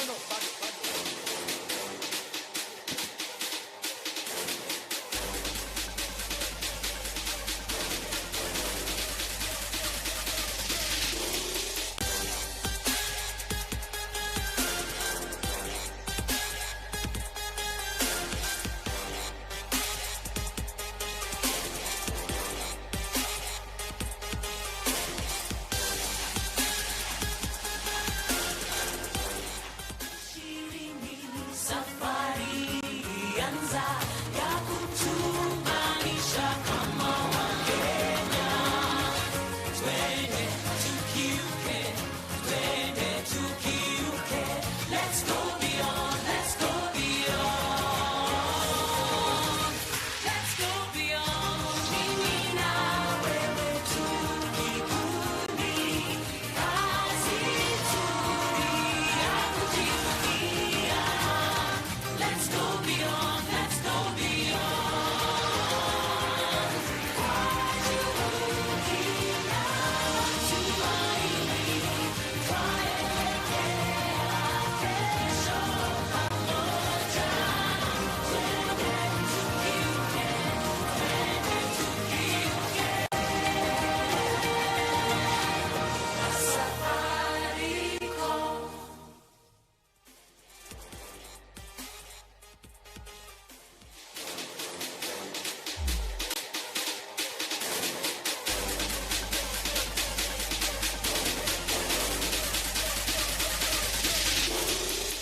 no.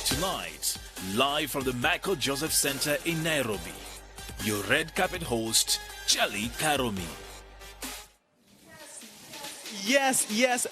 Tonight, live from the Michael Joseph Center in Nairobi, your red carpet host, Charlie Karomi. Yes,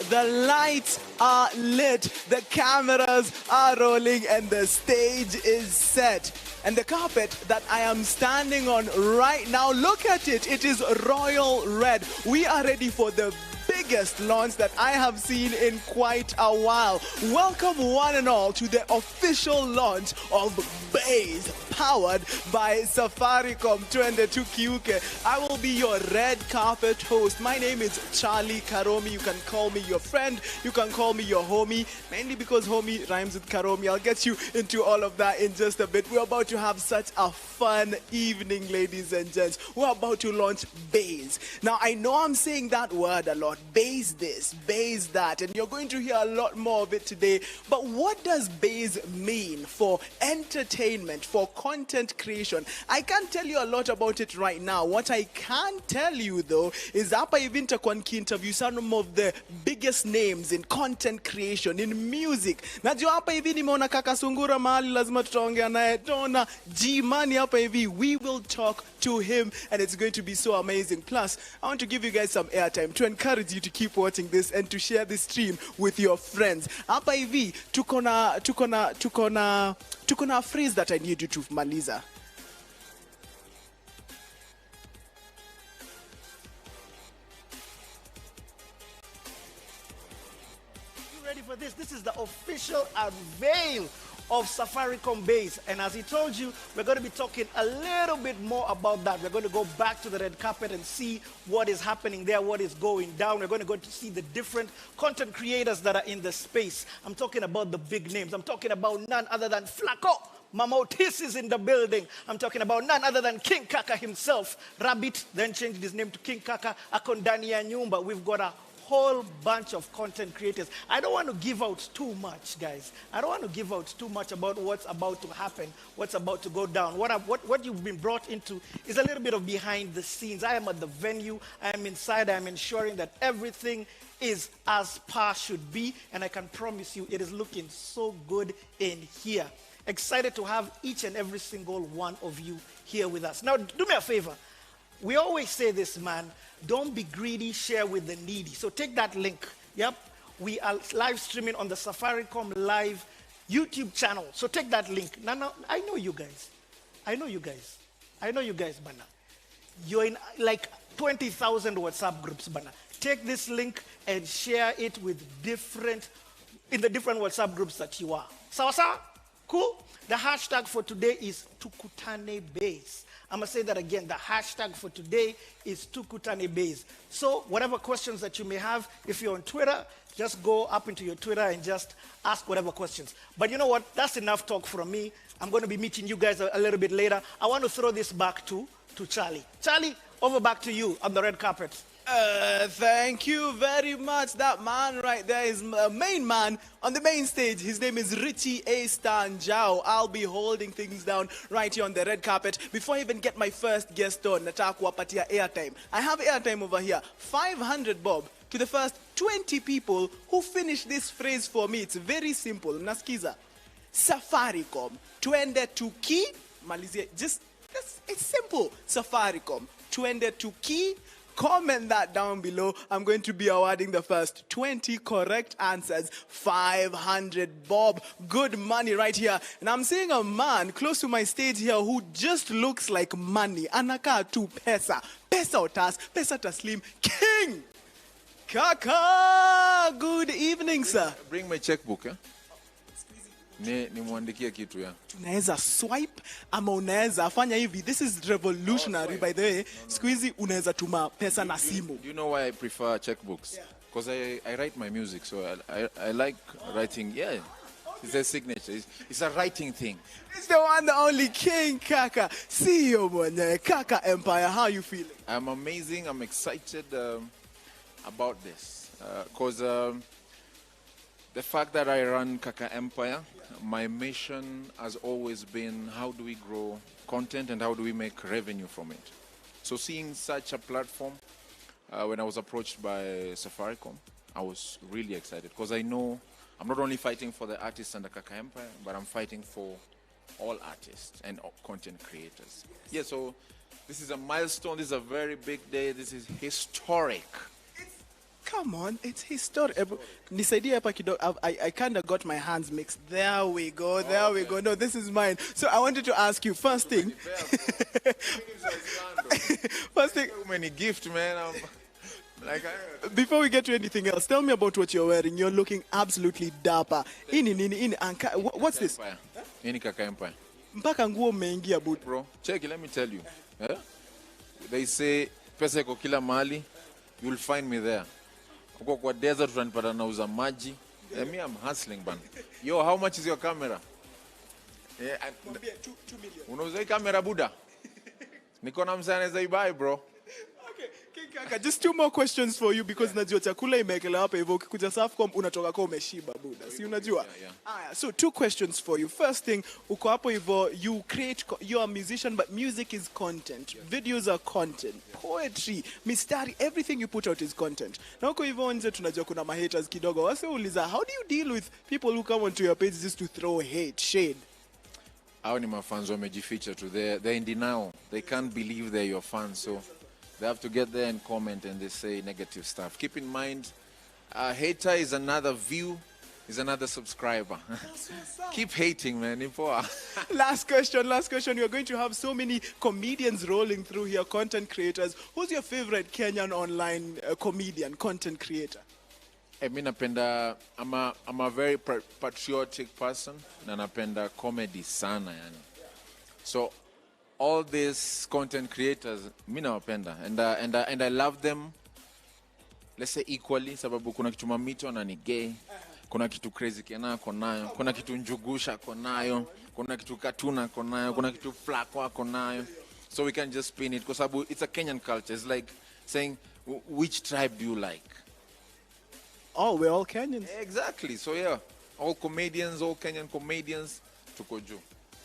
the lights are lit, the cameras are rolling, and the stage is set. And the carpet that I am standing on right now, look at it, it is royal red. We are ready for the biggest launch that I have seen in quite a while. Welcome one and all to the official launch of Base, powered by Safaricom. Twende Tukiuke. I will be your red carpet host. My name is Charlie Karomi. You can call me your friend. You can call me your homie. Mainly because homie rhymes with Karomi. I'll get you into all of that in just a bit. We're about to have such a fun evening, ladies and gents. We're about to launch Base. Now, I know I'm saying that word a lot. Base this, base that. And you're going to hear a lot more of it today. But what does Base mean for entertainment, for content creation? I can't tell you a lot about it right now. What I can tell you though is hapa hivi nitakuwa nikiinterview some of the biggest names in content creation, in music. Najua hapa hivi nimeona kaka Sungura mahali, lazima tutaongea naye. Tona G-Money hapa hivi. We will talk to him and it's going to be so amazing. Plus, I want to give you guys some airtime to encourage you to keep watching this and to share this stream with your friends. Hapa hivi tuko na phrase that I need you to maliza. You ready for this? This is the official unveil of Safaricom Base. And as he told you, we're going to be talking a little bit more about that. We're going to go back to the red carpet and see what is happening there, what is going down. We're going to go to see the different content creators that are in the space. I'm talking about the big names. I'm talking about none other than Flacco. Mama Otis is in the building. I'm talking about none other than King Kaka himself. Rabbit then changed his name to King Kaka. Akondani ya Nyumba. We've got a whole bunch of content creators. I don't want to give out too much, guys. I don't want to give out too much about what's about to happen, what's about to go down. What you've been brought into is a little bit of behind the scenes. I am at the venue. I am inside. I am ensuring that everything is as par should be. And I can promise you it is looking so good in here. Excited to have each and every single one of you here with us. Now, do me a favor. We always say this, man. Don't be greedy, share with the needy. So take that link. Yep. We are live streaming on the Safaricom Live YouTube channel. So take that link. Now, I know you guys. I know you guys, Bana. You're in like 20,000 WhatsApp groups, Bana. Take this link and share it with in the different WhatsApp groups that you are. Sawa sawa? Cool? The hashtag for today is Tukutane Base. I'm going to say that again. The hashtag for today is Tukutane Base. So whatever questions that you may have, if you're on Twitter, just go up into your Twitter and just ask whatever questions. But you know what? That's enough talk from me. I'm going to be meeting you guys a little bit later. I want to throw this back to Charlie. Charlie, over back to you on the red carpet. Thank you very much. That man right there is a main man on the main stage. His name is Richie A. Stanjao. I'll be holding things down right here on the red carpet. Before I even get my first guest on, nataka kuwapatia airtime. I have airtime over here. 500 bob to the first 20 people who finish this phrase for me. It's very simple. Mnasikiza. Safaricom. Tuende tuki. Malizie. It's simple. Safaricom. Tuende tuki. Comment that down below. I'm going to be awarding the first 20 correct answers. 500 bob. Good money right here. And I'm seeing a man close to my stage here who just looks like money. Anaka tu pesa. Pesa otas. Pesa taslim. King. Kaka. Good evening, sir. Bring my checkbook, eh? Nimwandikia kitu ya. Tunaweza swipe ama unaweza fanya hivi. This is revolutionary, by the way. Siku hizi unaweza tuma pesa na simu. Do you know why I prefer checkbooks? Because I write my music, so I like writing. Yeah, it's a signature. It's a writing thing. It's the one, the only King Kaka. CEO mwenye Kaka Empire. How are you feeling? I'm amazing. I'm excited about this. Because the fact that I run Kaka Empire, my mission has always been how do we grow content and how do we make revenue from it. So seeing such a platform, when I was approached by Safaricom, I was really excited because I know I'm not only fighting for the artists and the Kaka Empire, but I'm fighting for all artists and content creators. Yeah, so this is a milestone. This is a very big day. This is historic. Come on, it's historic. Nisaidie hapa kidogo. I kind of got my hands mixed. There we go, there we go. No, this is mine. So I wanted to ask you, first thing. First thing. So many gifts, man. Before we get to anything else, tell me about what you're wearing. You're looking absolutely dapper. What's this? Ini Kaka Empire. Mpaka nguo umeingia boot. Bro, check it, let me tell you. They say, pesa iko kila mahali, you'll find me there. Uko kwa desert tunanipata nauza maji. Me, I'm hustling, man. Yo, how much is your camera? 2 million. Unauza hii camera buda? Niko na msana anaweza ibai, bro. Okay, King Kaka, just 2 more questions for you because najua chakula imekelewa hapa hivyo ukikuja Safaricom unatoka kwa umeshiba buda. Si unajua? Yeah. So 2 questions for you. First thing, uko hapo hivyo you're a musician but music is content. Videos are content. Poetry, mistari, everything you put out is content. Na uko hivyo nje tunajua kuna haters kidogo. Wasiuliza, how do you deal with people who come onto your page just to throw hate, shade? Hao ni mafans wamejificha tu. They're in denial. They can't believe they're your fans, so they have to get there and comment and they say negative stuff. Keep in mind, a hater is another view, is another subscriber. Keep hating, man. Last question. You're going to have so many comedians rolling through here, content creators. Who's your favorite Kenyan online comedian, content creator? Mi napenda, I'm a very patriotic person na napenda comedy sana yani. So all these content creators, mi nawapenda and I love them, let's say equally, sababu kuna kitu mamito na ni gay, kuna kitu crazy kiana konayo, kuna kitu njugusha konayo, kuna kitu katuna konayo, kuna kitu flako konayo. So we can just spin it because it's a Kenyan culture. It's like saying, which tribe do you like? Oh, we're all Kenyans. Exactly. So yeah, all comedians, all Kenyan comedians, tuko juu.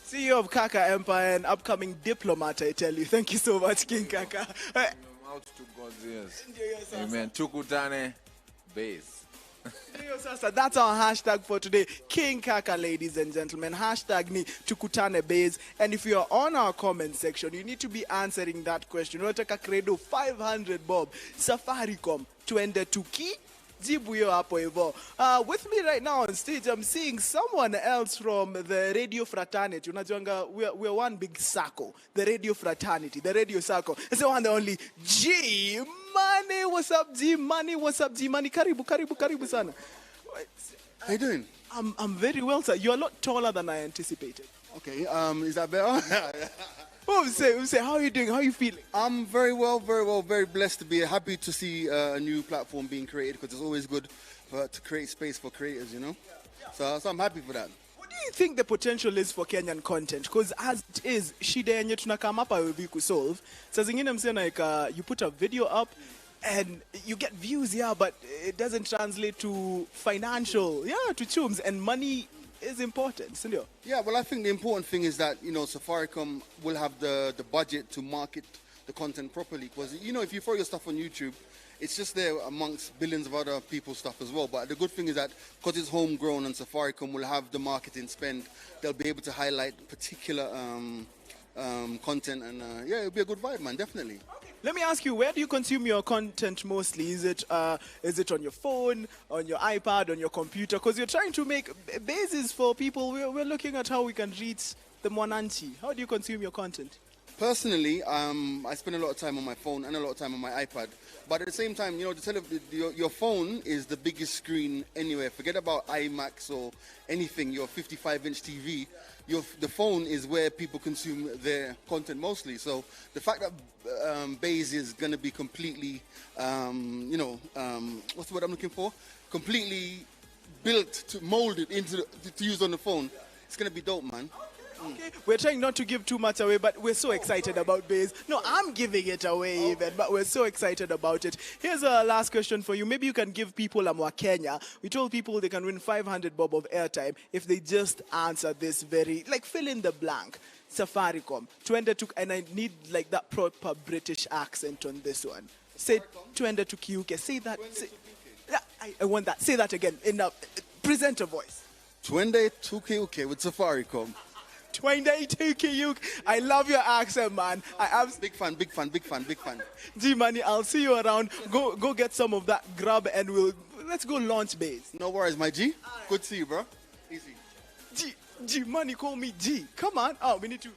CEO of Kaka Empire and upcoming diplomat, I tell you. Thank you so much, King Kaka. Out to God's ears. Amen. Tukutane base. That's our hashtag for today. King Kaka, ladies and gentlemen. Hashtag ni Tukutane base. And if you are on our comment section, you need to be answering that question. Unataka credo 500 bob. Safaricom, tuende tuki. With me right now on stage, I'm seeing someone else from the radio fraternity. We're one big circle, the radio fraternity, the radio circle. It's the one and only G Money. What's up, G Money? What's up, G Money? Karibu sana. How you doing? I'm very well, sir. You're a lot taller than I anticipated. Okay, is that better? Say, how are you doing? How are you feeling? I'm very well, very blessed to be happy to see a new platform being created because it's always good to create space for creators, you know? So I'm happy for that. What do you think the potential is for Kenyan content? Because as it is, shida yenye tunakam hapa hivi kusolve. Saa zingine msee like you put a video up and you get views, yeah, but it doesn't translate to financial, to chums, and money is important, sindio? Yeah, well, I think the important thing is that, Safaricom will have the budget to market the content properly. Because, if you throw your stuff on YouTube, it's just there amongst billions of other people's stuff as well. But the good thing is that because it's homegrown and Safaricom will have the marketing spend, they'll be able to highlight particular content. And, it'll be a good vibe, man, definitely. Let me ask you, where do you consume your content mostly? Is it on your phone, on your iPad, on your computer? Because you're trying to make bases for people. We're looking at how we can reach the Mwananchi. How do you consume your content? Personally, I spend a lot of time on my phone and a lot of time on my iPad. But at the same time, your phone is the biggest screen anywhere. Forget about IMAX or anything, your 55-inch TV. The phone is where people consume their content mostly. So the fact that Base is going to be completely, what's the word I'm looking for? Completely built, molded to use on the phone, it's going to be dope, man. Okay. We're trying not to give too much away, but we're so excited about Base. No, I'm giving it away even, but we're so excited about it. Here's a last question for you. Maybe you can give people a Kenya. We told people they can win 500 bob of airtime if they just answer this fill in the blank. Safaricom. And I need that proper British accent on this one. Say tuende to kiuke. Say that. I want that. Say that again in a presenter voice. Tuende to kiuke with Safaricom. I love your accent, man. Big fan. G-Money, I'll see you around. Go get some of that grub and let's go launch Base. No worries, my G. Good to see you, bro. Easy. G-Money, call me G. Come on. Oh, we need to.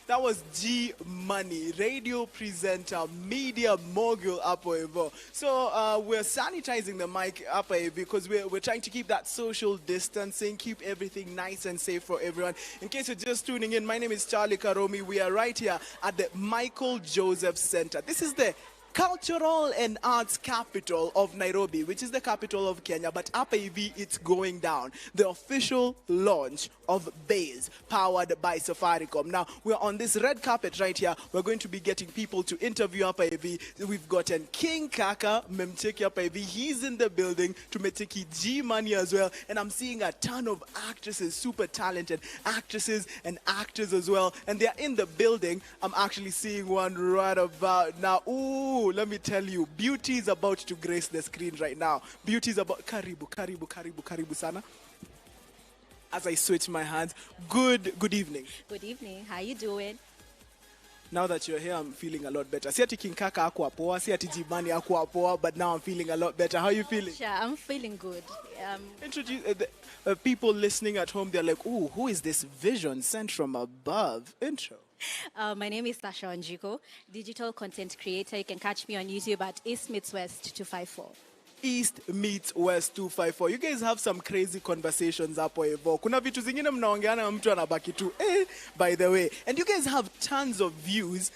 That was G-Money, radio presenter, media mogul Apo Evo. So we're sanitizing the mic Apo Evo because we're trying to keep that social distancing, keep everything nice and safe for everyone. In case you're just tuning in, my name is Charlie Karomi. We are right here at the Michael Joseph Center. This is the cultural and arts capital of Nairobi, which is the capital of Kenya, but Apa Hivi, it's going down. The official launch of Base, powered by Safaricom. Now, we're on this red carpet right here. We're going to be getting people to interview Apa Hivi. We've gotten King Kaka, Memcheki Apa Hivi. He's in the building. Tumeteki G-Money as well. And I'm seeing a ton of actresses, super talented actresses and actors as well. And they're in the building. I'm actually seeing one right about now. Ooh, let me tell you, beauty is about to grace the screen right now. Beauty is about karibu sana. As I switch my hands, good evening. Good evening. How you doing? Now that you're here, I'm feeling a lot better. Si ati King Kaka hakuwa poa, si ati G-Money hakuwa poa, but now I'm feeling a lot better. How are you feeling? Sure, I'm feeling good. Introduce the people listening at home. They're like, "Ooh, who is this vision sent from above?" Intro. My name is Tasha Wanjiko, digital content creator. You can catch me on YouTube at East Meets West 254. East Meets West 254. You guys have some crazy conversations hapo hivyo. Kuna vitu zingine mnaongeana na mtu anabaki tu by the way. And you guys have tons of views.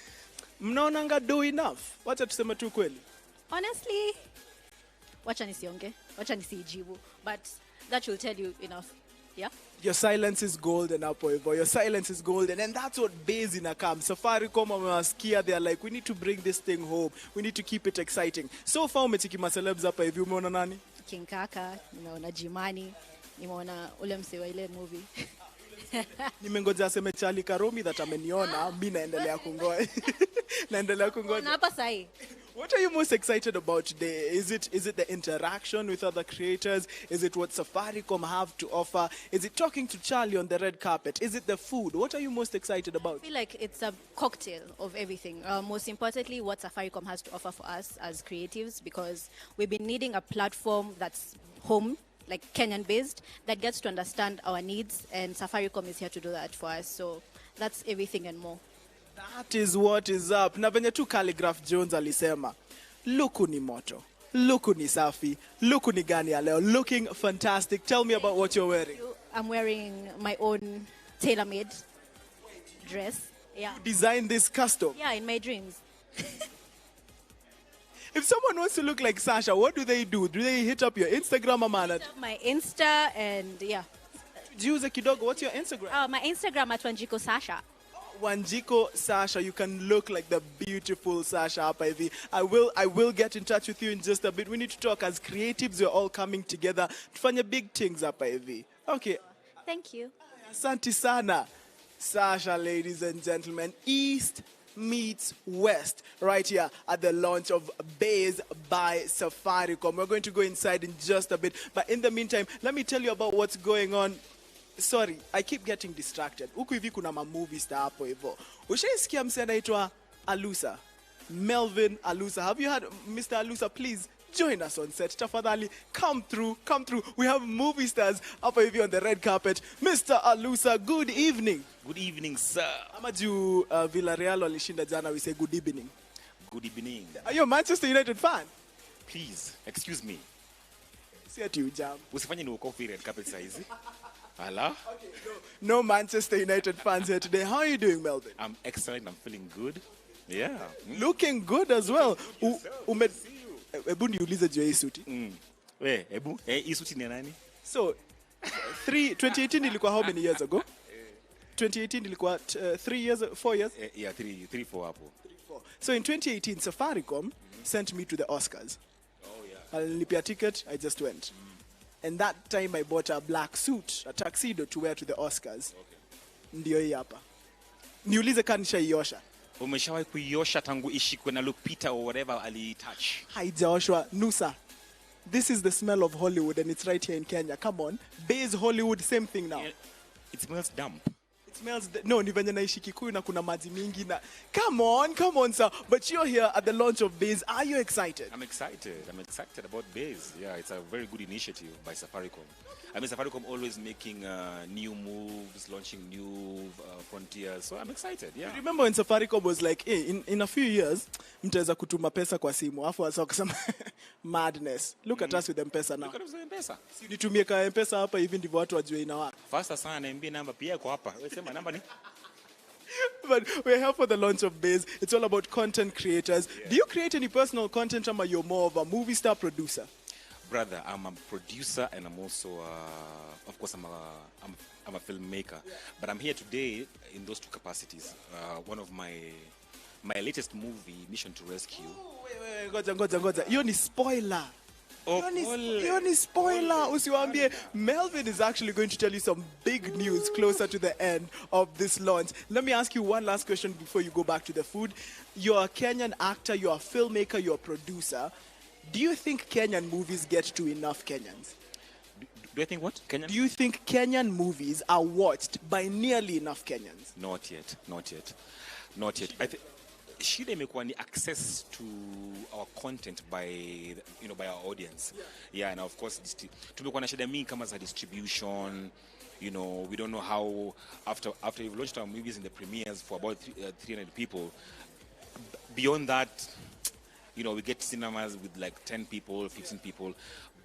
Mnaonanga do enough. Wacha tuseme tu kweli. Honestly, wacha nisijibu, but that will tell you enough. Yeah? Your silence is golden, hapo hivyo. Your silence is golden. And that's what Base inakam. Safaricom wamewasikia, they're like, we need to bring this thing home. We need to keep it exciting. So far, umetiki macelebs hapa hivi. Umeona nani? King Kaka, nimeona G-Money, nimeona ule msee wa ile movie. Nimengoja aseme Charlie Karomi that ameniona. Mimi naendelea kungoja. Naendelea kungoja. Na hapa sahi. What are you most excited about today? Is it the interaction with other creators? Is it what Safaricom have to offer? Is it talking to Charlie on the red carpet? Is it the food? What are you most excited about? I feel like it's a cocktail of everything. Most importantly, what Safaricom has to offer for us as creatives, because we've been needing a platform that's home, like Kenyan-based, that gets to understand our needs, and Safaricom is here to do that for us. So that's everything and more. That is what is up. Na venye tu Calligraph Jones alisema, luku ni moto, luku ni safi, luku ni gani ya leo, looking fantastic. Tell me about what you're wearing. I'm wearing my own tailor-made dress. Yeah. You designed this custom. Yeah, in my dreams. If someone wants to look like Sasha, what do they do? Do they hit up your Instagram, Amana? My Insta and yeah. Juice Kidogo, what's your Instagram? My Instagram at Wanjiko Sasha. Wanjiko Sasha, you can look like the beautiful Sasha hapa hivi. I will get in touch with you in just a bit. We need to talk as creatives. We're all coming together to find big things hapa hivi. Okay. Thank you. Asante sana. Sasha, ladies and gentlemen, East meets West right here at the launch of Base by Safaricom. We're going to go inside in just a bit, but in the meantime, let me tell you about what's going on. Sorry, I keep getting distracted. Huku hivi kuna movie star hapo hivyo. Ushaisikia msee anaitwa Alusa? Melvin Alusa. Have you heard Mr. Alusa? Please join us on set. Tafadhali, come through. We have movie stars hapo hivi on the red carpet. Mr. Alusa, good evening. Good evening, sir. Ama juu Villarreal walishinda jana, we say good evening. Good evening. Are you a Manchester United fan? Please, excuse me. Si ati ujam. Usifanye ni ukofi red carpet saizi. Hello? Okay, no Manchester United fans here today. How are you doing, Melvin? I'm excellent. I'm feeling good. Yeah. Looking good as well. Ebu niulize juu ya hii suti. Ebu, hii suti ni nani? So, 2018 ilikuwa how many years ago? 2018 ilikuwa 3 years, 4 years? Yeah, 3, 4 hapo. 4. So in 2018, Safaricom sent me to the Oscars. Oh, yeah. Alinilipia ticket, I just went. And that time I bought a black suit, a tuxedo to wear to the Oscars. Okay. Ndio hii hapa. Niulize kama nishaiosha. Umeshawahi kuiosha tangu ishikwe na Lupita or whatever ali-touch? Haijaoshwa. Nusa. This is the smell of Hollywood and it's right here in Kenya. Come on. Base Hollywood, same thing now. It smells damp. It smells, no, ni venye naishi Kikuyu na kuna maji mingi na. Come on, sir. But you're here at the launch of Base. Are you excited? I'm excited. I'm excited about Base. Yeah, it's a very good initiative by Safaricom. I mean, Safaricom always making new moves, launching new frontiers. So I'm excited, yeah. You remember when Safaricom was like, hey, in a few years, mtaweza kutuma pesa kwa simu. Afu wasa wakasema, madness. Look at us with M-Pesa now. Look at us with M-Pesa. Si nitumie ka M-Pesa hapa hivi ndivyo watu wajue inawaka. Faster sana, MB number pia kwa hapa. Wewe sema namba ni? But we're here for the launch of Base. It's all about content creators. Yeah. Do you create any personal content, or you're more of a movie star producer? Brother, I'm a producer and I'm also, of course, I'm a filmmaker. Yeah. But I'm here today in those two capacities. One of my latest movie, Mission to Rescue. Oh, wait, ngoja. Hiyo ni spoiler. Oh, hiyo ni spoiler. Usiwaambie. Melvin is actually going to tell you some big news closer to the end of this launch. Let me ask you one last question before you go back to the food. You're a Kenyan actor, you're a filmmaker, you're a producer. Do you think Kenyan movies get to enough Kenyans? Do I think what? Kenyan? Do you think Kenyan movies are watched by nearly enough Kenyans? Not yet. I think shida imekuwa ni access to our content by our audience. Yeah, and of course tumekuwa na shida mingi kama za distribution. We don't know how after we've launched our movies in the premieres for about 300 people. Beyond that, we get cinemas with like 10 people, 15 people.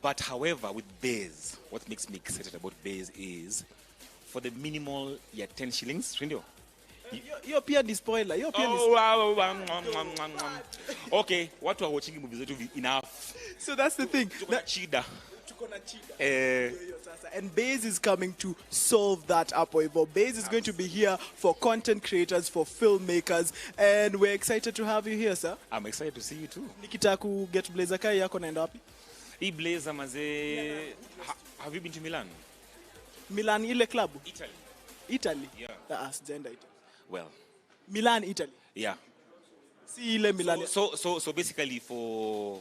But however, with Base, what makes me excited about Base is for the minimal 10 shillings, Rindio. You're pia ni spoiler. Okay, watu are watching movies zetu enough. So that's the thing. Tuko na chida. And Base is coming to solve that up. Base is going to be here for content creators, for filmmakers, and we're excited to have you here, sir. I'm excited to see you too. Nikitaka ku get blazer kai yako naenda wapi? Hii blazer mazee. Have you been to Milan? Milan ile club? Italy? Yeah. Sijaenda Italy. Well, Milan, Italy. Yeah. See ile Milan. So basically for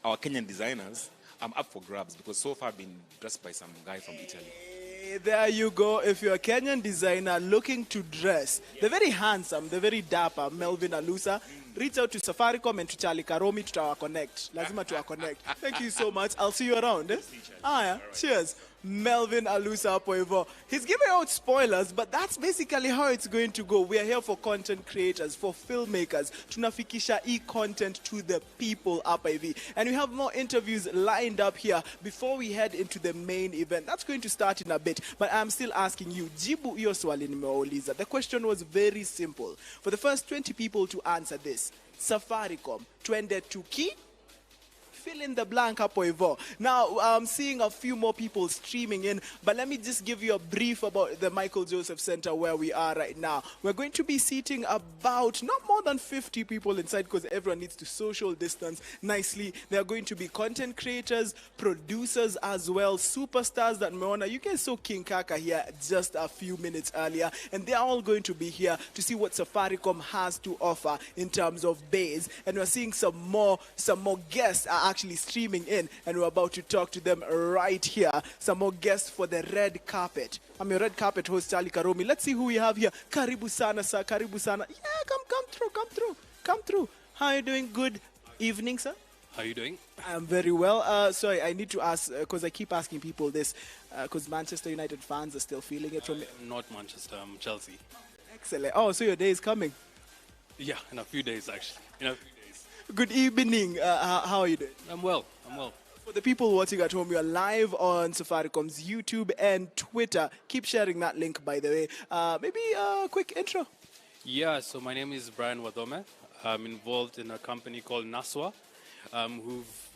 our Kenyan designers, I'm up for grabs because so far I've been dressed by some guy from Italy. There you go. If you're a Kenyan designer looking to dress, they're very handsome, they're very dapper, Melvin Alusa. Reach out to Safaricom and to Charlie Karomi to our connect. Lazima to our connect. Thank you so much. I'll see you around. Eh? Yeah. Cheers. Melvin Alusa Poivo. He's giving out spoilers, but that's basically how it's going to go. We are here for content creators, for filmmakers. Tunafikisha e-content to the people hapa hivi. And we have more interviews lined up here before we head into the main event. That's going to start in a bit, but I'm still asking you, jibu iyo swali nimewauliza. The question was very simple. For the first 20 people to answer this, Safaricom, twende tuki? Fill in the blank hapo hivyo. Now, I'm seeing a few more people streaming in, but let me just give you a brief about the Michael Joseph Center where we are right now. We're going to be seating about not more than 50 people inside because everyone needs to social distance nicely. There are going to be content creators, producers as well, superstars that meona. You guys saw King Kaka here just a few minutes earlier, and they're all going to be here to see what Safaricom has to offer in terms of base. And we're seeing some more guests are actually streaming in, and we're about to talk to them right here. Some more guests for the red carpet. I'm your red carpet host, Charlie Karomi. Let's see who we have here. Karibu sana, sir. Karibu sana. Yeah, come through. How are you doing? Good evening, sir. How are you doing? I'm very well. Sorry, I need to ask, because I keep asking people this, because Manchester United fans are still feeling it from me. Not Manchester, I'm Chelsea. Excellent. Oh, so your day is coming. Yeah, in a few days, actually. In a few days. Good evening. How are you doing? I'm well. For the people watching at home, you are live on Safaricom's YouTube and Twitter. Keep sharing that link, by the way. Maybe a quick intro. Yeah, so my name is Brian Wadome. I'm involved in a company called Naswa, who've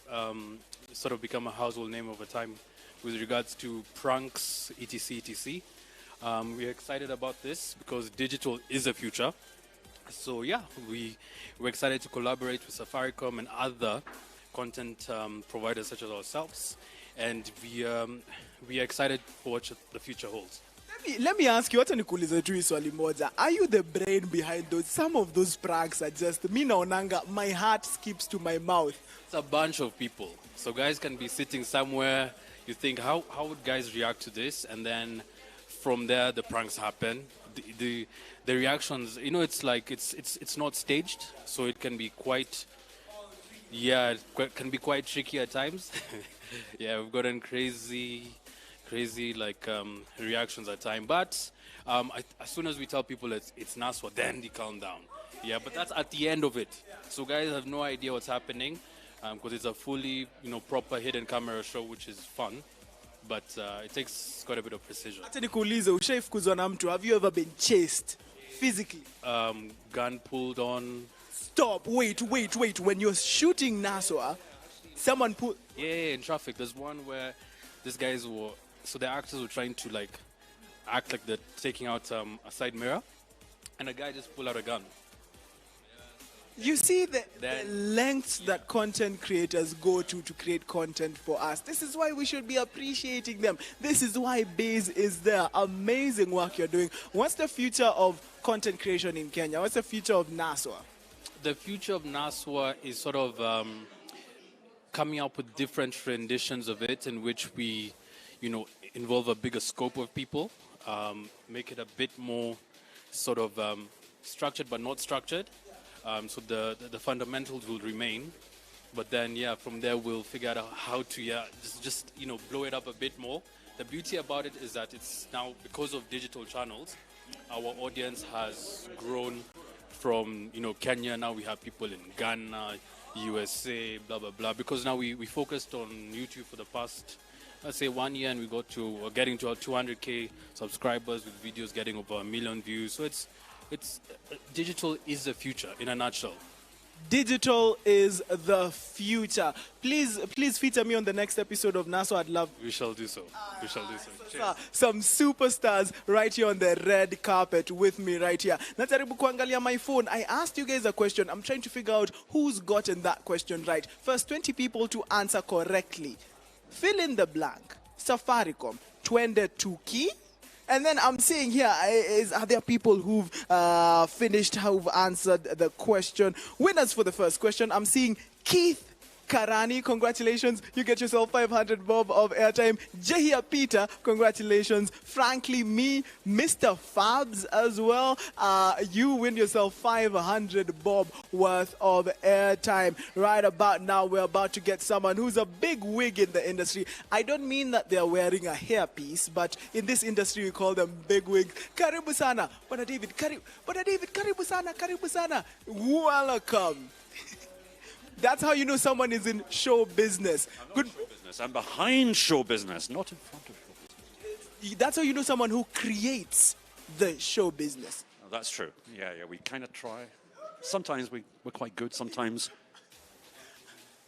sort of become a household name over time with regards to pranks, etc. We're excited about this because digital is the future. So yeah, we're excited to collaborate with Safaricom and other content providers such as ourselves, and we are excited for what the future holds. Let me ask you, nikuulize tu swali moja. Are you the brain behind those? Some of those pranks are just, mi naonanga, my heart skips to my mouth. It's a bunch of people. So guys can be sitting somewhere, you think, how would guys react to this? And then from there, the pranks happen. The reactions, it's like it's not staged, so it can be quite, can be quite tricky at times. Yeah, we've gotten crazy reactions at times. But as soon as we tell people it's Naswa, then they calm down. Yeah, but that's at the end of it. So guys have no idea what's happening because it's a fully proper hidden camera show, which is fun. But it takes quite a bit of precision. Acha nikuulize, ushaifukuzwa na mtu? Have you ever been chased physically? Gun pulled on. Stop. Wait. When you're shooting Naswa, someone pulled... Yeah, in traffic. There's one where these guys the actors were trying to act like they're taking out a side mirror, and a guy just pulled out a gun. You see the lengths that content creators go to create content for us. This is why we should be appreciating them. This is why Base is there. Amazing work you're doing. What's the future of content creation in Kenya? What's the future of Naswa? The future of Naswa is sort of coming up with different renditions of it in which we, involve a bigger scope of people, make it a bit more sort of structured but not structured. So the fundamentals will remain, but then from there we'll figure out how to just blow it up a bit more. The beauty about it is that it's now, because of digital channels, our audience has grown from Kenya. Now we have people in Ghana, USA, blah blah blah. Because now we focused on YouTube for the past, let's say, 1 year, and we're getting to our 200K subscribers with videos getting over 1 million views. So it's digital is the future in a nutshell. Digital is the future. Please feature me on the next episode of Naswa. I'd love. We shall do so. Cheers. Some superstars right here on the red carpet with me right here. Najaribu kuangalia my phone. I asked you guys a question. I'm trying to figure out who's gotten that question right. First 20 people to answer correctly. Fill in the blank. Safaricom, twende tuki. And then I'm seeing here, are there people who've who've answered the question? Winners for the first question, I'm seeing Keith Karani, congratulations. You get yourself 500 bob of airtime. Jehia Peter, congratulations. Frankly, me, Mr. Fabs as well. You win yourself 500 bob worth of airtime. Right about now, we're about to get someone who's a big wig in the industry. I don't mean that they're wearing a hairpiece, but in this industry, we call them big wigs. Karibu sana. Bwana David, karibu sana. Welcome. That's how you know someone is in show business. Good show business. I'm behind show business, not in front of show business. That's how you know someone who creates the show business. Oh, that's true. Yeah, we kind of try. Sometimes we're quite good. Sometimes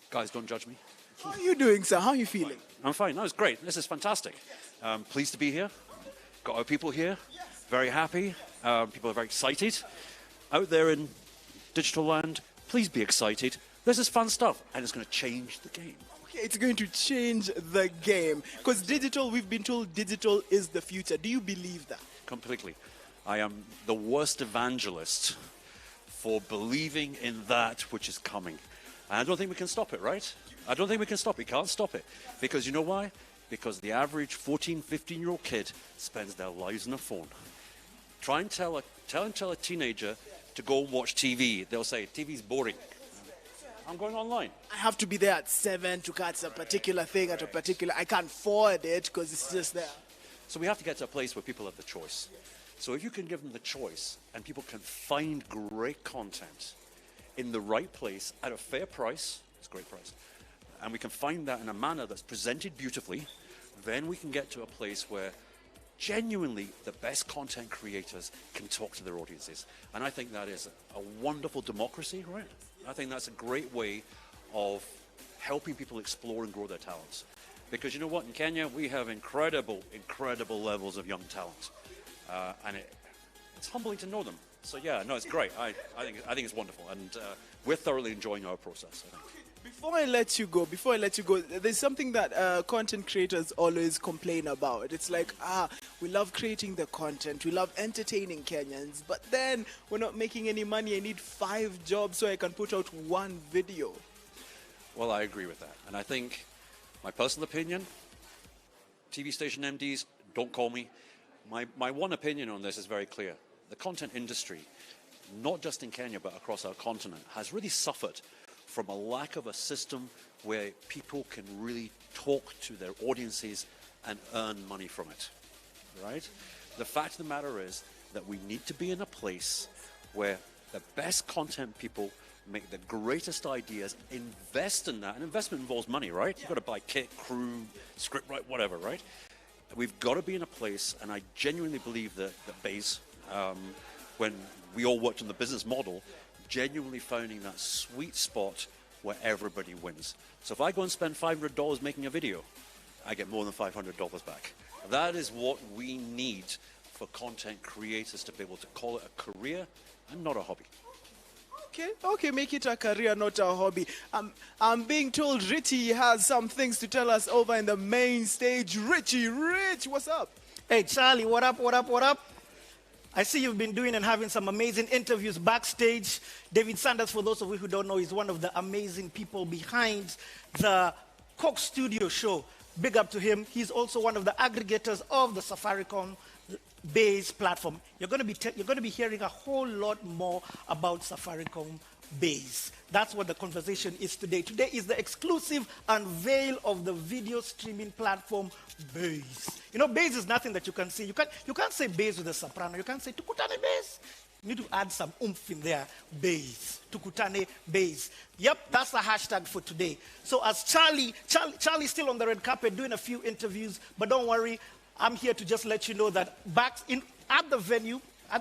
guys don't judge me. How are you doing, sir? How are you feeling? I'm fine. No, it's great. This is fantastic. Pleased to be here. Got our people here. Very happy. People are very excited. Out there in digital land, please be excited. This is fun stuff, and it's going to change the game. Okay, it's going to change the game. Because digital, we've been told digital is the future. Do you believe that? Completely. I am the worst evangelist for believing in that which is coming. And I don't think we can stop it, right? I don't think we can stop it. We can't stop it. Because you know why? Because the average 14, 15-year-old kid spends their lives on a phone. Try and tell a teenager to go and watch TV. They'll say, TV's boring. I'm going online. I have to be there at 7 to catch a particular thing at a particular... I can't forward it because it's just there. So we have to get to a place where people have the choice. So if you can give them the choice and people can find great content in the right place at a fair price, it's a great price, and we can find that in a manner that's presented beautifully, then we can get to a place where genuinely the best content creators can talk to their audiences. And I think that is a wonderful democracy, right? I think that's a great way of helping people explore and grow their talents. Because you know what, in Kenya, we have incredible levels of young talent. And it's humbling to know them. So yeah, no, it's great. I think it's wonderful. And we're thoroughly enjoying our process, I think. Before I let you go, there's something that content creators always complain about. It's like, we love creating the content, we love entertaining Kenyans, but then we're not making any money. I need 5 jobs so I can put out 1 video. Well, I agree with that. And I think, my personal opinion, TV station MDs, don't call me. My one opinion on this is very clear. The content industry, not just in Kenya, but across our continent, has really suffered from a lack of a system where people can really talk to their audiences and earn money from it, right? The fact of the matter is that we need to be in a place where the best content people make the greatest ideas, invest in that, and investment involves money, right? You've got to buy kit, crew, script, right, whatever, right? We've got to be in a place, and I genuinely believe that Bays, when we all worked on the business model, genuinely finding that sweet spot where everybody wins. So if I go and spend $500 making a video, I get more than $500 back. That is what we need for content creators to be able to call it a career and not a hobby. Okay, make it a career, not a hobby. I'm being told Richie has some things to tell us over in the main stage. Rich, what's up? Hey, Charlie, what up? I see you've been doing and having some amazing interviews backstage. David Sanders, for those of you who don't know, is one of the amazing people behind the Coke Studio show. Big up to him. He's also one of the aggregators of the Safaricom Base platform. You're going to be hearing a whole lot more about Safaricom Base. That's what the conversation is today. Today is the exclusive unveil of the video streaming platform Base. You know, Base is nothing that you can see. You can't say Base with a soprano. You can't say Tukutane Base. You need to add some oomph in there. Base. Tukutane Base. Yep, that's the hashtag for today. So as Charlie's still on the red carpet doing a few interviews, but don't worry, I'm here to just let you know that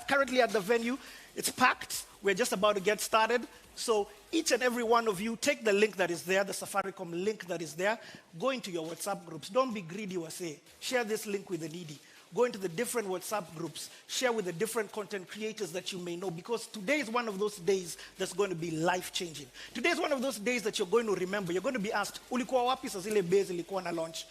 currently at the venue, it's packed. We're just about to get started. So each and every one of you, take the link that is there, the Safaricom link that is there, go into your WhatsApp groups. Don't be greedy or say, share this link with the needy. Go into the different WhatsApp groups, share with the different content creators that you may know, because today is one of those days that's going to be life-changing. Today is one of those days that you're going to remember. You're going to be asked, ulikuwa wapi saa zile Base ilikuwa na launch?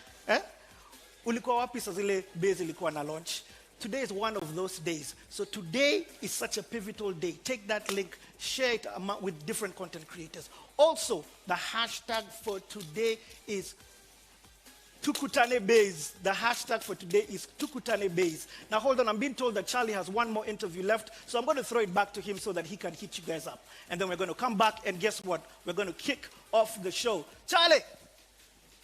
Ulikuwa wapi saa zile Base ilikuwa na launch? today is one of those days. So today is such a pivotal day. Take that link, share it with different content creators. Also, the hashtag for today is Tukutane Base. The hashtag for today is Tukutane Base. Now hold on, I'm being told that Charlie has one more interview left, so I'm going to throw it back to him so that he can hit you guys up. And then we're going to come back, and guess what? We're going to kick off the show. Charlie!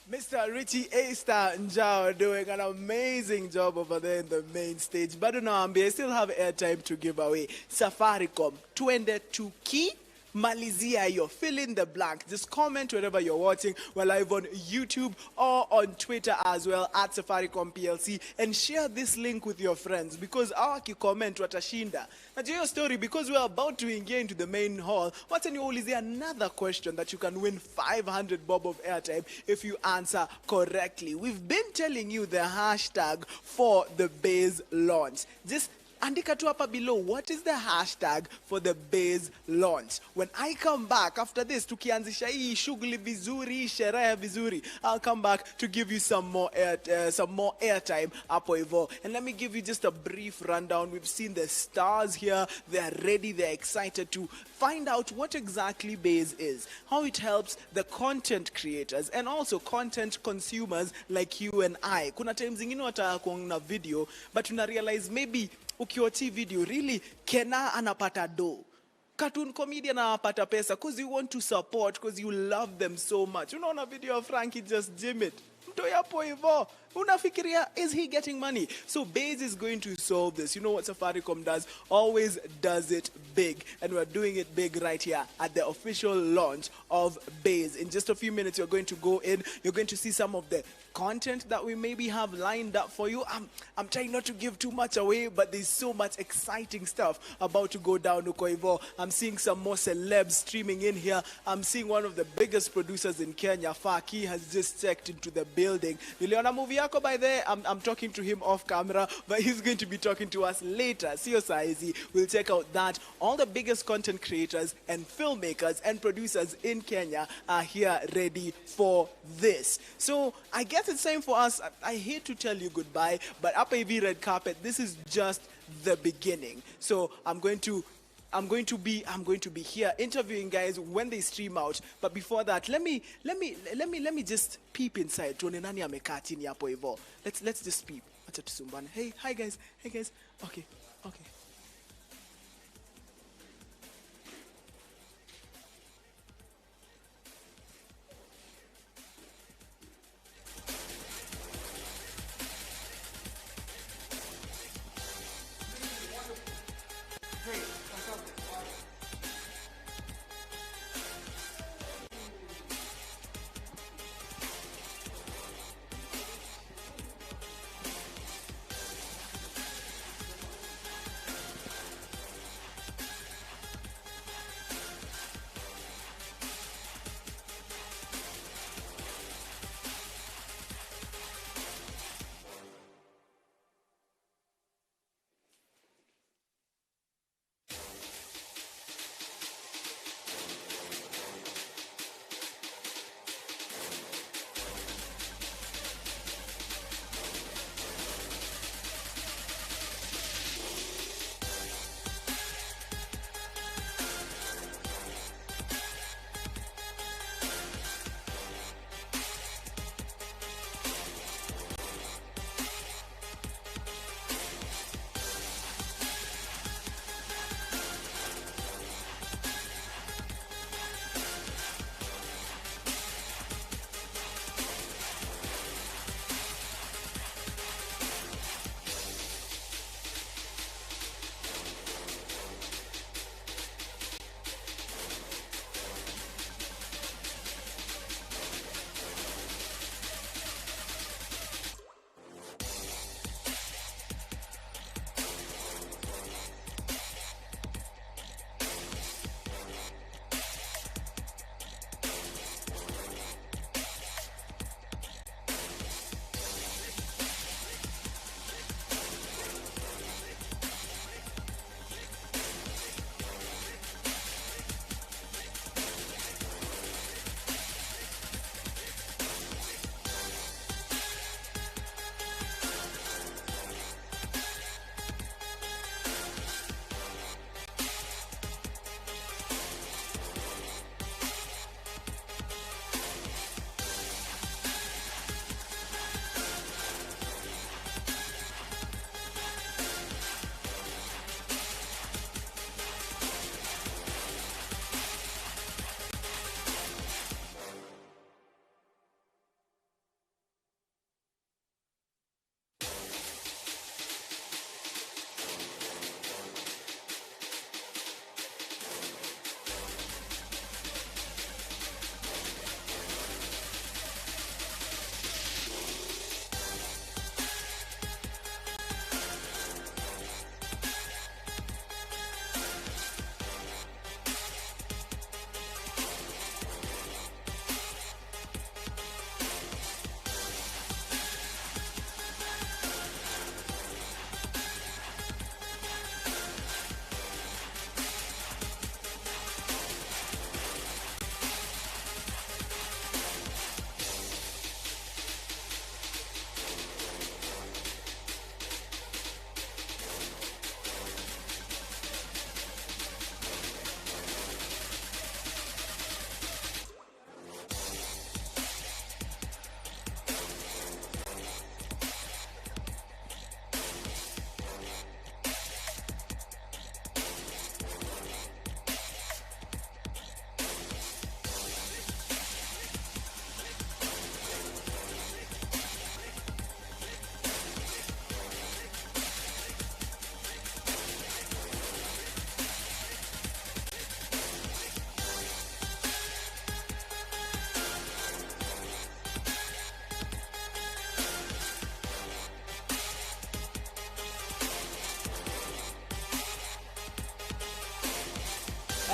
Mr. Richie A-Star Njao doing an amazing job over there in the main stage. But I still have airtime to give away. Safaricom, twende tuki malizia yo. Fill in the blank. Just comment wherever you're watching. We're live on YouTube or on Twitter as well, at Safaricom PLC. And share this link with your friends, because our comment watashinda. Najua your story, because we're about to engage into the main hall. What's is there another question that you can win 500 bob of airtime if you answer correctly. We've been telling you the hashtag for the base launch. Just andika tu hapa below, what is the hashtag for the base launch? When I come back after this, tukianzisha hii shughuli vizuri, sherehe vizuri, I'll come back to give you some more airtime hapo hivyo. And let me give you just a brief rundown. We've seen the stars here. They're ready. They're excited to find out what exactly base is, how it helps the content creators and also content consumers like you and I. Kuna times zingine wataka kuona video, but una realize maybe ukiwatch video really Kena anapata do. Cartoon comedian anapata pesa because you want to support, because you love them so much. Unaona video of Frankie just gym it. Mto yapo hivyo. Unafikiria, is he getting money? So Base is going to solve this. You know what Safaricom does? Always does it big. And we're doing it big right here at the official launch of Base. In just a few minutes, you're going to go in. You're going to see some of the content that we maybe have lined up for you. I'm trying not to give too much away, but there's so much exciting stuff about to go down uko hivyo. I'm seeing some more celebs streaming in here. I'm seeing one of the biggest producers in Kenya, Faki, has just checked into the building. Niliona movie yako by there. I'm talking to him off camera, but he's going to be talking to us later. Sio saizi. We'll check out that. All the biggest content creators and filmmakers and producers in Kenya are here ready for this. So I guess it's time for us. I hate to tell you goodbye, but up AV Red Carpet, this is just the beginning. So I'm going to be here interviewing guys when they stream out. But before that, let me just peep inside. Tuone nani amekaa chini hapo hivyo. Let's just peep. Acha tusumbane. Hey, hi guys. Hey guys. Okay.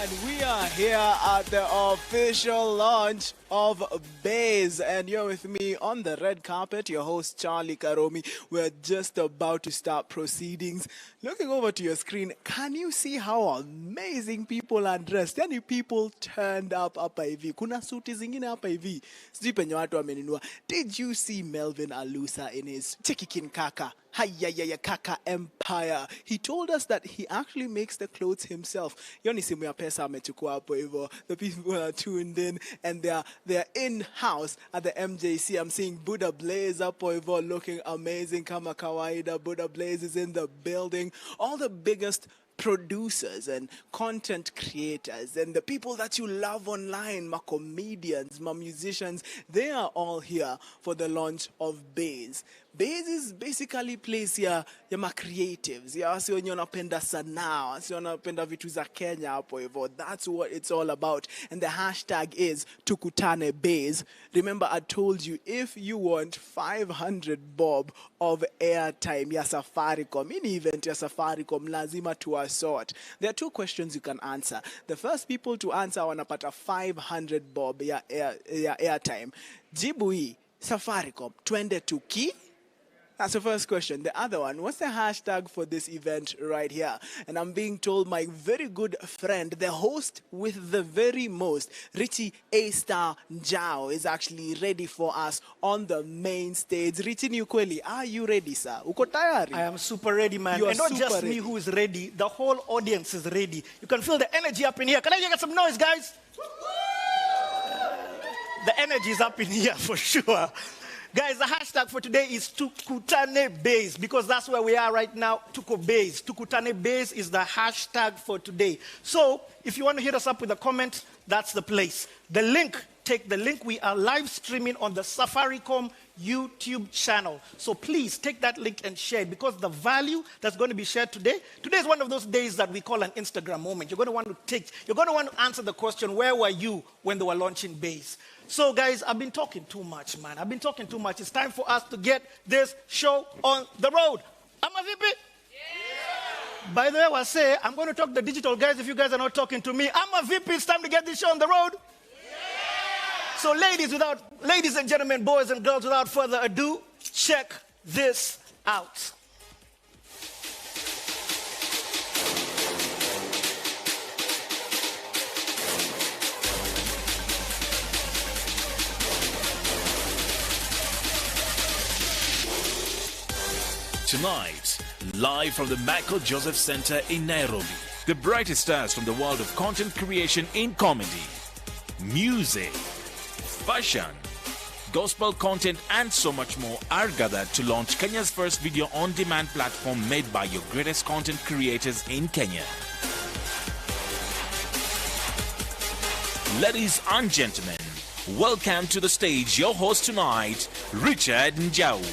And we are here at the official launch of Baze. And you're with me on the red carpet, your host, Charlie Karomi. We're just about to start proceedings. Looking over to your screen, can you see how amazing people are dressed? Yani people turned up hapa hivi. Kuna suti zingine hapa hivi. Sijui penye watu wamenunua. Did you see Melvin Alusa in his Chikikin Kaka? Hayayaya Kaka Empire. He told us that he actually makes the clothes himself. Yoni simu ya pesa amechukua hapo hivyo. The people are tuned in and they're in-house at the MJC. I'm seeing Buddha Blaze hapo hivyo looking amazing kama kawaida. Buddha Blaze is in the building. All the biggest producers and content creators and the people that you love online, my comedians, my musicians, they are all here for the launch of Baze. Baze is basically place ya ma creatives, ya wasi wenye wanapenda sanaa, wasi wanapenda vitu za Kenya hapo hivyo. That's what it's all about. And the hashtag is Tukutane Baze. Remember, I told you, if you want 500 bob of airtime ya Safaricom, in event ya Safaricom, lazima tuwasort. There are two questions you can answer. The first people to answer wanapata 500 bob ya airtime. Jibu hii, Safaricom, twende tuki? That's the first question. The other one, what's the hashtag for this event right here? And I'm being told my very good friend, the host with the very most, Richie A-Star Njao, is actually ready for us on the main stage. Richie Nyukweli, are you ready, sir? Uko tayari? I am super ready, man. You are and not just super me ready. who is ready. The whole audience is ready. You can feel the energy up in here. Can I get some noise, guys? The energy is up in here for sure. Guys, the hashtag for today is Tukutane Baze because that's where we are right now, Tuko Baze. Tukutane Baze is the hashtag for today. So, if you want to hit us up with a comment, that's the place. The link, take the link. We are live streaming on the Safaricom YouTube channel. So please take that link and share it because the value that's going to be shared today is one of those days that we call an Instagram moment. You're going to want to answer the question, where were you when they were launching Baze? So guys, I've been talking too much, man. I've been talking too much. It's time for us to get this show on the road. I'm a VP. Yeah. By the way, I say, I'm going to talk to the digital guys if you guys are not talking to me. I'm a VP. It's time to get this show on the road. Yeah. So ladies and gentlemen, boys and girls, without further ado, check this out. Tonight, live from the Michael Joseph Center in Nairobi, the brightest stars from the world of content creation in comedy, music, fashion, gospel content, and so much more are gathered to launch Kenya's first video on-demand platform made by your greatest content creators in Kenya. Ladies and gentlemen, welcome to the stage your host tonight, Richard Njau.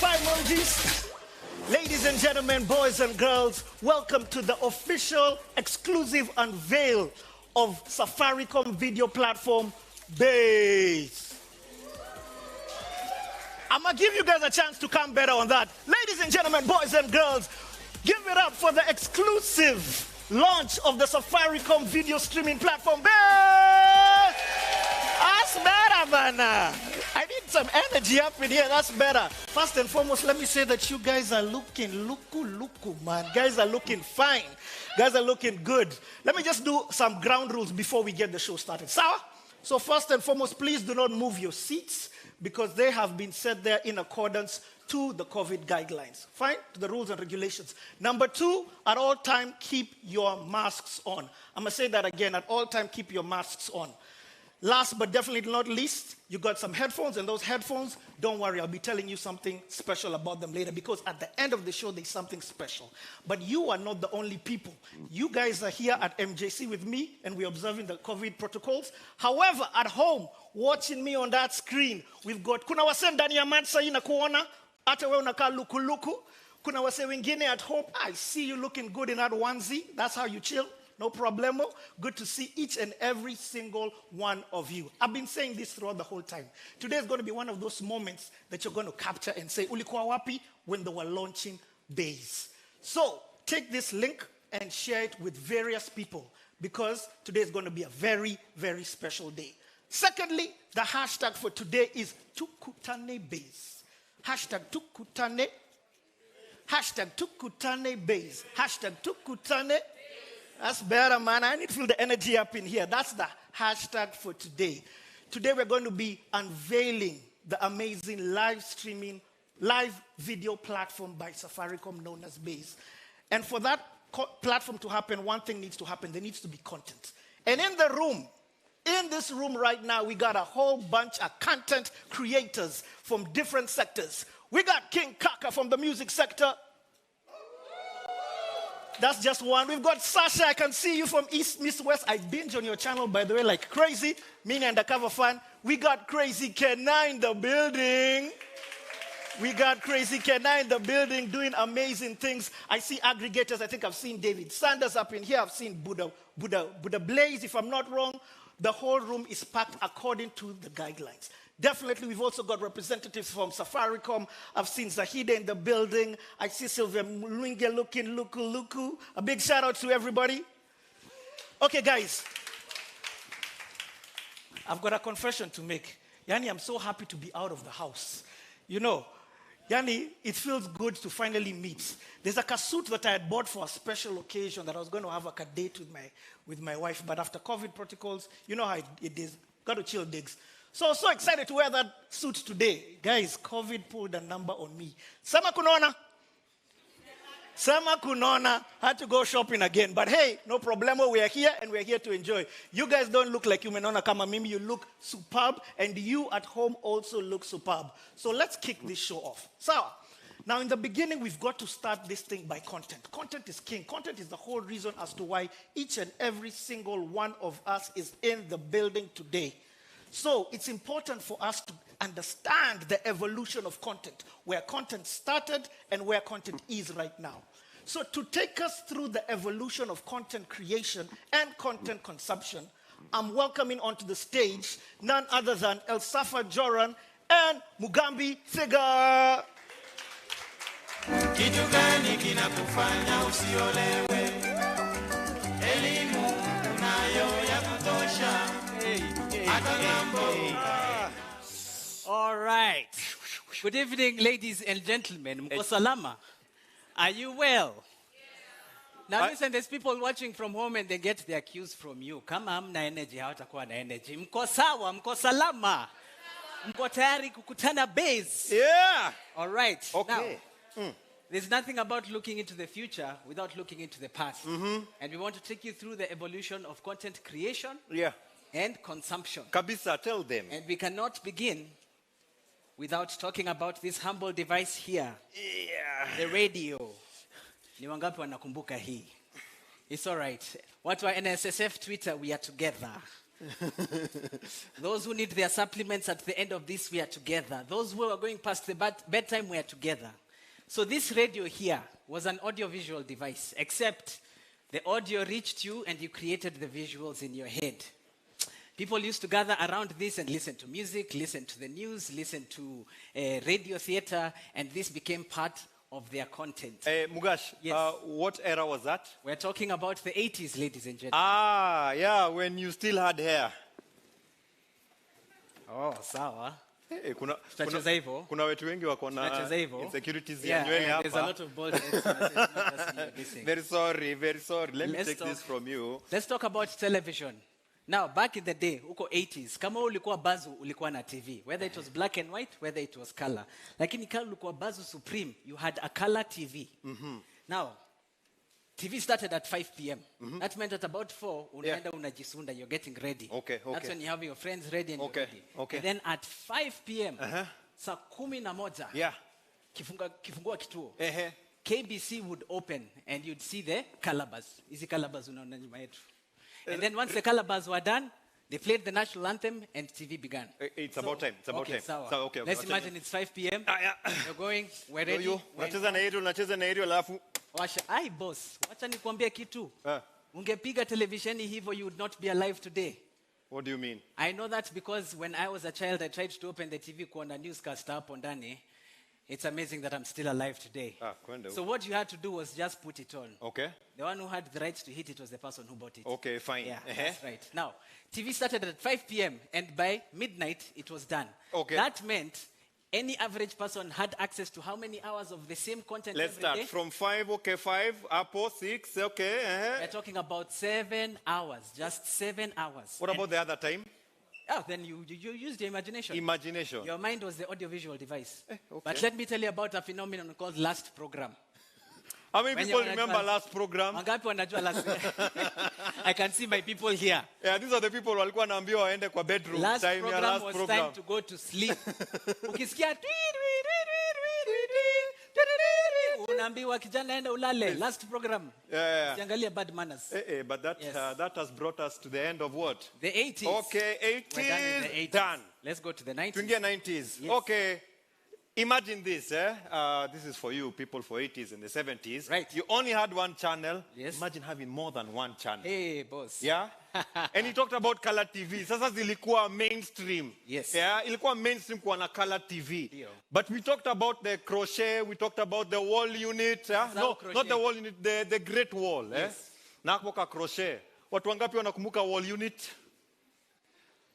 Five emojis. Ladies and gentlemen, boys and girls, welcome to the official exclusive unveil of Safaricom video platform, Baze. I'm going to give you guys a chance to come better on that. Ladies and gentlemen, boys and girls, give it up for the exclusive launch of the Safaricom video streaming platform, Baze. That's better, man. I need some energy up in here. That's better. First and foremost, let me say that you guys are looking luku, man. Guys are looking fine. Guys are looking good. Let me just do some ground rules before we get the show started. So first and foremost, please do not move your seats because they have been set there in accordance to the COVID guidelines. Fine? To the rules and regulations. Number two, at all time, keep your masks on. I'm going to say that again. At all time, keep your masks on. Last but definitely not least, you got some headphones, and those headphones, don't worry, I'll be telling you something special about them later because at the end of the show, there's something special. But you are not the only people. You guys are here at MJC with me, and we're observing the COVID protocols. However, at home, watching me on that screen, we've got, kuna wase ndani ya mat sahi na kuona, ata we unakaa luku. Kuna wase wengine at home, I see you looking good in that onesie. That's how you chill. No problemo. Good to see each and every single one of you. I've been saying this throughout the whole time. Today is going to be one of those moments that you're going to capture and say, ulikuwa wapi when they were launching Base. So take this link and share it with various people because today is going to be a very, very special day. Secondly, the hashtag for today is Tukutane Base. Hashtag Tukutane. Hashtag Tukutane Base. Hashtag Tukutane. That's better, man. I need to feel the energy up in here. That's the hashtag for today. Today we're going to be unveiling the amazing live video platform by Safaricom known as Base. And for that platform to happen, one thing needs to happen. There needs to be content. And in this room right now, we got a whole bunch of content creators from different sectors. We got King Kaka from the music sector. That's just one. We've got Sasha. I can see you from East, Miss West. I binge on your channel, by the way, like crazy. Meaning undercover fan. We got Crazy Kenna in the building. We got Crazy Kenna in the building doing amazing things. I see aggregators. I think I've seen David Sanders up in here. I've seen Buddha Blaze, if I'm not wrong. The whole room is packed according to the guidelines. Definitely, we've also got representatives from Safaricom. I've seen Zahida in the building. I see Sylvia Mulunge looking luku. A big shout out to everybody. Okay, guys. I've got a confession to make. Yani, I'm so happy to be out of the house. You know, Yani, it feels good to finally meet. There's like a suit that I had bought for a special occasion that I was going to have like a date with my wife. But after COVID protocols, you know how it is. Got to chill digs. So excited to wear that suit today. Guys, COVID pulled a number on me. Sama kunona. Had to go shopping again. But hey, no problemo. We are here and we are here to enjoy. You guys don't look like you menona kama mimi. You look superb. And you at home also look superb. So let's kick this show off. So, now in the beginning, we've got to start this thing by content. Content is king. Content is the whole reason as to why each and every single one of us is in the building today. So it's important for us to understand the evolution of content, where content started and where content is right now. So to take us through the evolution of content creation and content consumption, I'm welcoming onto the stage none other than El Safa Joran and Mugambi Thiga. Kitu gani kinakufanya usiolewe? Elimu unayo ya kutosha. All right. Good evening, ladies and gentlemen. Mko salama? Are you well? Now listen, there's people watching from home and they get their cues from you. Kama hamna energy, hawatakuwa na energy. Mko sawa, mko salama. Mko tayari kukutana Base? Yeah. All right. Okay. Now, there's nothing about looking into the future without looking into the past. And we want to take you through the evolution of content creation. Yeah. And consumption. Kabisa, tell them. And we cannot begin without talking about this humble device here. Yeah. The radio. Ni wangapi wanakumbuka hii? It's all right. Watu wa NSSF Twitter, we are together. Those who need their supplements at the end of this, we are together. Those who are going past the bedtime, we are together. So this radio here was an audio-visual device, except the audio reached you and you created the visuals in your head. People used to gather around this and listen to music, listen to the news, listen to radio theater, and this became part of their content. Mugash, yes. What era was that? We're talking about the 80s, ladies and gentlemen. Ah, yeah, when you still had hair. Oh, sawa. Hey, kuna wetu wengi wako na insecurities ya nywele hapa. There's a lot of boldness. Very sorry. Let me take this from you. Let's talk about television. Now, back in the day, uko 80s, kama ulikuwa bazu, ulikuwa na TV. Whether it was black and white, whether it was color. Lakini kama ulikuwa bazu supreme, you had a color TV. Now, TV started at 5 p.m. That meant at about 4, unaenda unajisunda, you're getting ready. Okay. That's when you have your friends ready and you're ready. Okay. And then at 5 p.m., saa 11, yeah. Kifungua kituo. KBC would open and you'd see the calabas. Hizi calabas unaona nyuma yetu. And then once the calabas were done, they played the national anthem and TV began. It's about time. Okay. Let's imagine it's 5 p.m. You're going, we're ready. Unacheza na hilo alafu Washa, boss. Wacha nikwambie kitu. Ungepiga televisheni hivyo, you would not be alive today. What do you mean? I know that because when I was a child, I tried to open the TV kuona newscaster hapo ndani. It's amazing that I'm still alive today. So what you had to do was just put it on. Okay. The one who had the right to hit it was the person who bought it. Okay, fine. Yeah, that's right. Now, TV started at 5 p.m. and by midnight, it was done. Okay. That meant any average person had access to how many hours of the same content Let's every start day? from 5, okay, 5, up 6, okay. We're talking about 7 hours, just 7 hours. What about the other time? Oh, then you used your imagination. Imagination. Your mind was the audiovisual device. Okay. But let me tell you about a phenomenon called last program. How many When people you- remember last program? Wangapi wanajua last I can see my people here. Yeah, these are the people walikuwa naambiwa waende kwa bedroom. Last time, program last was program. time to go to sleep. Ukisikia unaambiwa kijana enda ulale. Last program. Yeah. Usiangalie bad manners. But that, Yes. that has brought us to the end of what? The 80s. Okay, We're done with the 80s, 80s. done. Let's go to the 90s. Tuingie 90s. Yes. Okay. Imagine this, this is for you, people for 80s and the 70s. Right. You only had one channel. Yes. Imagine having more than one channel. Hey, boss. Yeah? And he talked about color TV. Sasa zilikuwa mainstream. Yes. Yeah, ilikuwa mainstream kuwa na color TV. Ndio. But we talked about the crochet, we talked about the wall unit. No, crochet. not the wall unit, the great wall. Yes. Na hapo ka crochet. Watu wangapi wanakumbuka wall unit?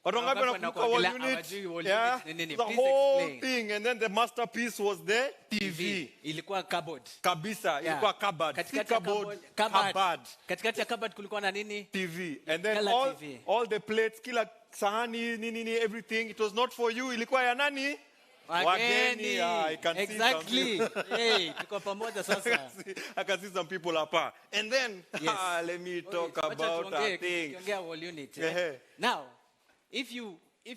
Watu wangapi Wangapi wanakumbuka wall wanakuongelea unit? hawajui wall Yeah. unit ni nini? The Please whole explain. thing, and then the masterpiece was the TV. Ilikuwa cupboard. Kabisa, Yeah. ilikuwa cupboard. Katikati Si ya cupboard, cupboard. cupboard. Katikati ya cupboard kulikuwa na nini? TV. And then Color TV. all the plates, kila sahani, nini, everything, it was not for you. Ilikuwa ya nani? Wageni. I can see Exactly. some people. Hey, tuko pamoja sasa. I can see some people apart. And then, Yes. let me talk Wacha about tuongee- a thing. tukiongea wall unit. Ehe. Now, if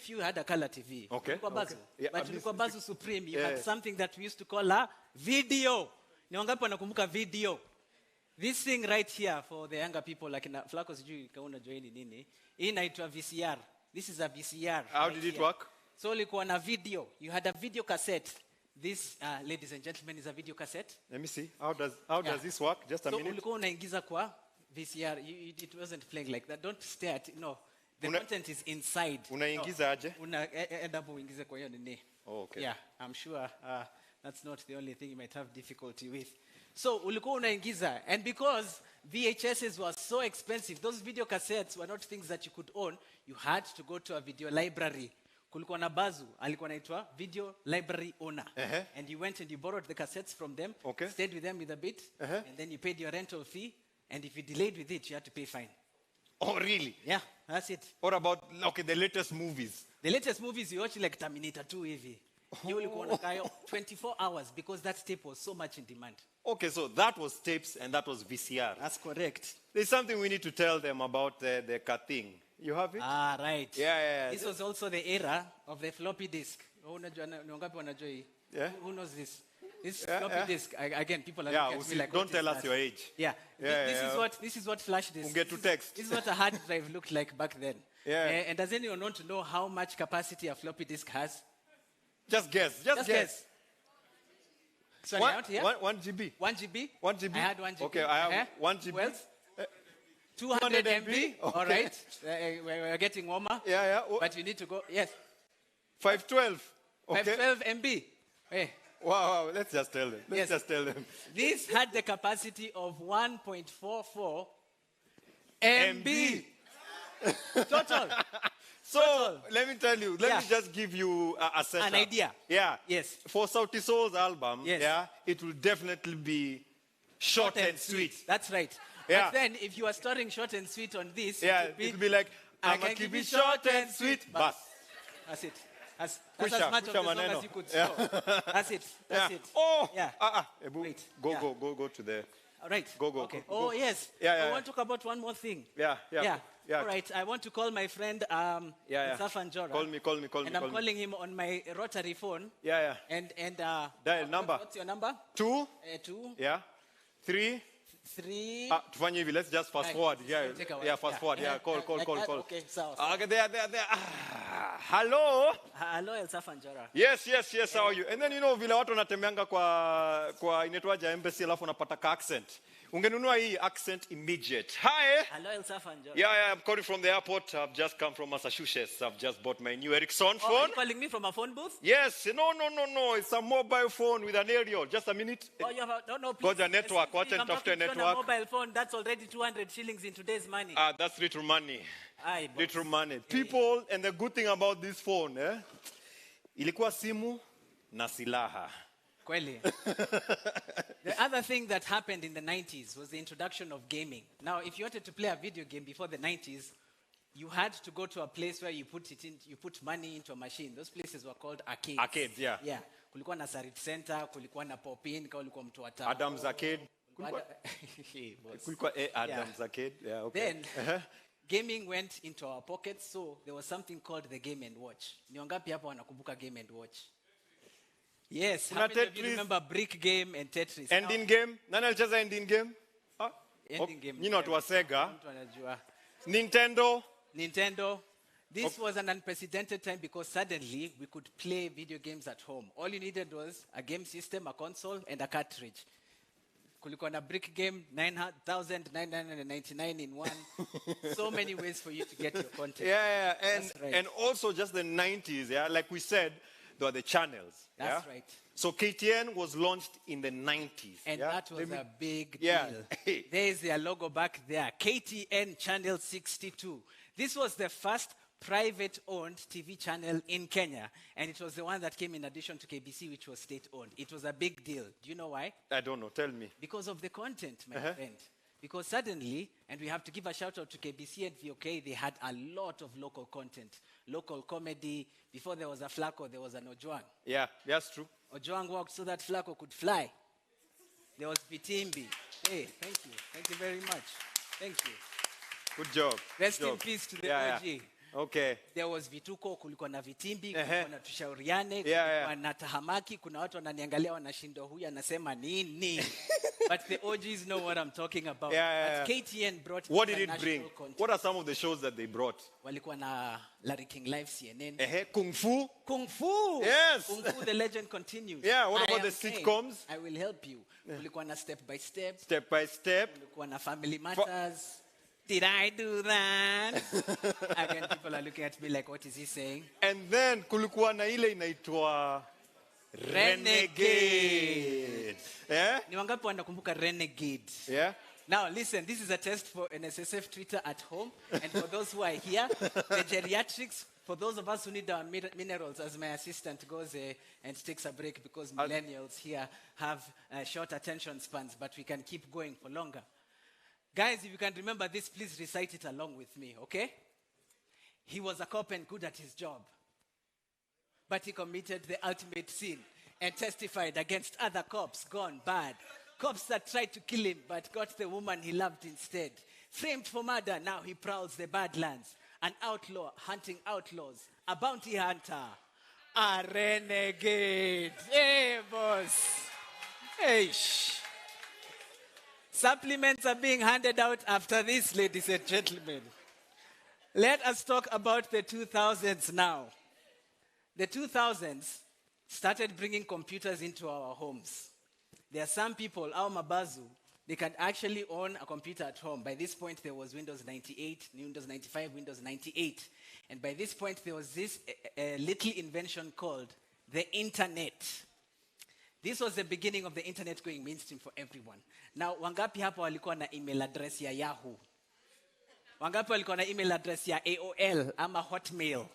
you had a color TV, Okay, ulikuwa Bazu. okay. Yeah, But this- ulikuwa Bazu Supreme, you Yeah. had something that we used to call a video. Ni wangapi wanakumbuka video? This thing right here for the younger people, like in Flacco sijui kama unajua hii ni nini. Hii inaitwa VCR. This is a VCR. How right did it here. work? So ulikuwa na video. You had a video cassette. This, ladies and gentlemen, is a video cassette. Let me see. How does this work? Just a So minute. ulikuwa unaingiza kwa VCR. It wasn't playing like that. Don't stare at it. No. The content is inside. Unaingiza aje? Enda hapo uingize kwa hiyo nini. Oh, okay. Yeah, I'm sure that's not the only thing you might have difficulty with. So ulikuwa unaingiza, and because VHSs were so expensive, those video cassettes were not things that you could own. You had to go to a video library. Kulikuwa na Bazu, alikuwa anaitwa video library owner. And you went and you borrowed the cassettes from them, Okay. stayed with them with a bit, and then you paid your rental fee, and if you delayed with it, you had to pay fine. Oh, really? Yeah, that's it. What about, okay, the latest movies? The latest movies you watch like Terminator 2 hivi. You ulikuwa unakaa 24 hours because that tape was so much in demand. Okay, so that was tapes and that was VCR. That's correct. There's something we need to tell them about the thing. You have it? Ah, right. Yeah. This was also the era of the floppy disk. Unajua ni wangapi wanajua hii? Yeah. Who knows this? This Yeah, floppy yeah. disk, again, people are Yeah, looking at me like, don't what tell is us that? your age. Yeah. This is what flash disk. We'll get to text. This is what a hard drive looked like back then. Yeah. And does anyone want to know how much capacity a floppy disk has? Just guess. Just guess. Sorry, out here? 1 GB. 1 GB? 1 GB. I had 1 GB. Okay, I have 1 GB. Well, 200 MB. All right. We're getting warmer. Yeah. But you need to go. Yes. 512. Okay. 512 MB. Hey. Wow. Let's just tell them. Yes. Just tell them. This had the capacity of 1.44 MB. Total. So, let me tell you, let me just give you a setup. An idea. Yeah. Yes. For Sauti Soul's album, Yes. yeah, it will definitely be short and sweet. That's right. Yeah. But then, if you are storing short and sweet on this, Yeah, it will be like, I I'ma can keep give you it short and sweet. Bas. That's it. That's Kusha, as much of kusha the song maneno. as you could store. That's it. That's Yeah. it. Oh. Yeah. Ebu, Wait. Go, Yeah. go to the. All right. Go. Okay. Go. Oh, yes. Yeah. I want to talk about one more thing. Yeah. All right. I want to call my friend Safan Jora. Call me. And I'm calling him on my rotary phone. Yeah. And Dial number. What's your number? 2. 2. Yeah. 3. 3. Tufanye hivi, let's just fast Right. forward. Take a while. Yeah, fast forward. Yeah, call. Okay, so. Okay, there. Hello. Hello, El Safan Jora. Yes. How are you? And then vile watu wanatembeanga kwa inaitwaje embassy alafu unapata ka accent. Ungenunua hii accent immediate. Hi. Hello, El Safanjo. Yeah, I'm calling from the airport. I've just come from Massachusetts. I've just bought my new Ericsson Oh, are phone. you calling me from a phone booth? Yes. No. It's a mobile phone with an aerial. Just a minute. Oh, you have no, Got the network. Watch and I'm talk to a talking on a network. mobile phone. That's already 200 shillings in today's money. That's little money. Aye, boss. Little money. People, and the good thing about this phone, ilikuwa simu na silaha. Kweli. The other thing that happened in the 90s was the introduction of gaming. Now, if you wanted to play a video game before the 90s, you had to go to a place where you put money into a machine. Those places were called arcades. Arcades, yeah. Yeah. Kulikuwa na Sarit Center, kulikuwa na Pop-In, kulikuwa mtu wa town. Adam's Arcade. Kulikuwa Adam's Arcade. Yeah, okay. Then, gaming went into our pockets, so there was something called the Game and Watch. Ni wangapi hapa wanakumbuka Game and Watch? Yes, how many of you remember Brick Game and Tetris? Ending game? Nani alicheza ending game? Ending game. Nyinyi watu wa Sega. Mtu anajua. Nintendo. This was an unprecedented time because suddenly we could play video games at home. All you needed was a game system, a console, and a cartridge. Kulikuwa na Brick Game, 9,999 in one. So many ways for you to get your content. Yeah. Right. And also just the 90s, yeah. Like we said, there were the channels. That's yeah? right. So KTN was launched in the 90s. And yeah? that was a big Yeah. deal. There's their logo back there. KTN Channel 62. This was the first private-owned TV channel in Kenya. And it was the one that came in addition to KBC, which was state-owned. It was a big deal. Do you know why? I don't know. Tell me. Because of the content, my friend. Because suddenly, and we have to give a shout out to KBC and VOK, they had a lot of local content, local comedy. Before there was a Flacco, there was an Ojwang. Yeah, that's true. Ojwang walked so that Flacco could fly. There was Vitimbi. Hey, thank you. Thank you very much. Thank you. Good job. Rest in peace to the OG. Yeah. Okay. There was Vituko, kulikuwa na Vitimbi, kulikuwa na Tushauriane, Yeah. kulikuwa na Tahamaki, kuna watu wananiangalia wanashindwa huyu anasema nini. But the OGs know what I'm talking about. Yeah. But KTN brought What did it international bring? content. What are some of the shows that they brought? Walikuwa na Larry King Live CNN. Kung Fu. Kung Fu. Yes. Kung Fu, the legend continues. Yeah, what about I the Am King. sitcoms? I will help you. Kulikuwa na Step by Step. Step by Step. Kulikuwa na Family Matters. Did I do that? Again, people are looking at me like, what is he saying? And then kulikuwa na ile inaitwa Renegade. Yeah? Ni wangapi wanakumbuka Renegade? Yeah? Now, listen, this is a test for NSSF Twitter at home. And for those who are here, the geriatrics, for those of us who need our minerals, as my assistant goes and takes a break because millennials here have short attention spans, but we can keep going for longer. Guys, if you can remember this, please recite it along with me, okay? He was a cop and good at his job. But he committed the ultimate sin and testified against other cops gone bad. Cops that tried to kill him but got the woman he loved instead. Framed for murder, now he prowls the badlands. An outlaw hunting outlaws. A bounty hunter. A renegade. Hey, boss. Hey, shh. Supplements are being handed out after this, ladies and gentlemen. Let us talk about the 2000s now. The 2000s started bringing computers into our homes. There are some people, our mabazu, they can actually own a computer at home. By this point, there was Windows 98, Windows 95, Windows 98. And by this point, there was this little invention called the internet. This was the beginning of the internet going mainstream for everyone. Now, wangapi hapa walikuwa na email address ya Yahoo? Wangapi walikuwa na email address ya AOL ama Hotmail?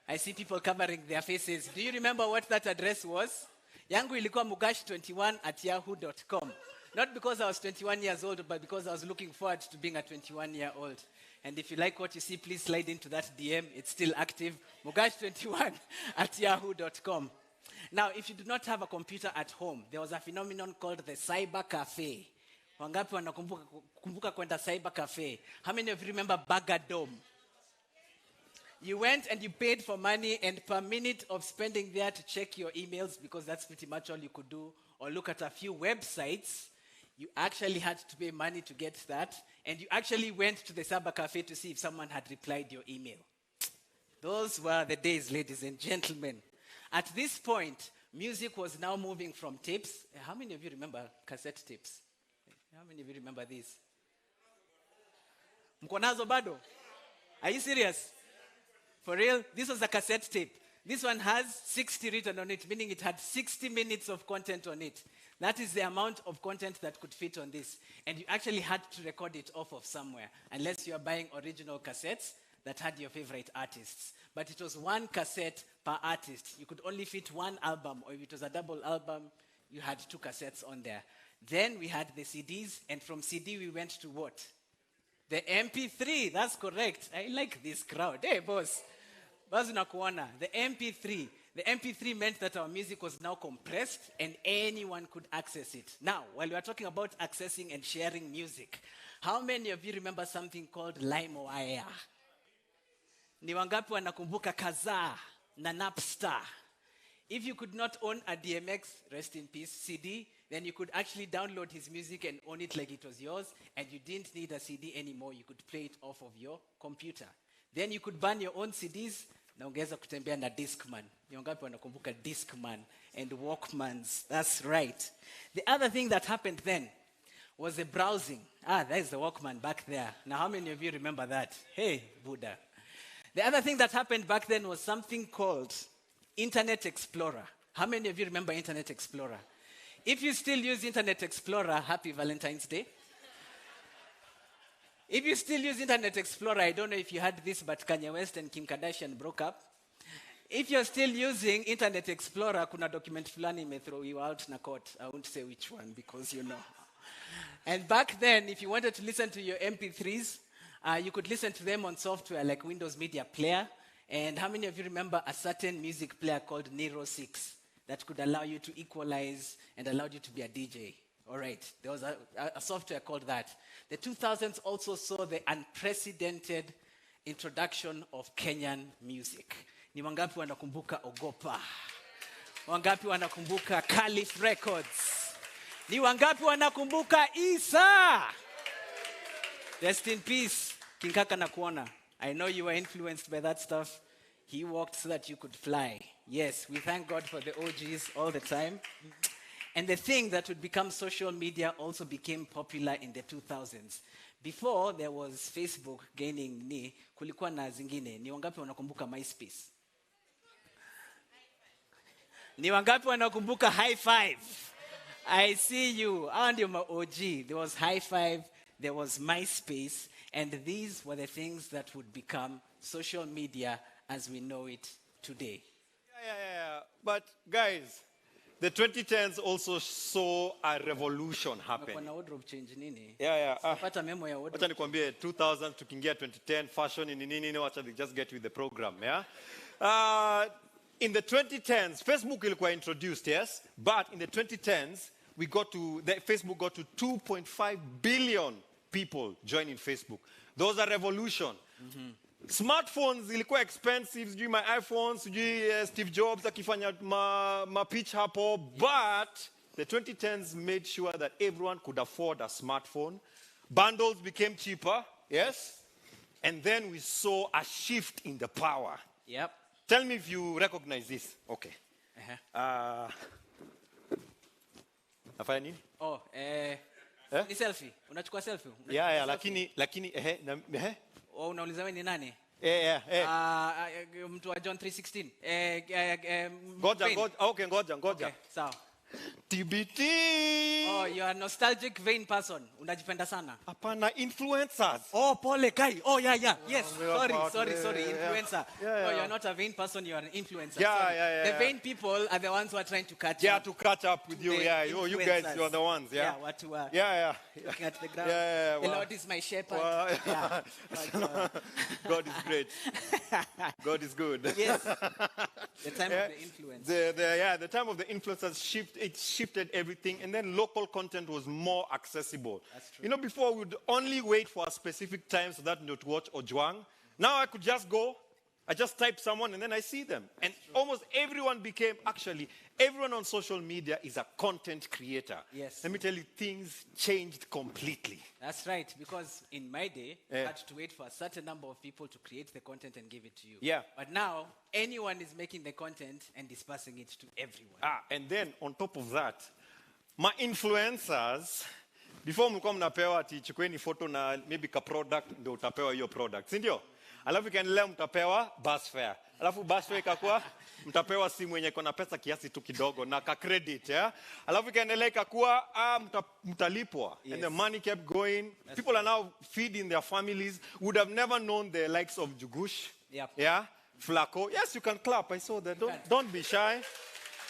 I see people covering their faces. Do you remember what that address was? Yangu ilikuwa mugash21@yahoo.com. Not because I was 21 years old, but because I was looking forward to being a 21-year-old. And if you like what you see, please slide into that DM. It's still active. mugash21@yahoo.com. Now, if you do not have a computer at home, there was a phenomenon called the cyber cafe. Wangapi wanakumbuka kwenda cyber cafe? How many of you remember Bagadome? You went and you paid for money, and per minute of spending there to check your emails, because that's pretty much all you could do, or look at a few websites, you actually had to pay money to get that, and you actually went to the cyber cafe to see if someone had replied your email. Those were the days, ladies and gentlemen. At this point, music was now moving from tapes. How many of you remember cassette tapes? How many of you remember this? Mko nazo bado? Are you serious? For real? This was a cassette tape. This one has 60 written on it, meaning it had 60 minutes of content on it. That is the amount of content that could fit on this. And you actually had to record it off of somewhere, unless you are buying original cassettes that had your favorite artists. But it was one cassette per artist. You could only fit one album, or if it was a double album, you had 2 cassettes on there. Then we had the CDs, and from CD we went to what? The MP3, that's correct. I like this crowd. Hey, boss. Boss nakuona. The MP3. The MP3 meant that our music was now compressed and anyone could access it. Now, while we are talking about accessing and sharing music, how many of you remember something called LimeWire? Ni wangapi wanakumbuka Kazaa na Napster? If you could not own a DMX, rest in peace, CD, then you could actually download his music and own it like it was yours, and you didn't need a CD anymore. You could play it off of your computer. Then you could burn your own CDs, na ungeweza kutembea na Discman. Ni wangapi wanakumbuka Discman and Walkmans? That's right. The other thing that happened then was the browsing. There's the Walkman back there. Now, how many of you remember that? Hey, Buddha. The other thing that happened back then was something called Internet Explorer. How many of you remember Internet Explorer? If you still use Internet Explorer, happy Valentine's Day. If you still use Internet Explorer, I don't know if you heard this, but Kanye West and Kim Kardashian broke up. If you're still using Internet Explorer, kuna document fulani may throw you out na court. I won't say which one because you know. And back then, if you wanted to listen to your MP3s, you could listen to them on software like Windows Media Player. And how many of you remember a certain music player called Nero 6 that could allow you to equalize and allowed you to be a DJ? All right, there was a software called that. The 2000s also saw the unprecedented introduction of Kenyan music. Ni wangapi wanakumbuka Ogopa? Wangapi wanakumbuka Caliph Records? Ni wangapi wanakumbuka Isa? Rest in peace, King Kaka nakuona. I know you were influenced by that stuff. He walked so that you could fly. Yes, we thank God for the OGs all the time. And the thing that would become social media also became popular in the 2000s. Before there was Facebook gaining ni, kulikuwa na zingine. Ni wangapi wanakumbuka MySpace? Ni wangapi wanakumbuka High Five? I see you. And you're my OG. There was High Five, there was MySpace, and these were the things that would become social media as we know it today. Yeah. But guys, the 2010s also saw a revolution happen. Kuna wardrobe change nini? Yeah. Pata memo ya wardrobe. Wacha nikwambie 2000 tukiingia 2010 fashion ni nini, wacha just get with the program, yeah? In the 2010s, Facebook ilikuwa introduced, yes? But in the 2010s, Facebook got to 2.5 billion people joining Facebook. Those are revolution. Mm-hmm. Smartphones ilikuwa expensive, sijui my iPhones, sijui Steve Jobs akifanya ma pitch hapo, but the 2010s made sure that everyone could afford a smartphone. Bundles became cheaper, yes? And then we saw a shift in the power. Yep. Tell me if you recognize this. Okay. Nafanya nini? Ni selfie. Unachukua selfie? Yeah, lakini unauliza wewe ni nani? Mtu wa John 3:16. Ngoja. Okay, sawa. TBT. Oh, you are a nostalgic vain person. Unajipenda sana. Hapana, influencers. Oh, pole kai. Oh, yeah. Yes. Sorry. Influencer. Yeah. Oh, you are not a vain person, you are an influencer. Yeah. The vain people are the ones who are trying to catch up. Yeah, to catch up with you. Yeah. You guys, you are the ones. Yeah. Yeah, what to Yeah. Looking at the ground. Yeah. The Lord is my shepherd. Yeah. God is great. God is good. Yes. The time of the influence. The time of the influencers shifted everything, and then local content was more accessible. That's true. You know, before we would only wait for a specific time so that not watch Ojwang. Now I could just go, I just type someone, and then I see them. And almost everyone on social media is a content creator. Yes. Let me tell you, things changed completely. That's right, because in my day, you had to wait for a certain number of people to create the content and give it to you. Yeah. But now, anyone is making the content and dispersing it to everyone. And then on top of that, my influencers, Before mlikuwa mnapewa ati chukueni photo na maybe ka product ndio utapewa hiyo product, si ndio? Alafu ikaendelea mtapewa bus fare. Alafu bus fare ikakuwa mtapewa simu yenye iko na pesa kiasi tu kidogo na ka credit, yeah? Alafu ikaendelea ikakuwa mtalipwa. Yes. And the money kept going. Yes. People are now feeding their families. Would have never known the likes of Jugush. Yep. Yeah? Flaco. Yes, you can clap. I saw that. Don't be shy.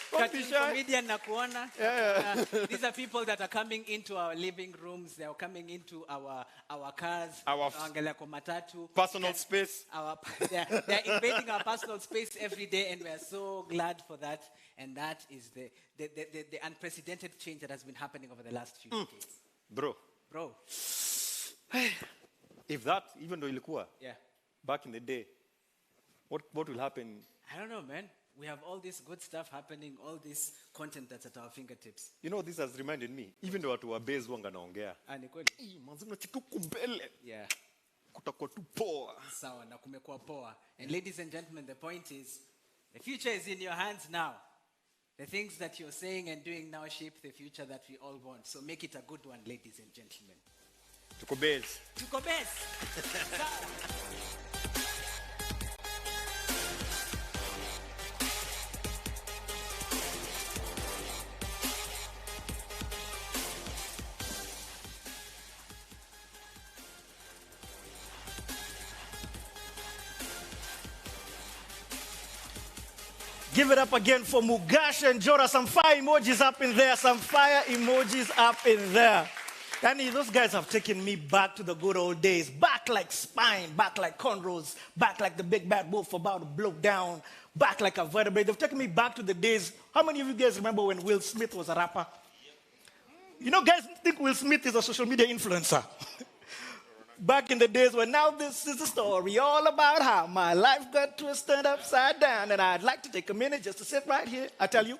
Don't be shy. Comedian Nakuona. Yeah. These are people that are coming into our living rooms. They are coming into our cars. Our personal space. They are invading our personal space every day, and we are so glad for that. And that is the unprecedented change that has been happening over the last few decades. Bro. If that, even though ilikuwa, back in the day, what will happen? I don't know, man. We have all this good stuff happening, all this content that's at our fingertips. You know, this has reminded me, even though watu wa base wanga naongea. Ni kweli. Manzima chikuku mbele. Yeah. Kutakuwa tu poa. Sawa, na kumekuwa poa. And ladies and gentlemen, the point is, the future is in your hands now. The things that you're saying and doing now shape the future that we all want. So make it a good one, ladies and gentlemen. Tuko base. Tuko base. Give it up again for Mugash and Jora. Some fire emojis up in there. Some fire emojis up in there. Danny, those guys have taken me back to the good old days. Back like spine, back like cornrows, back like the big bad wolf about to blow down, back like a vertebrae. They've taken me back to the days. How many of you guys remember when Will Smith was a rapper? You know, guys think Will Smith is a social media influencer. Back in the days when now this is a story all about how my life got twisted upside down. And I'd like to take a minute just to sit right here. I tell you.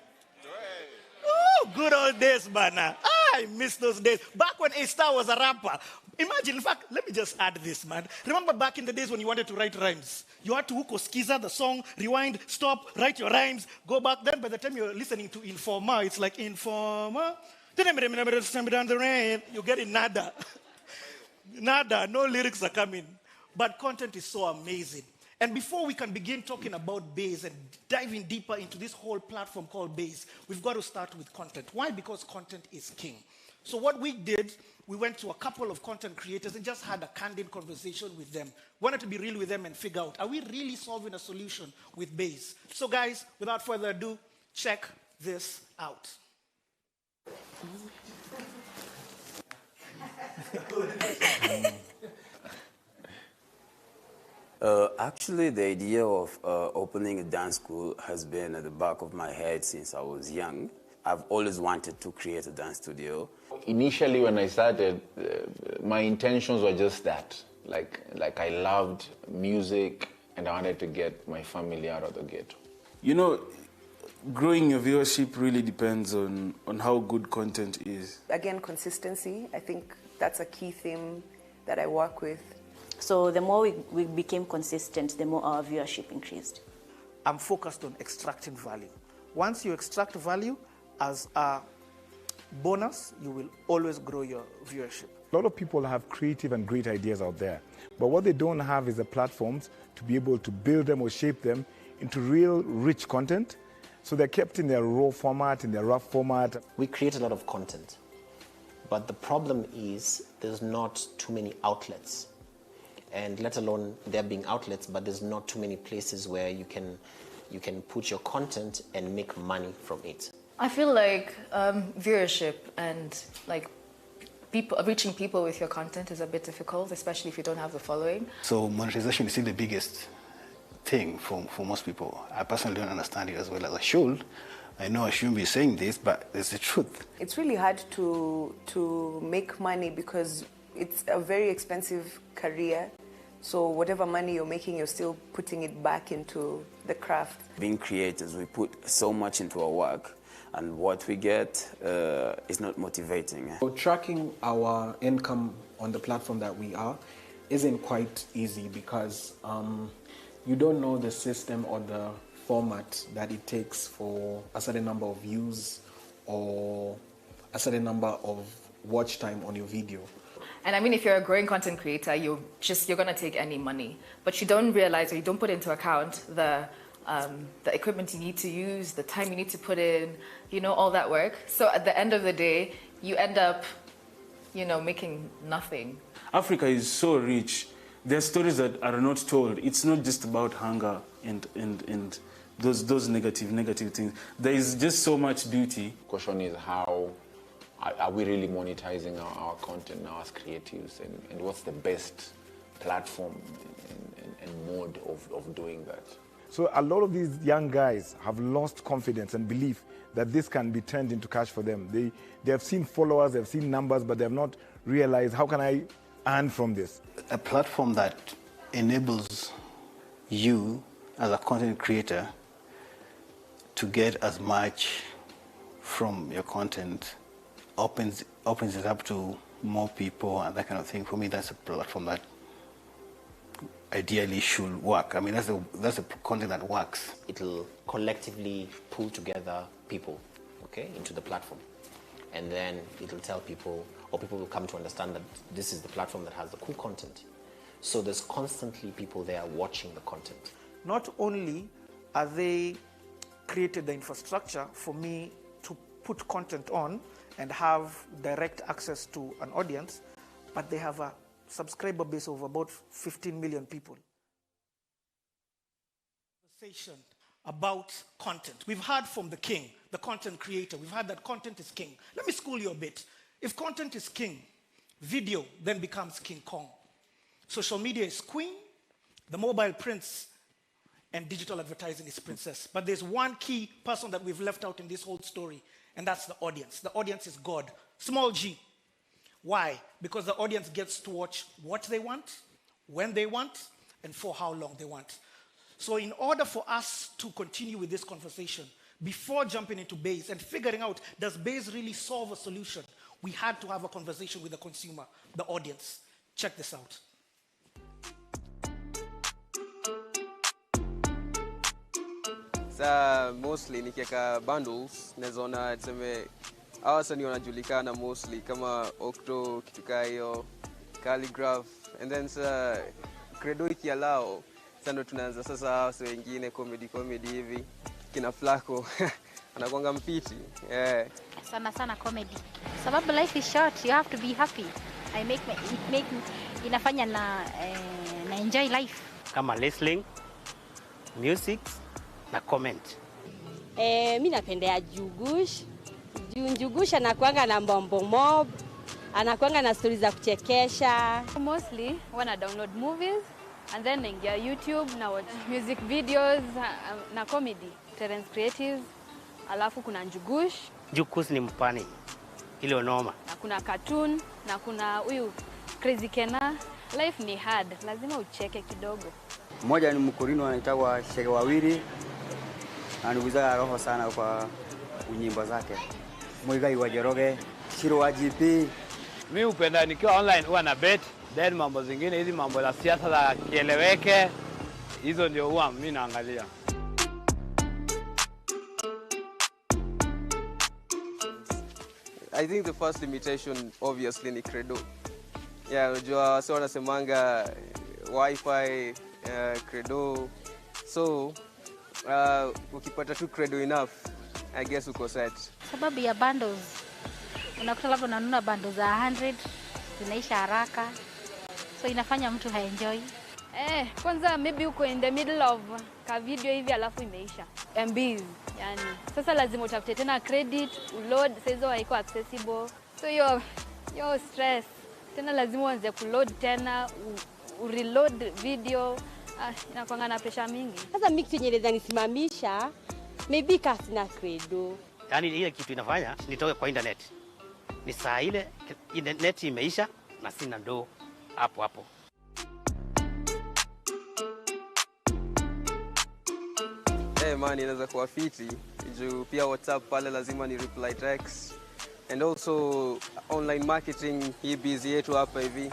Oh, good old days, man. I miss those days. Back when A-Star was a rapper. Imagine, in fact, let me just add this, man. Remember back in the days when you wanted to write rhymes? You had to hook or skiza the song, rewind, stop, write your rhymes, go back. Then by the time you're listening to Informer, it's like Informer. Down the rain, you get it nada. Nada, no lyrics are coming. But content is so amazing. And before we can begin talking about Base and diving deeper into this whole platform called Base, we've got to start with content. Why? Because content is king. So what we did, we went to a couple of content creators and just had a candid conversation with them. Wanted to be real with them and figure out, are we really solving a solution with Base? So guys, without further ado, check this out. Actually, the idea of opening a dance school has been at the back of my head since I was young. I've always wanted to create a dance studio. Initially, when I started, my intentions were just that. Like I loved music, and I wanted to get my family out of the ghetto. You know, growing your viewership really depends on how good content is. Again, consistency. I think that's a key theme that I work with. So the more we became consistent, the more our viewership increased. I'm focused on extracting value. Once you extract value as a bonus, you will always grow your viewership. A lot of people have creative and great ideas out there, but what they don't have is the platforms to be able to build them or shape them into real rich content. So they're kept in their raw format, in their rough format. We create a lot of content, but the problem is there's not too many outlets. And let alone there being outlets, but there's not too many places where you can put your content and make money from it. I feel like viewership and like reaching people with your content is a bit difficult, especially if you don't have the following. So monetization is still the biggest thing for most people. I personally don't understand it as well as I should. I know I shouldn't be saying this, but it's the truth. It's really hard to make money because it's a very expensive career. So whatever money you're making, you're still putting it back into the craft. Being creators, we put so much into our work, and what we get is not motivating. So tracking our income on the platform that we are isn't quite easy because you don't know the system or the format that it takes for a certain number of views or a certain number of watch time on your video. And I mean, if you're a growing content creator, you're going to take any money, but you don't realize, or you don't put into account the equipment you need to use, the time you need to put in, you know, all that work. So at the end of the day, you end up, you know, making nothing. Africa is so rich. There are stories that are not told. It's not just about hunger and those negative things. There is just so much beauty. The question is, how are we really monetizing our content now as creatives, and what's the best platform and mode of doing that? So a lot of these young guys have lost confidence and belief that this can be turned into cash for them. They have seen followers, they have seen numbers, but they have not realized, how can I earn from this? A platform that enables you as a content creator to get as much from your content, opens it up to more people and that kind of thing. For me, that's a platform that ideally should work. I mean, that's a content that works. It'll collectively pull together people, okay, into the platform. And then it'll tell people, or people will come to understand that this is the platform that has the cool content. So there's constantly people there watching the content. Not only are they created the infrastructure for me to put content on and have direct access to an audience, but they have a subscriber base of about 15 million people. Conversation about content. We've heard from the king, the content creator. We've heard that content is king. Let me school you a bit. If content is king, video then becomes King Kong. Social media is queen, the mobile prince, and digital advertising is princess. But there's one key person that we've left out in this whole story, and that's the audience. The audience is God, small g. Why? Because the audience gets to watch what they want, when they want, and for how long they want. So in order for us to continue with this conversation, before jumping into Base and figuring out, does Base really solve a solution, we had to have a conversation with the consumer, the audience. Check this out. Mostly nikiweka bundles nazoona tuseme hawa wasanii wanajulikana mostly kama Octo, kitu kaa hiyo, Calligraph, and then Credo ikialao sasa ndo tunaanza sasa hawa wengine comedy hivi kina Flaco anakuanga mpiti sana comedy sababu life is short, you have to be happy. Inafanya na enjoy life kama wrestling, music na comment. Mimi napendea Jugush. Jugush anakuanga na mbombo mob, anakuanga na stories za kuchekesha. Mostly when I download movies and then naingia YouTube na watch music videos na comedy, Terence Creatives, alafu kuna Jugush. Jugush ni mpani ile onoma. Na kuna cartoon na kuna huyu Crazy Kena. Life ni hard, lazima ucheke kidogo. Mmoja ni mkurino anaitwa Shege Wawili. Anaguza roho sana kwa nyimbo zake. Mwigai wa Jeroge, Shiro wa GP. Mimi upenda nikiwa online huwa na bet, then mambo zingine hizi mambo la siasa za kieleweke, hizo ndio huwa mimi naangalia. I think the first limitation obviously ni Credo. Yeah, unajua wase wanasemanga Wi-Fi, Credo. So ukipata tu Credo enough, I guess uko set. Sababu ya bundles. Unakuta labda unanunua bundles za 100, zinaisha haraka. So inafanya mtu haenjoy. Kwanza maybe uko in the middle of ka video hivi alafu imeisha. MBs, yani. Sasa lazima utafute tena credit, uload, saizo haiko accessible. So yo stress. Tena lazima uanze kuload tena, ureload video. Inakuanga na pressure mingi. Sasa mimi kitu nyeleza nisimamisha, maybe kasi na Credo. Yaani ile kitu inafanya nitoke kwa internet. Ni saa ile internet imeisha na sina ndo hapo. Man, inaweza kuwa fiti. Juu pia WhatsApp pale lazima ni reply text. And also online marketing hii busy yetu hapa hivi.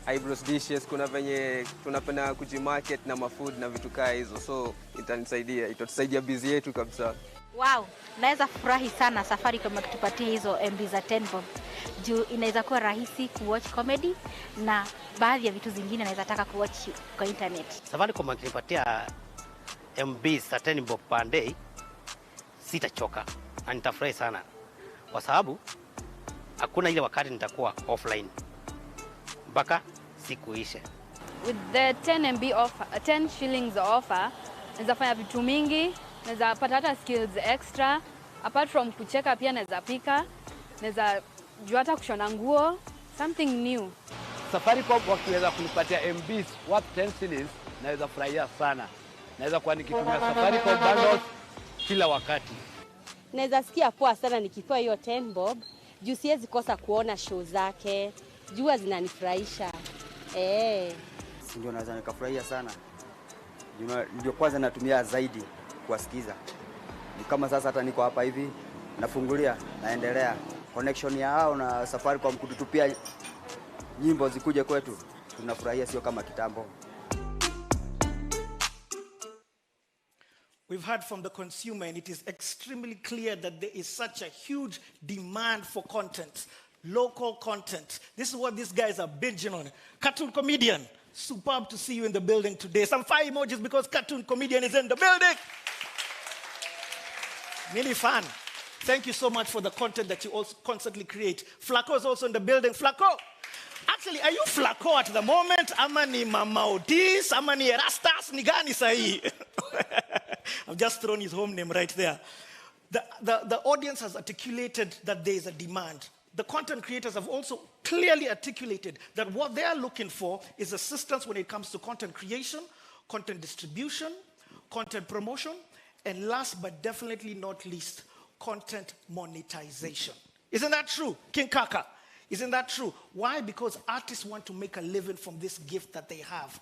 eyebrows dishes, kuna venye tunapenda kujimarket na mafood na vitu kaa hizo, so itatusaidia busy yetu kabisa. Wow, naweza furahi sana Safaricom akitupatia hizo MB za 10 bob. Juu inaweza kuwa rahisi kuwatch comedy na baadhi ya vitu zingine naweza taka kuwatch kwa internet. Safaricom akinipatia MB za 10 bob per day, sitachoka na nitafurahi sana. Kwa sababu hakuna ile wakati nitakuwa offline mpaka siku ishe. With the 10 MB offer, 10 shillings offer, naweza fanya vitu mingi, naweza pata hata skills extra. Apart from kucheka pia naweza pika, naweza jua hata kushona nguo, something new. Safaricom wakiweza kunipatia MBs worth 10 shillings, naweza furahia sana. Naweza kuwa nikitumia Safaricom bundles kila wakati. Naweza sikia poa sana nikipewa hiyo 10 bob, juu siwezi kosa kuona show zake, jua zinanifurahisha. Ndio naweza nikafurahia sana. Ndio kwanza natumia zaidi kuwasikiza. Ni kama sasa hata niko hapa hivi, nafungulia, naendelea. Connection ya hao na Safaricom kututupia nyimbo zikuje kwetu, tunafurahia, sio kama kitambo. We've heard from the consumer, and it is extremely clear that there is such a huge demand for content, local content. This is what these guys are binging on. Cartoon comedian, superb to see you in the building today. Some fire emojis because cartoon comedian is in the building. Mini fan. Thank you so much for the content that you also constantly create. Flacco is also in the building. Flacco, actually, are you Flacco at the moment? Ama ni Mama Otis? Ama ni Erastas? Ni gani sahi? I've just thrown his home name right there. The audience has articulated that there is a demand. The content creators have also clearly articulated that what they are looking for is assistance when it comes to content creation, content distribution, content promotion, and last but definitely not least, content monetization. Isn't that true, King Kaka? Isn't that true? Why? Because artists want to make a living from this gift that they have.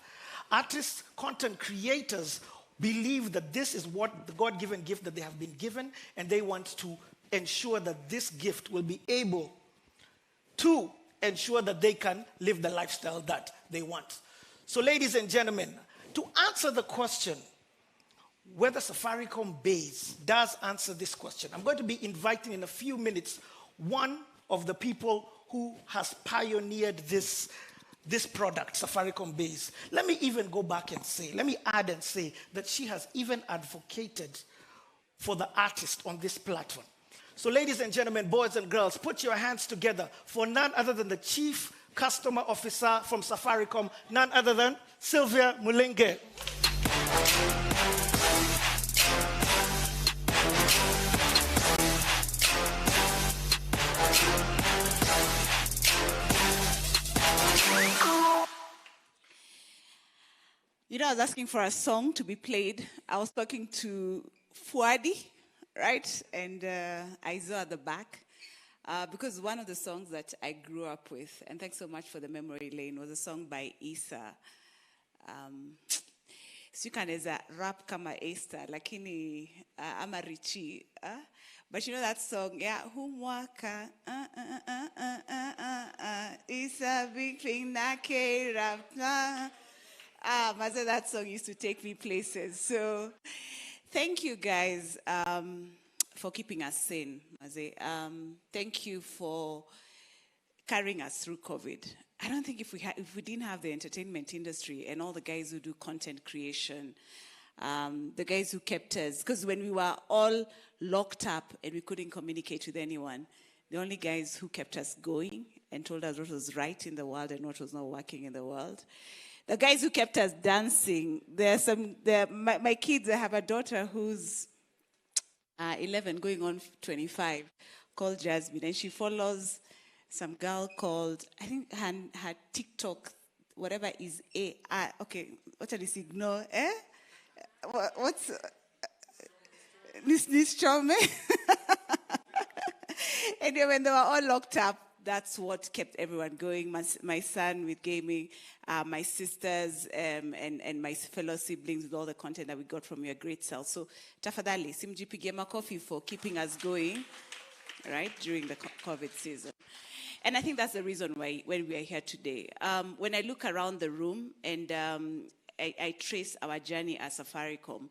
Artists, content creators believe that this is what the God-given gift that they have been given, and they want to ensure that this gift will be able to ensure that they can live the lifestyle that they want. So ladies and gentlemen, to answer the question, whether Safaricom Base does answer this question, I'm going to be inviting in a few minutes one of the people who has pioneered this product, Safaricom Base. Let me even go back and say, let me add and say that she has even advocated for the artist on this platform. So ladies and gentlemen, boys and girls, put your hands together for none other than the Chief Customer Officer from Safaricom, none other than Sylvia Mulenge. You know, I was asking for a song to be played. I was talking to Fuadi, right? And Aizo at the back. Because one of the songs that I grew up with, and thanks so much for the memory lane, was a song by Isa. Sikaneza rap kama Esther, lakini ama Richie. But you know that song, yeah, humwaka, Isa big thing na ke rap. Maza, that song used to take me places. So thank you guys for keeping us sane, Maze. Thank you for carrying us through COVID. I don't think if we didn't have the entertainment industry and all the guys who do content creation, the guys who kept us, because when we were all locked up and we couldn't communicate with anyone, the only guys who kept us going and told us what was right in the world and what was not working in the world, the guys who kept us dancing, my kids, I have a daughter who's 11 going on 25 called Jasmine, and she follows some girl called, I think her TikTok, whatever is okay, what are you ignore? What's Nis Chome? Anyway, when they were all locked up, that's what kept everyone going. My son with gaming, my sisters, and my fellow siblings with all the content that we got from your great self. So, tafadhali, simjipige makofi for keeping us going, right, during the COVID season. And I think that's the reason why when we are here today. When I look around the room and I trace our journey as Safaricom,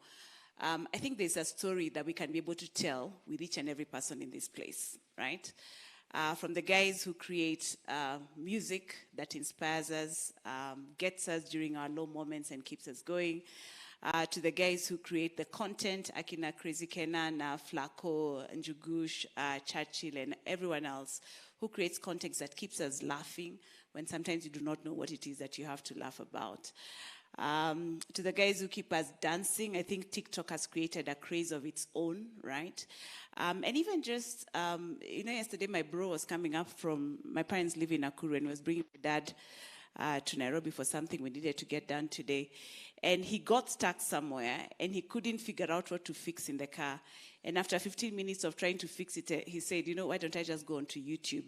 I think there's a story that we can be able to tell with each and every person in this place, right? From the guys who create music that inspires us, gets us during our low moments and keeps us going, to the guys who create the content, Akina Crazy Kenana, Flaco, Njugush, Churchill, and everyone else who creates content that keeps us laughing when sometimes you do not know what it is that you have to laugh about. To the guys who keep us dancing, I think TikTok has created a craze of its own, right? And even just, yesterday my bro was coming up from, my parents live in Nakuru, and was bringing my dad to Nairobi for something we needed to get done today. And he got stuck somewhere, and he couldn't figure out what to fix in the car. And after 15 minutes of trying to fix it, he said, why don't I just go onto YouTube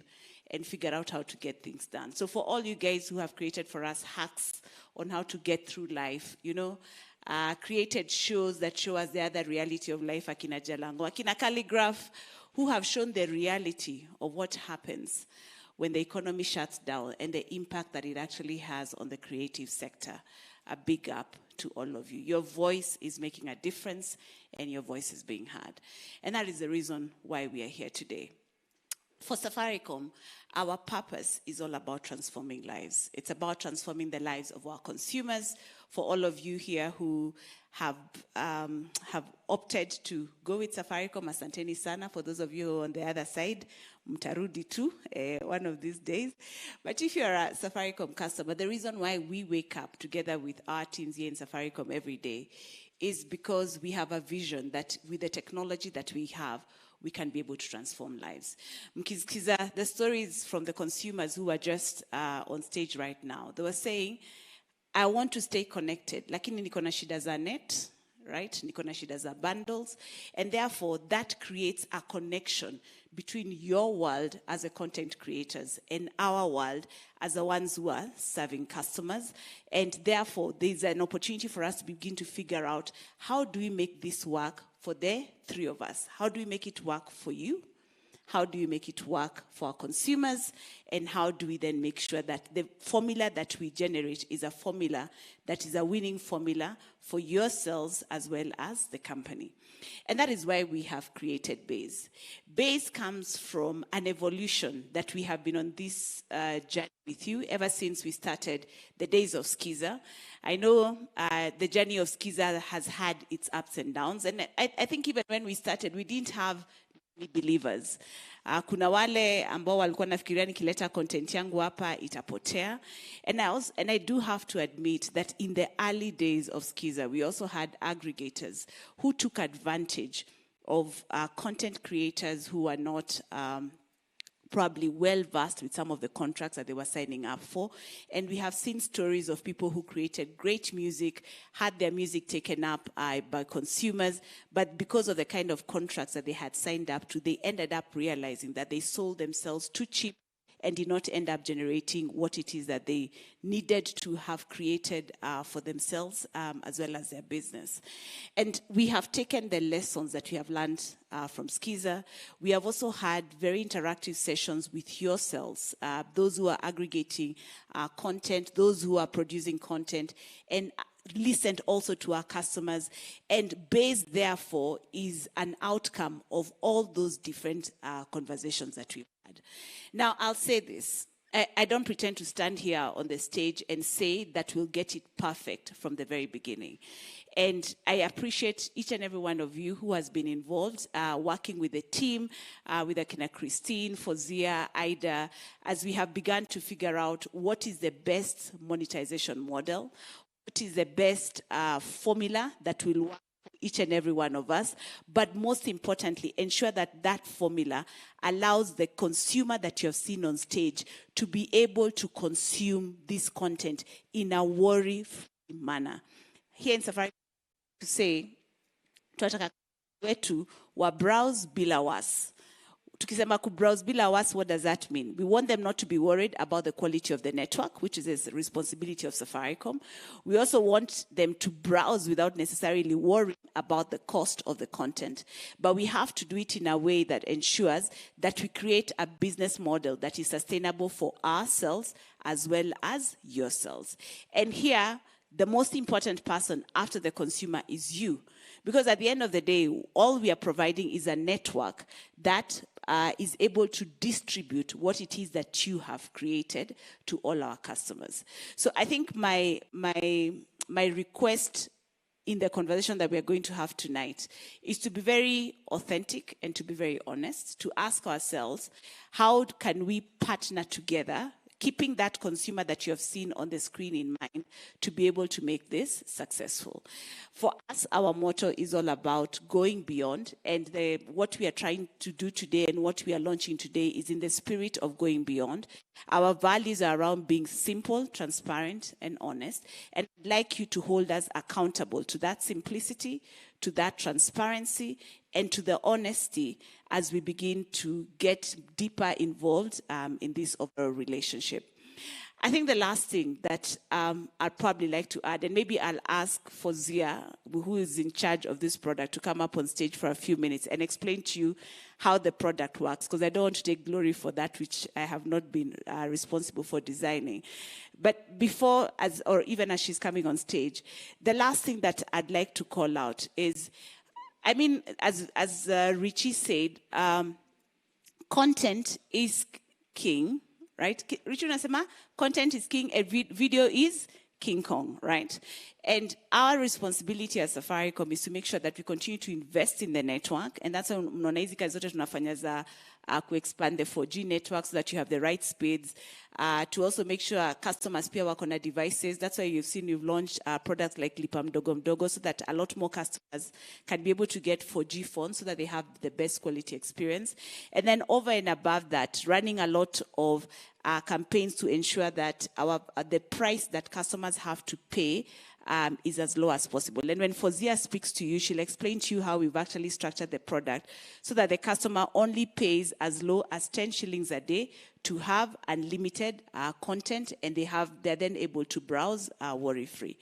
and figure out how to get things done? So for all you guys who have created for us hacks on how to get through life, created shows that show us the other reality of life, Akina Jalango, Akina Calligraph, who have shown the reality of what happens when the economy shuts down and the impact that it actually has on the creative sector. A big up to all of you. Your voice is making a difference, and your voice is being heard. And that is the reason why we are here today. For Safaricom, our purpose is all about transforming lives. It's about transforming the lives of our consumers. For all of you here who have opted to go with Safaricom, asanteni sana. For those of you on the other side, mtarudi tu one of these days. But if you're a Safaricom customer, the reason why we wake up together with our teams here in Safaricom every day is because we have a vision that with the technology that we have, we can be able to transform lives. Mkisikiza, the stories from the consumers who are just on stage right now, they were saying, I want to stay connected, lakini niko na shida za net, right? Niko na shida za bundles, and therefore that creates a connection between your world as a content creators and our world as the ones who are serving customers. And therefore, there's an opportunity for us to begin to figure out, how do we make this work for the three of us? How do we make it work for you? How do we make it work for our consumers? And how do we then make sure that the formula that we generate is a formula that is a winning formula for yourselves as well as the company? And that is why we have created Base. Base comes from an evolution that we have been on this journey with you ever since we started the days of Skiza. I know the journey of Skiza has had its ups and downs. And I think even when we started, we didn't have believers. Kuna wale ambao walikuwa nafikiria nikileta content yangu hapa itapotea. And I do have to admit that in the early days of Skiza, we also had aggregators who took advantage of content creators who are not probably well-versed with some of the contracts that they were signing up for. And we have seen stories of people who created great music, had their music taken up by consumers, but because of the kind of contracts that they had signed up to, they ended up realizing that they sold themselves too cheap and did not end up generating what it is that they needed to have created for themselves as well as their business. And we have taken the lessons that we have learned from Skiza. We have also had very interactive sessions with yourselves, those who are aggregating content, those who are producing content, and listened also to our customers. And Base, therefore, is an outcome of all those different conversations that we've had. Now, I'll say this. I don't pretend to stand here on the stage and say that we'll get it perfect from the very beginning. And I appreciate each and every one of you who has been involved, working with the team, with Akina Christine, Fozia, Ida, as we have begun to figure out what is the best monetization model, what is the best formula that will work for each and every one of us, but most importantly, ensure that that formula allows the consumer that you have seen on stage to be able to consume this content in a worry-free manner. Here in Safaricom, to say, tunataka wetu wa browse bila was. tukisema kubrowse bila wasi, what does that mean? We want them not to be worried about the quality of the network, which is a responsibility of Safaricom. We also want them to browse without necessarily worrying about the cost of the content. But we have to do it in a way that ensures that we create a business model that is sustainable for ourselves as well as yourselves. And here, the most important person after the consumer is you. Because at the end of the day, all we are providing is a network that is able to distribute what it is that you have created to all our customers. So I think my request in the conversation that we are going to have tonight is to be very authentic and to be very honest, to ask ourselves, how can we partner together, keeping that consumer that you have seen on the screen in mind, to be able to make this successful. For us, our motto is all about going beyond, and what we are trying to do today and what we are launching today is in the spirit of going beyond. Our values are around being simple, transparent, and honest, and I'd like you to hold us accountable to that simplicity, to that transparency, and to the honesty as we begin to get deeper involved in this overall relationship. I think the last thing that I'd probably like to add, and maybe I'll ask Fozia, who is in charge of this product, to come up on stage for a few minutes and explain to you how the product works, because I don't want to take glory for that which I have not been responsible for designing. But before, or even as she's coming on stage, the last thing that I'd like to call out is, I mean, as Richie said, content is king, right? Richie unasema, content is king, and video is King Kong, right? And our responsibility as Safaricom is to make sure that we continue to invest in the network, and that's why mnaona hizi kazi zote tunafanya za expand the 4G network so that you have the right speeds, to also make sure customers pia wako na devices. That's why you've seen we've launched products like Lipa Mdogo Mdogo so that a lot more customers can be able to get 4G phones so that they have the best quality experience. And then over and above that, running a lot of campaigns to ensure that the price that customers have to pay is as low as possible. And when Fozia speaks to you, she'll explain to you how we've actually structured the product so that the customer only pays as low as 10 shillings a day to have unlimited content, and they're then able to browse worry-free.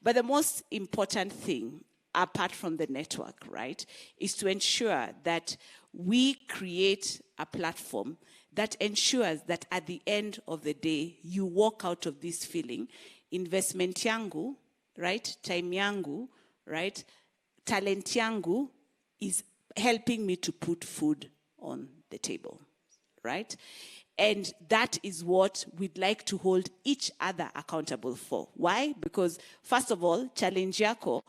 But the most important thing, apart from the network, right, is to ensure that we create a platform that ensures that at the end of the day, you walk out of this feeling, investment yangu, right, time yangu, right, talent yangu is helping me to put food on the table, right? And that is what we'd like to hold each other accountable for. Why? Because first of all, challenge yako,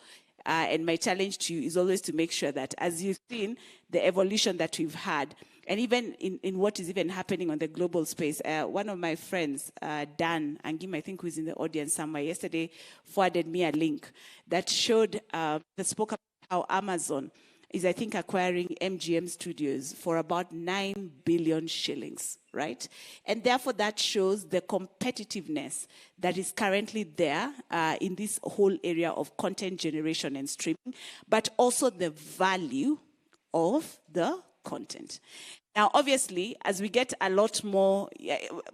and my challenge to you is always to make sure that, as you've seen, the evolution that we've had, and even in what is even happening on the global space. One of my friends, Dan Angim, I think, who is in the audience somewhere, yesterday forwarded me a link that showed, that spoke about how Amazon is, I think, acquiring MGM Studios for about 9 billion shillings, right? And therefore, that shows the competitiveness that is currently there in this whole area of content generation and streaming, but also the value of the content. Now, obviously, as we get a lot more,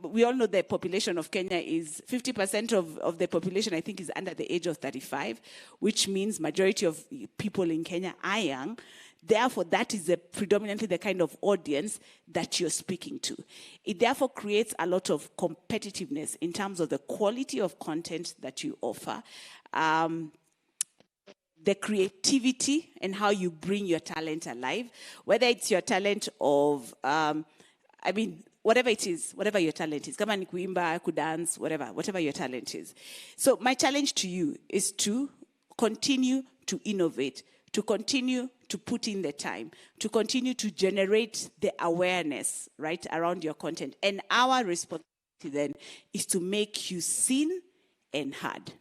we all know the population of Kenya is 50% of the population, I think, is under the age of 35, which means majority of people in Kenya are young. Therefore, that is predominantly the kind of audience that you're speaking to. It therefore creates a lot of competitiveness in terms of the quality of content that you offer, the creativity and how you bring your talent alive, whether it's your talent of, whatever it is, whatever your talent is. Kama ni kuimba, kudance, whatever your talent is. So my challenge to you is to continue to innovate, to continue to put in the time, to continue to generate the awareness, right, around your content. And our responsibility then is to make you seen and heard.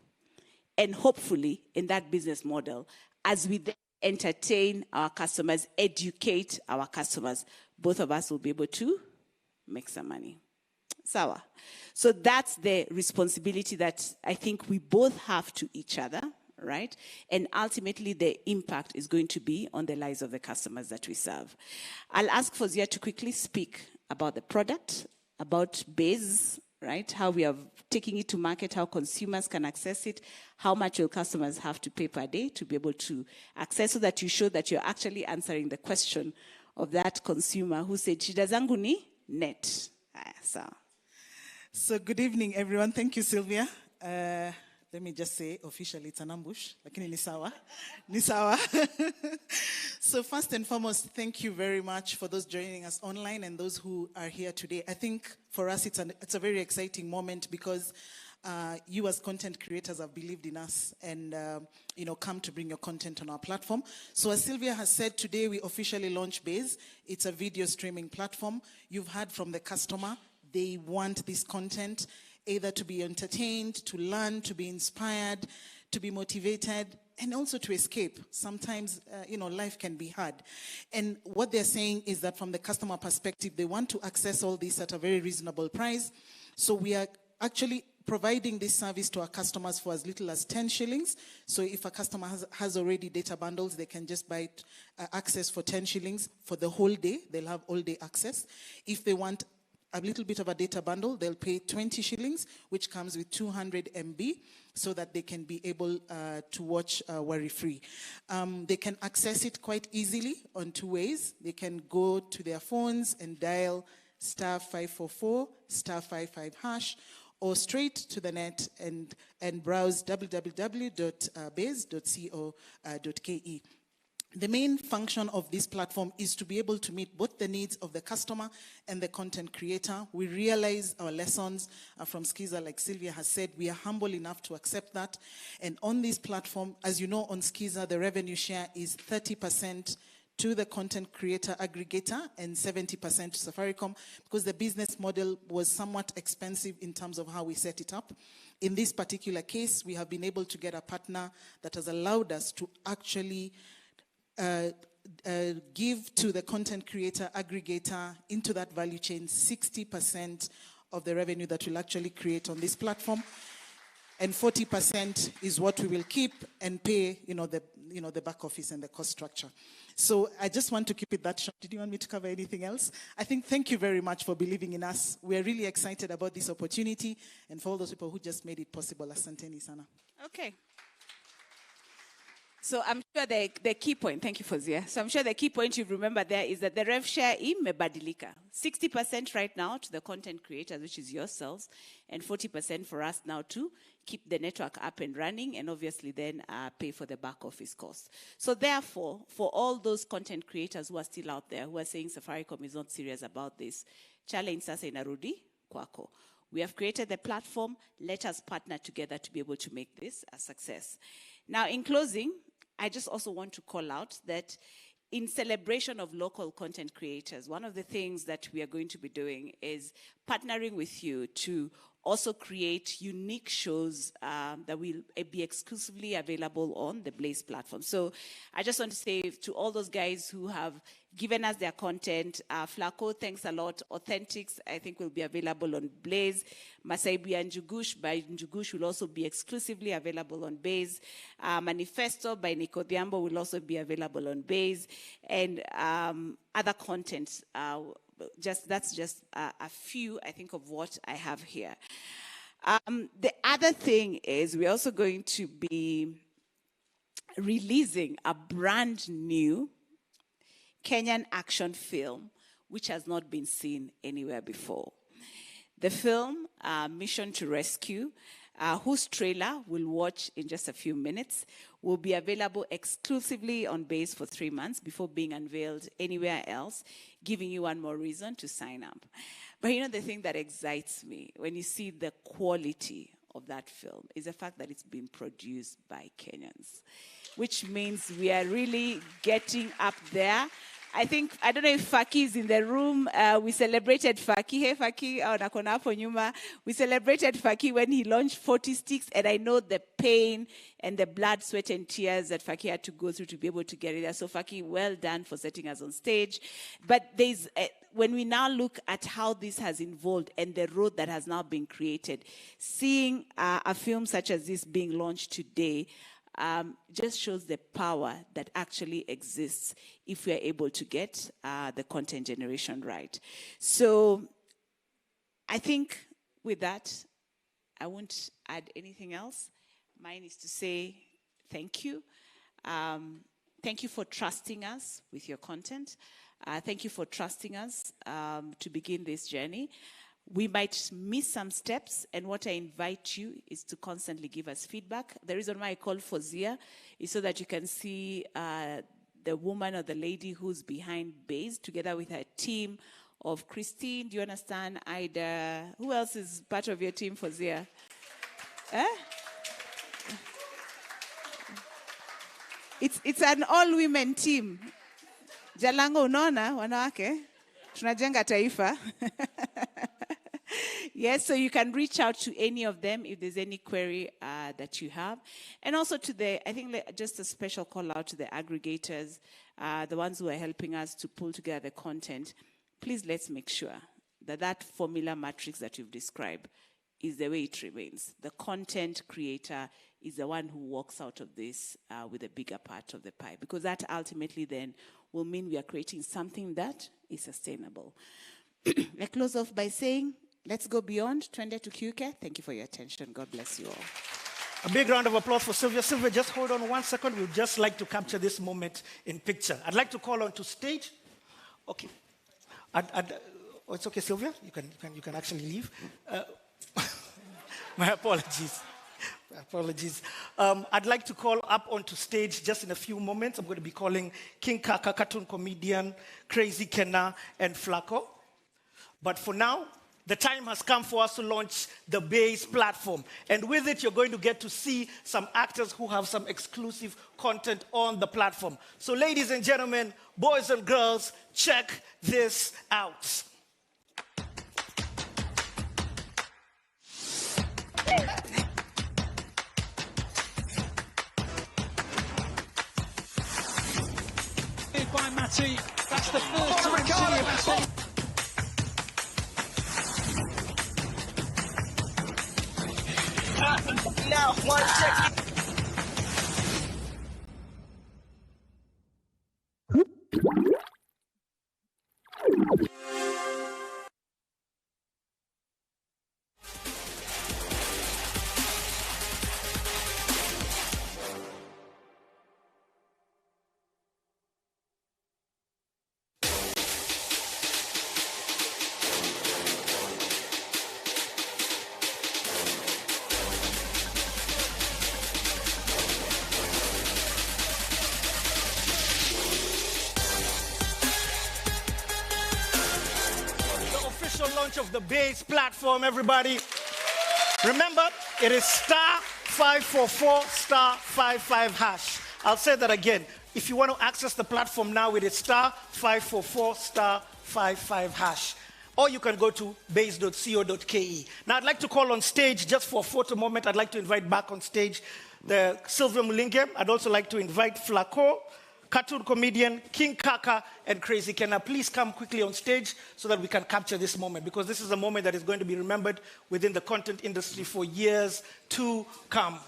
And hopefully, in that business model, as we then entertain our customers, educate our customers, both of us will be able to make some money. Sawa. So that's the responsibility that I think we both have to each other, right? And ultimately, the impact is going to be on the lives of the customers that we serve. I'll ask Fozia to quickly speak about the product, about Base, right? How we are taking it to market, how consumers can access it, how much will customers have to pay per day to be able to access, so that you show that you're actually answering the question of that consumer who said, shida zangu ni net. So good evening, everyone. Thank you, Sylvia. Let me just say, officially, it's an ambush. Lakini ni sawa. Ni sawa. So first and foremost, thank you very much for those joining us online and those who are here today. I think for us, it's a very exciting moment because you as content creators have believed in us and come to bring your content on our platform. So as Sylvia has said, today we officially launch Base. It's a video streaming platform. You've heard from the customer. They want this content either to be entertained, to learn, to be inspired, to be motivated, and also to escape. Sometimes, life can be hard. And what they're saying is that from the customer perspective, they want to access all this at a very reasonable price. So we are actually providing this service to our customers for as little as 10 shillings. So if a customer has already data bundles, they can just buy access for 10 shillings for the whole day. They'll have all day access. If they want a little bit of a data bundle, they'll pay 20 shillings, which comes with 200 MB, so that they can be able to watch worry-free. They can access it quite easily on two ways. They can go to their phones and dial *544, *55#, or straight to the net and browse www.base.co.ke. The main function of this platform is to be able to meet both the needs of the customer and the content creator. We realize our lessons from Skiza, like Sylvia has said. We are humble enough to accept that. And on this platform, as you know, on Skiza, the revenue share is 30% to the content creator aggregator and 70% to Safaricom, because the business model was somewhat expensive in terms of how we set it up. In this particular case, we have been able to get a partner that has allowed us to actually give to the content creator aggregator into that value chain 60% of the revenue that we'll actually create on this platform, and 40% is what we will keep and pay, the back office and the cost structure. So I just want to keep it that short. Did you want me to cover anything else? I think thank you very much for believing in us. We're really excited about this opportunity, and for all those people who just made it possible. Asanteni sana. Okay. So I'm sure the key point, thank you, Fozia. So I'm sure the key point you remember there is that the rev share imebadilika. 60% right now to the content creators, which is yourselves, and 40% for us now to keep the network up and running, and obviously then pay for the back office costs. So therefore, for all those content creators who are still out there, who are saying Safaricom is not serious about this, challenge sasa inarudi kwako. We have created the platform. Let us partner together to be able to make this a success. Now, in closing, I just also want to call out that in celebration of local content creators, one of the things that we are going to be doing is partnering with you to also create unique shows that will be exclusively available on the Blaze platform. So I just want to say to all those guys who have given us their content, Flaco, thanks a lot. Authentics, I think, will be available on Blaze. Masaibu and Njugush by Njugush will also be exclusively available on Base. Manifesto by Nico Diambo will also be available on Base. And other content, that's just a few, I think, of what I have here. The other thing is we're also going to be releasing a brand new Kenyan action film, which has not been seen anywhere before. The film, Mission to Rescue, whose trailer we'll watch in just a few minutes, will be available exclusively on Base for 3 months before being unveiled anywhere else, giving you one more reason to sign up. But the thing that excites me when you see the quality of that film is the fact that it's been produced by Kenyans, which means we are really getting up there. I don't know if Faki is in the room. We celebrated Faki. Hey, Faki, nakona hapo nyuma. We celebrated Faki when he launched 40 Sticks, and I know the pain and the blood, sweat, and tears that Faki had to go through to be able to get it there. So Faki, well done for setting us on stage. But when we now look at how this has evolved and the road that has now been created, seeing a film such as this being launched today, just shows the power that actually exists if we are able to get the content generation right. So I think with that, I won't add anything else. Mine is to say thank you. Thank you for trusting us with your content. Thank you for trusting us to begin this journey. We might miss some steps, and what I invite you is to constantly give us feedback. The reason why I called for Zia is so that you can see the woman or the lady who's behind Base together with her team of Christine. Do you understand? Ida. Who else is part of your team for Zia? It's an all-women team. Jalango unaona wanawake tunajenga taifa. Yes, so you can reach out to any of them if there's any query that you have. And also to I think just a special call out to the aggregators, the ones who are helping us to pull together the content. Please let's make sure that that formula matrix that you've described is the way it remains. The content creator is the one who walks out of this with a bigger part of the pie, because that ultimately then will mean we are creating something that is sustainable. I close off by saying, let's go beyond. Twende to Kyuke. Thank you for your attention. God bless you all. A big round of applause for Sylvia. Sylvia, just hold on 1 second. We'd just like to capture this moment in picture. I'd like to call on to stage. Okay. Oh, it's okay, Sylvia. You can actually leave. My apologies. Apologies. I'd like to call up onto stage just in a few moments. I'm going to be calling King Kaka, cartoon comedian, Crazy Kenna, and Flacco. But for now, the time has come for us to launch the Base platform. And with it, you're going to get to see some actors who have some exclusive content on the platform. So ladies and gentlemen, boys and girls, check this out. By Matty, that's the first time Matty. Now, 1 second. Launch of the Base platform, everybody. Remember, it is *544 *55 hash. I'll say that again. If you want to access the platform now, it is *544 *55 hash. Or you can go to base.co.ke. Now, I'd like to call on stage, just for a photo moment, I'd like to invite back on stage the Sylvia Mulinge. I'd also like to invite Flacco, cartoon comedian, King Kaka, and Crazy Kenna. Please come quickly on stage so that we can capture this moment, because this is a moment that is going to be remembered within the content industry for years to come.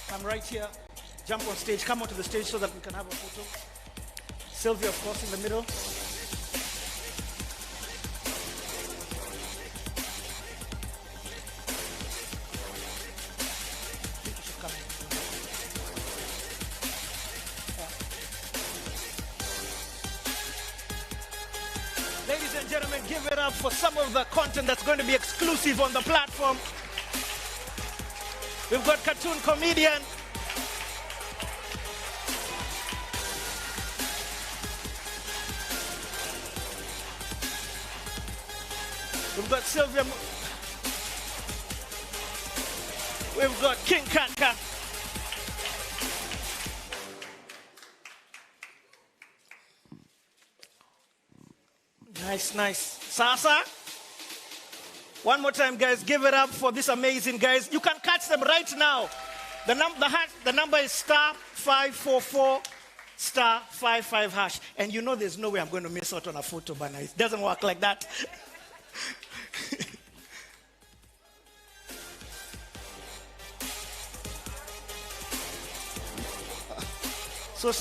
Come right here, jump on stage, come onto the stage so that we can have a photo. Sylvia, of course, in the middle. Ladies and gentlemen, give it up for some of the content that's going to be exclusive on the platform. We've got cartoon comedian, we've got Sylvia, we've got King Kaka. Nice, nice. Sasa? One more time, guys. Give it up for this amazing guys. You can catch them right now. The number is *544 *55#. And you know there's no way I'm going to miss out on a photo banner. It doesn't work like that. So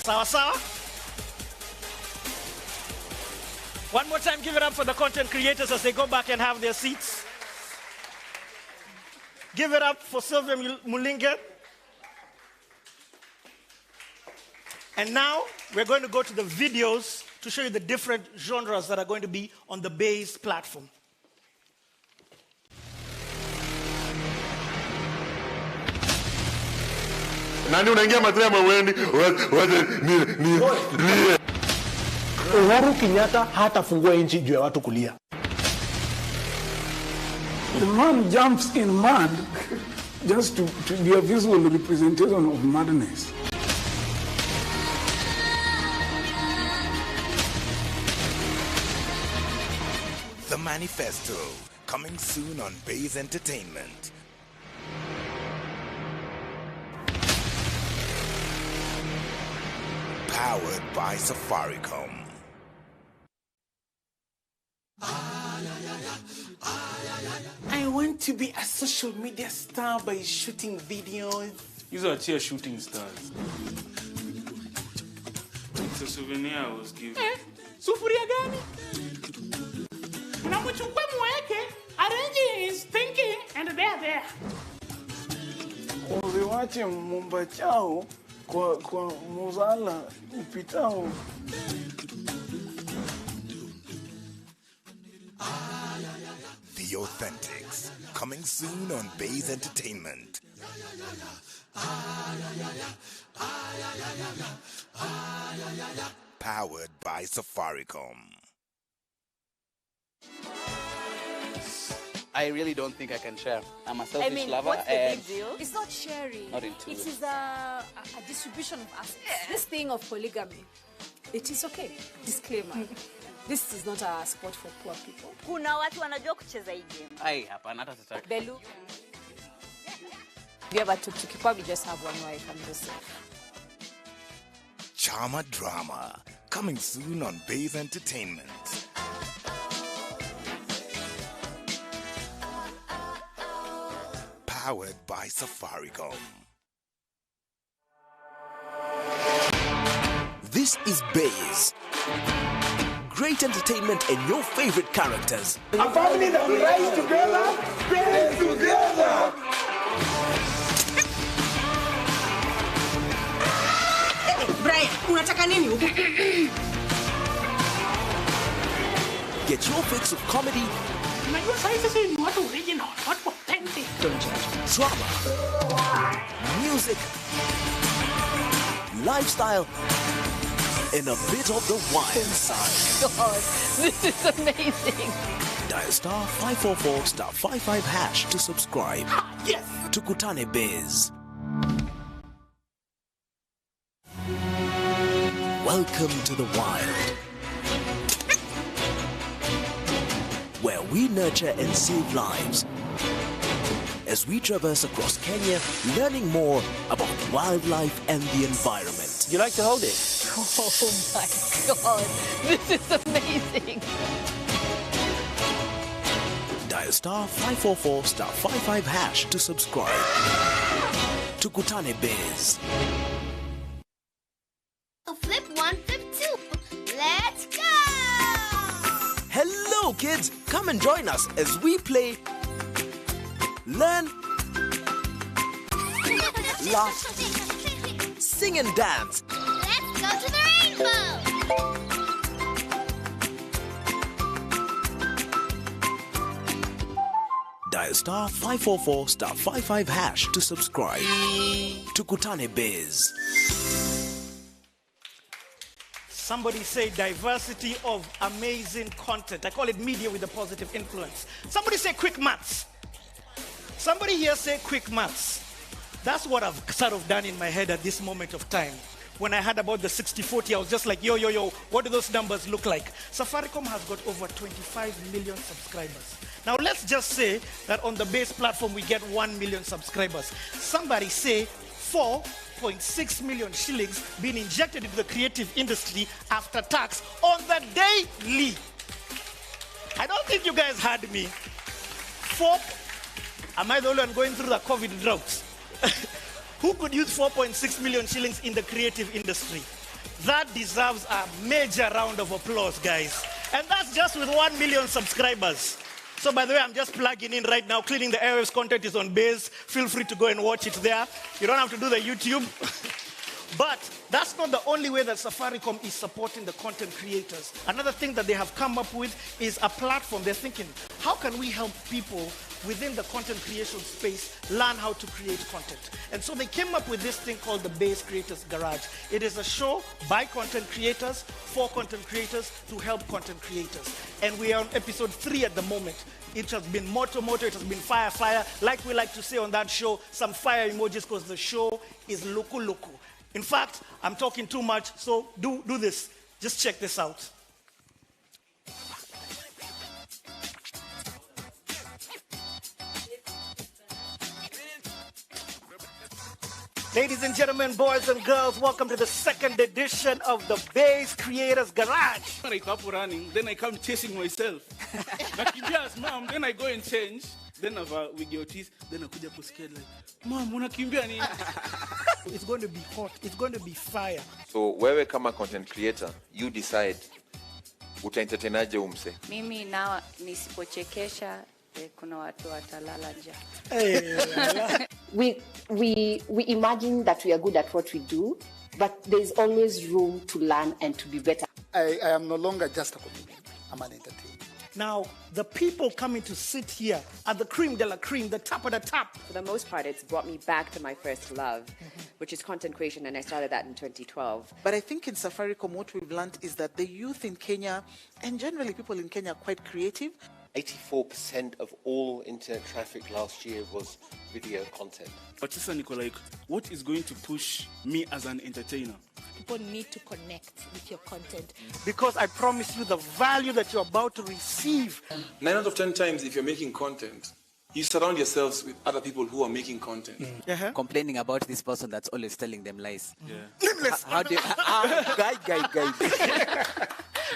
sawa. One more time, give it up for the content creators as they go back and have their seats. Give it up for Sylvia Mulinga. And now we're going to go to the videos to show you the different genres that are going to be on the Base platform. Nani unaingia matria mwendi Uhuru Kenyatta hatafungua nchi juu ya watu kulia. The man jumps in mud just to be a visual representation of madness. The Manifesto, coming soon on Base Entertainment. Powered by Safaricom. I want to be a social media star by shooting videos. These are cheer shooting stars. It's a souvenir I was given. Sufuria gani? Unamuchukua mweke, arrange his thinking, and there. Uliwache mumba chao kwa muzala upitao. The Authentics, coming soon on Base Entertainment. Powered by Safaricom. I really don't think I can share. I'm a selfish lover. What's the big deal? It's not sharing. Not into it is a distribution of assets. This thing of polygamy, it is okay. Disclaimer. This is not a sport for poor people. Kuna watu wanajua kucheza hii game. Ai, hapana hata sitaki. Belu. If you ever took to keep up, you just have one wife and yourself. Charma Drama, coming soon on Base Entertainment. Powered by Safaricom. This is Base. Great entertainment and your favorite characters. A family that rise together, band together. Brian, unataka nini huko? Get your fix of comedy. Unajua sasa ni watu original, watu authentic. Drama. Music. Lifestyle. And a bit of the wild side. God, this is amazing. Dial *544*55# to subscribe. Yes. Tukutane Biz. Welcome to the wild, where we nurture and save lives as we traverse across Kenya, learning more about wildlife and the environment. You like to hold it? Oh my God, this is amazing. Dial *544*55# to subscribe. Tukutane Biz. Flip one, flip two. Let's go! Hello kids, come and join us as we play, learn, laugh, sing and dance. Let's go to the rainbow! Dial *544*55# to subscribe. Tukutane Biz. Somebody say diversity of amazing content. I call it media with a positive influence. Somebody say quick maths. Somebody here say quick maths. That's what I've sort of done in my head at this moment of time. when I heard about the 60-40, I was just like, yo, what do those numbers look like? Safaricom has got over 25 million subscribers. Now, let's just say that on the base platform, we get 1 million subscribers. Somebody say 4.6 million shillings being injected into the creative industry after tax on the daily. I don't think you guys heard me. Am I the only one going through the COVID drought? Who could use 4.6 million shillings in the creative industry? That deserves a major round of applause, guys. And that's just with 1 million subscribers. So by the way, I'm just plugging in right now. Cleaning the Airwaves content is on base. Feel free to go and watch it there. You don't have to do the YouTube. But that's not the only way that Safaricom is supporting the content creators. Another thing that they have come up with is a platform. They're thinking, how can we help people within the content creation space learn how to create content? And so they came up with this thing called the Base Creators Garage. It is a show by content creators, for content creators, to help content creators. And we are on episode 3 at the moment. It has been moto, it has been fire. Like we like to say on that show, some fire emojis, because the show is luku. In fact, I'm talking too much, so do this. Just check this out. Ladies and gentlemen, boys and girls, welcome to the second edition of the Base Creators Garage. When I come running, then I come chasing myself. Like yes, mom, then I go and change. Then I have with your teeth, then I could just scared like, mom, unakimbia ni? It's going to be hot. It's going to be fire. So wewe kama content creator, you decide utaentertainaje umse. Mimi na nisipochekesha kuna watu watalala njaa. We imagine that we are good at what we do, but there's always room to learn and to be better. I am no longer just a comedian. I'm an entertainer. Now, the people coming to sit here are the cream de la cream, the top of the top. For the most part, it's brought me back to my first love, which is content creation, and I started that in 2012. But I think in Safaricom, what we've learned is that the youth in Kenya, and generally people in Kenya, are quite creative. 84% of all internet traffic last year was video content. But Sasa Nico, like, what is going to push me as an entertainer? People need to connect with your content. Because I promise you the value that you're about to receive. 9 out of 10 times, if you're making content, you surround yourselves with other people who are making content. Complaining about this person that's always telling them lies. How do you... guy.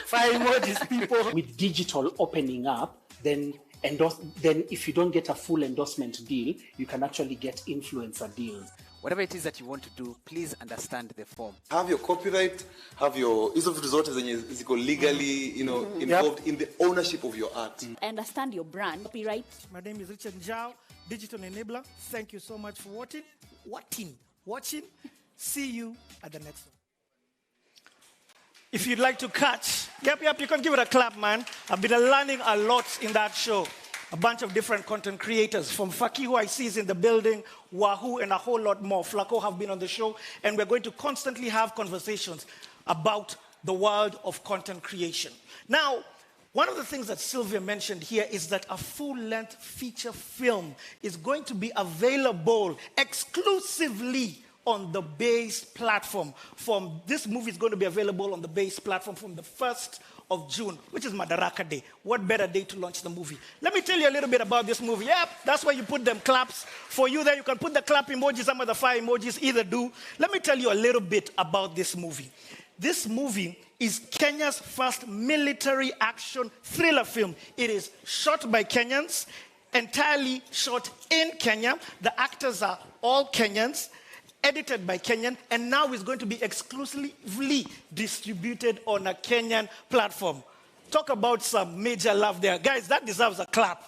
Fire emojis, people. With digital opening up, then if you don't get a full endorsement deal, you can actually get influencer deals. Whatever it is that you want to do, please understand the form. Have your copyright, have your use of resources and legally, involved in the ownership of your art. I understand your brand. Copyright. My name is Richard Njao, Digital Enabler. Thank you so much for watching. See you at the next one. If you'd like to catch, yep, you can give it a clap, man. I've been learning a lot in that show. A bunch of different content creators, from Faki, who I see is in the building, Wahoo, and a whole lot more. Flacco have been on the show, and we're going to constantly have conversations about the world of content creation. Now, one of the things that Sylvia mentioned here is that a full-length feature film is going to be available exclusively on the Base platform. This movie is going to be available on the Base platform from the 1st of June, which is Madaraka Day. What better day to launch the movie? Let me tell you a little bit about this movie. Yep, that's where you put them claps. For you there, you can put the clap emojis, some of the fire emojis, either do. Let me tell you a little bit about this movie. This movie is Kenya's first military action thriller film. It is shot by Kenyans, entirely shot in Kenya. The actors are all Kenyans, edited by Kenyan, and now is going to be exclusively distributed on a Kenyan platform. Talk about some major love there. Guys, that deserves a clap.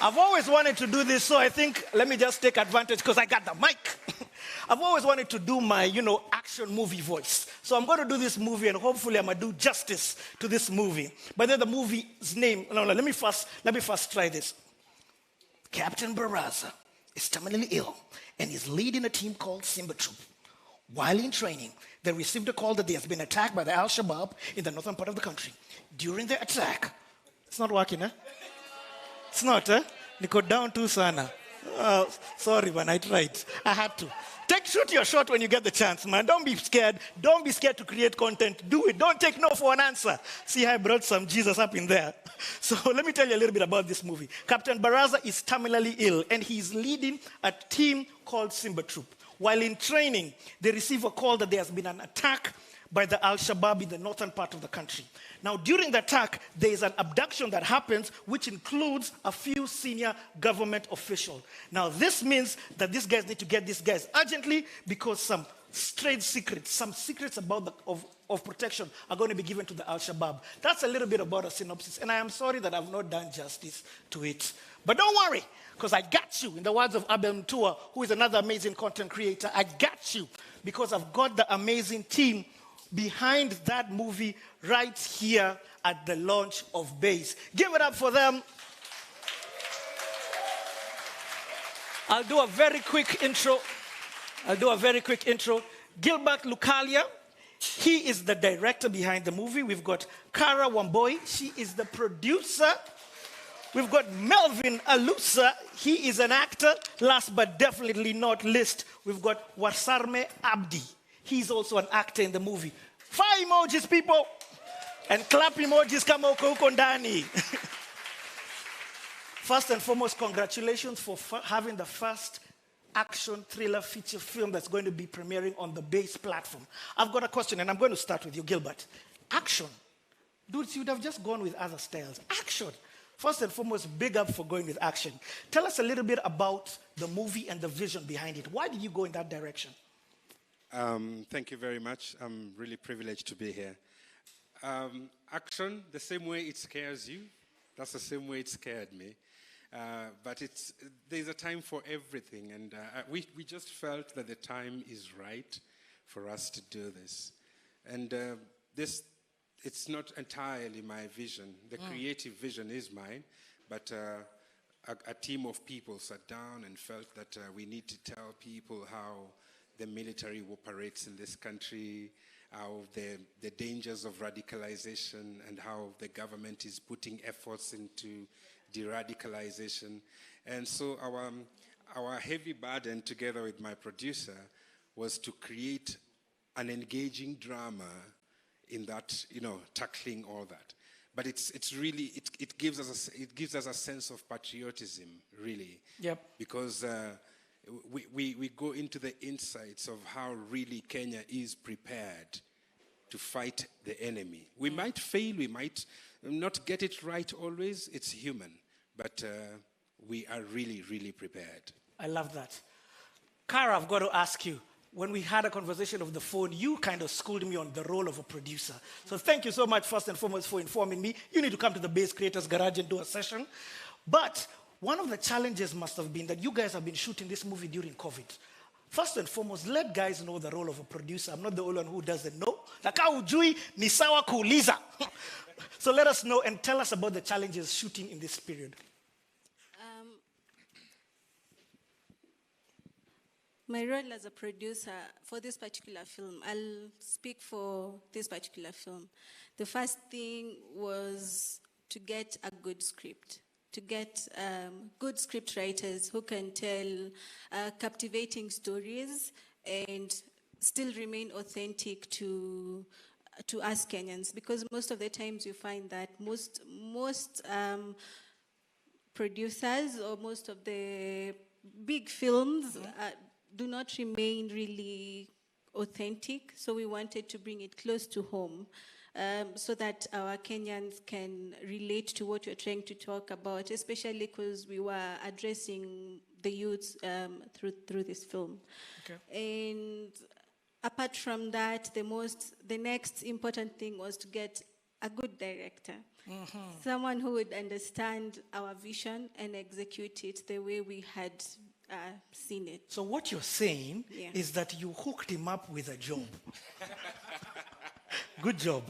I've always wanted to do this, so I think, let me just take advantage because I got the mic. I've always wanted to do my, action movie voice. So I'm going to do this movie, and hopefully I'm going to do justice to this movie. But then the movie's name, let me first try this. Captain Baraza is terminally ill and is leading a team called Simba Troop. While in training, they received a call that they has been attacked by the Al-Shabaab in the northern part of the country. During the attack, it's not working, eh? It's not, eh? Niko down too sana. Sorry, man, I tried. I had to. Shoot your shot when you get the chance, man. Don't be scared. Don't be scared to create content. Do it. Don't take no for an answer. See, I brought some Jesus up in there. So let me tell you a little bit about this movie. Captain Baraza is terminally ill, and he's leading a team called Simba Troop. While in training, they receive a call that there has been an attack by the Al-Shabaab in the northern part of the country. Now, during the attack, there is an abduction that happens, which includes a few senior government officials. Now, this means that these guys need to get these guys urgently because some trade secrets, some secrets of protection are going to be given to the Al-Shabaab. That's a little bit about a synopsis, and I am sorry that I've not done justice to it. But don't worry, because I got you. In the words of Abel Mtua, who is another amazing content creator, I got you because I've got the amazing team behind that movie right here at the launch of Base. Give it up for them. I'll do a very quick intro. Gilbert Lucalia, he is the director behind the movie. We've got Kara Wamboi, she is the producer. We've got Melvin Alusa, he is an actor. Last but definitely not least, we've got Wasarme Abdi. He's also an actor in the movie. 5 emojis, people. And clap emojis kama uko huko ndani. First and foremost, congratulations for having the first action thriller feature film that's going to be premiering on the Base platform. I've got a question, and I'm going to start with you, Gilbert. Action. Dudes, you'd have just gone with other styles. Action. First and foremost, big up for going with action. Tell us a little bit about the movie and the vision behind it. Why did you go in that direction? Thank you very much. I'm really privileged to be here. Action, the same way it scares you, that's the same way it scared me. But there's a time for everything, and we just felt that the time is right for us to do this. And it's not entirely my vision. The creative vision is mine, but a team of people sat down and felt that we need to tell people how the military operates in this country, how the dangers of radicalization, and how the government is putting efforts into de-radicalization. And so our heavy burden, together with my producer, was to create an engaging drama in that, tackling all that. But it's really, it gives us a sense of patriotism, really. Yep. Because we go into the insights of how really Kenya is prepared to fight the enemy. We might fail, we might not get it right always, it's human, but we are really, really prepared. I love that. Kara, I've got to ask you, when we had a conversation over the phone, you kind of schooled me on the role of a producer. So thank you so much, first and foremost, for informing me. You need to come to the Base Creators Garage and do a session. But one of the challenges must have been that you guys have been shooting this movie during COVID. First and foremost, let guys know the role of a producer. I'm not the only one who doesn't know. Ujui ni sawa kuuliza. So let us know and tell us about the challenges shooting in this period. My role as a producer for this particular film, I'll speak for this particular film. The first thing was to get a good script, to get good script writers who can tell captivating stories and still remain authentic to us Kenyans. Because most of the times you find that most producers or most of the big films do not remain really authentic. So we wanted to bring it close to home. So that our Kenyans can relate to what you're trying to talk about, especially because we were addressing the youths through this film. Okay. And apart from that, the next important thing was to get a good director, someone who would understand our vision and execute it the way we had seen it. So what you're saying is that you hooked him up with a job. Good job.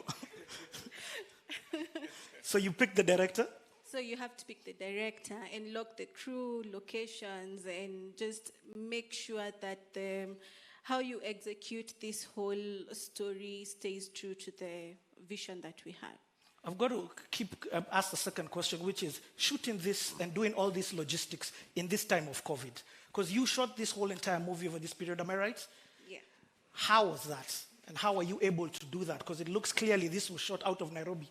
So you picked the director? So you have to pick the director and lock the crew, locations, and just make sure that how you execute this whole story stays true to the vision that we have. I've got to ask the second question, which is shooting this and doing all these logistics in this time of COVID. Because you shot this whole entire movie over this period, am I right? Yeah. How was that? And how are you able to do that? Because it looks clearly this was shot out of Nairobi.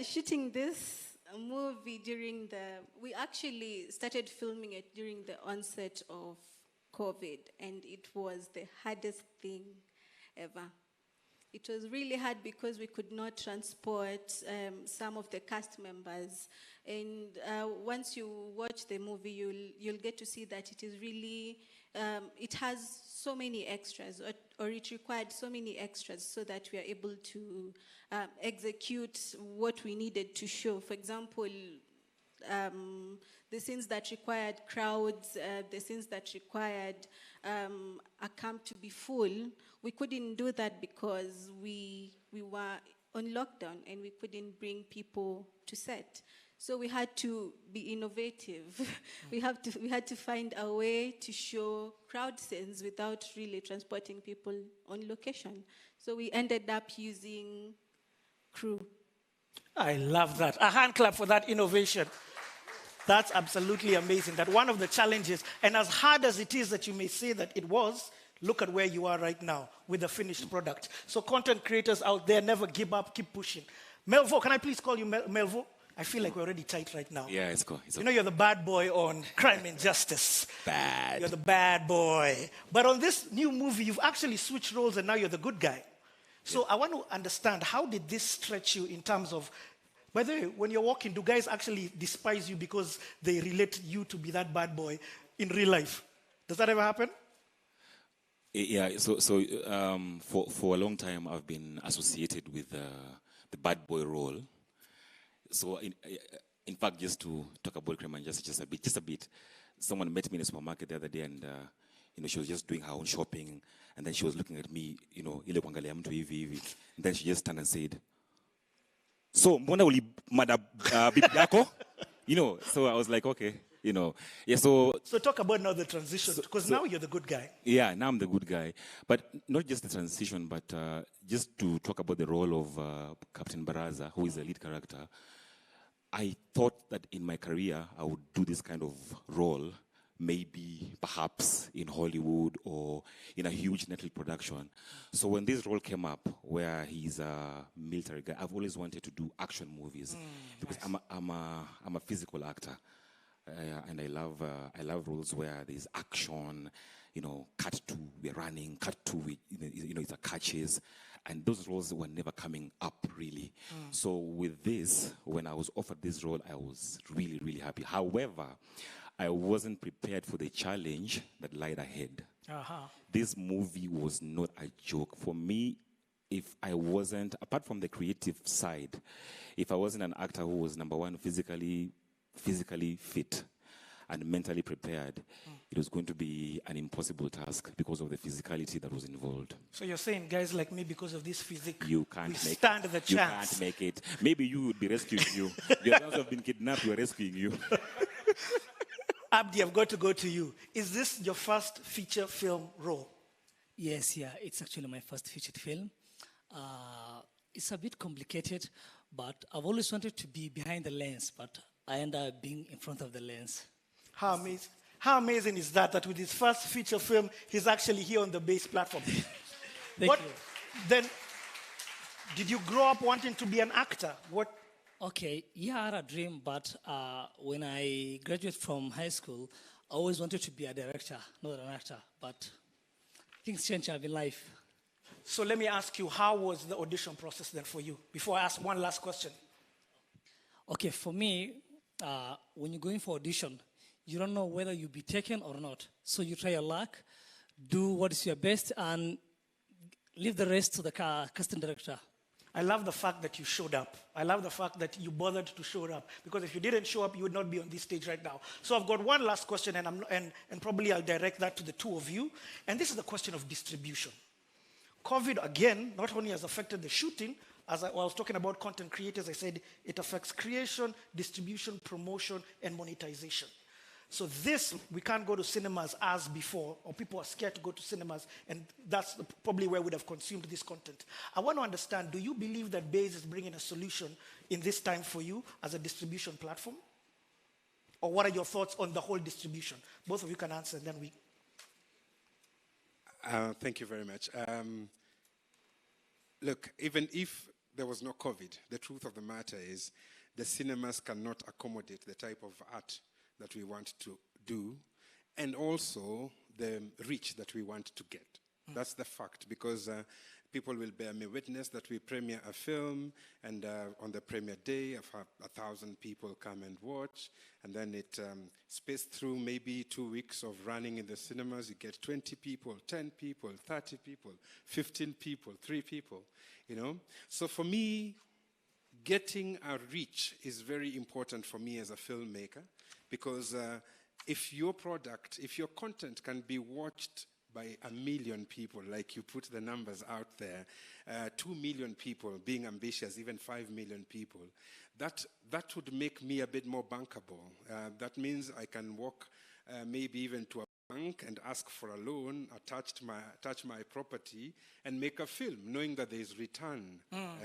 Shooting this movie we actually started filming it during the onset of COVID, and it was the hardest thing ever. It was really hard because we could not transport some of the cast members. And once you watch the movie, you'll get to see that it is really, it has so many extras, or it required so many extras so that we are able to execute what we needed to show. For example, the scenes that required crowds, the scenes that required a camp to be full, we couldn't do that because we were on lockdown and we couldn't bring people to set. So we had to be innovative. we had to find a way to show crowd scenes without really transporting people on location. So we ended up using crew. I love that. A hand clap for that innovation. That's absolutely amazing. That one of the challenges, and as hard as it is that you may say that it was, look at where you are right now with the finished product. So content creators out there, never give up, keep pushing. Melvo, can I please call you Melvo? I feel like we're already tight right now. Yeah, it's cool. You know you're the bad boy on Crime and Justice. Bad. You're the bad boy. But on this new movie, you've actually switched roles and now you're the good guy. So I want to understand, how did this stretch you in terms of, by the way, when you're walking, do guys actually despise you because they relate you to be that bad boy in real life? Does that ever happen? Yeah, so for a long time, I've been associated with the bad boy role. So in fact, just to talk about crime and justice just a bit, someone met me in a supermarket the other day, and she was just doing her own shopping, and then she was looking at me, ile kuangalia mtu hivi hivi, and then she just turned and said, "So, mbona ulimada bibi yako?" So I was like, okay, yeah. So talk about now the transition, because now you're the good guy. Yeah, now I'm the good guy, but not just the transition, but just to talk about the role of Captain Baraza, who is the lead character. I thought that in my career I would do this kind of role, maybe perhaps in Hollywood or in a huge Netflix production. So when this role came up, where he's a military guy, I've always wanted to do action movies because nice. I'm a physical actor, and I love roles where there's action. Cut to we're running, cut to it's a catches. And those roles were never coming up, really. So with this, when I was offered this role, I was really, really happy. However, I wasn't prepared for the challenge that lied ahead. This movie was not a joke. For me, if I wasn't, apart from the creative side, if I wasn't an actor who was, number one, physically fit and mentally prepared, it was going to be an impossible task because of the physicality that was involved. So you're saying guys like me, because of this physique, you can't stand the chance. You can't make it. Maybe you would be rescuing you. Your sons have been kidnapped, we're rescuing you. Abdi, I've got to go to you. Is this your first feature film role? Yes, yeah, it's actually my first featured film. It's a bit complicated, but I've always wanted to be behind the lens, but I end up being in front of the lens. How amazing is that with his first feature film, he's actually here on the base platform. Thank you. Then, did you grow up wanting to be an actor? Okay, yeah, I had a dream, but when I graduated from high school, I always wanted to be a director, not an actor, but things change in life. So let me ask you, how was the audition process then for you? Before I ask one last question. Okay, for me, when you go in for audition, you don't know whether you'll be taken or not. So you try your luck, do what is your best, and leave the rest to the casting director. I love the fact that you showed up. I love the fact that you bothered to show up. Because if you didn't show up, you would not be on this stage right now. So I've got one last question, and probably I'll direct that to the two of you. And this is the question of distribution. COVID, again, not only has affected the shooting, as I was talking about content creators, I said it affects creation, distribution, promotion, and monetization. So this, we can't go to cinemas as before, or people are scared to go to cinemas, and that's probably where we would have consumed this content. I want to understand, do you believe that Base is bringing a solution in this time for you as a distribution platform? Or what are your thoughts on the whole distribution? Both of you can answer, and then we... Thank you very much. Look, even if there was no COVID, the truth of the matter is the cinemas cannot accommodate the type of art that we want to do, and also the reach that we want to get. That's the fact, because people will bear me witness that we premiere a film, and on the premiere day, 1,000 people come and watch, and then it spaced through maybe 2 weeks of running in the cinemas. You get 20 people, 10 people, 30 people, 15 people, 3 people, you know? So for me, getting a reach is very important for me as a filmmaker, because if your product, if your content can be watched by 1 million people, like you put the numbers out there, 2 million people, being ambitious, even 5 million people, that would make me a bit more bankable. That means I can walk maybe even to a bank and ask for a loan, attach my property, and make a film, knowing that there is return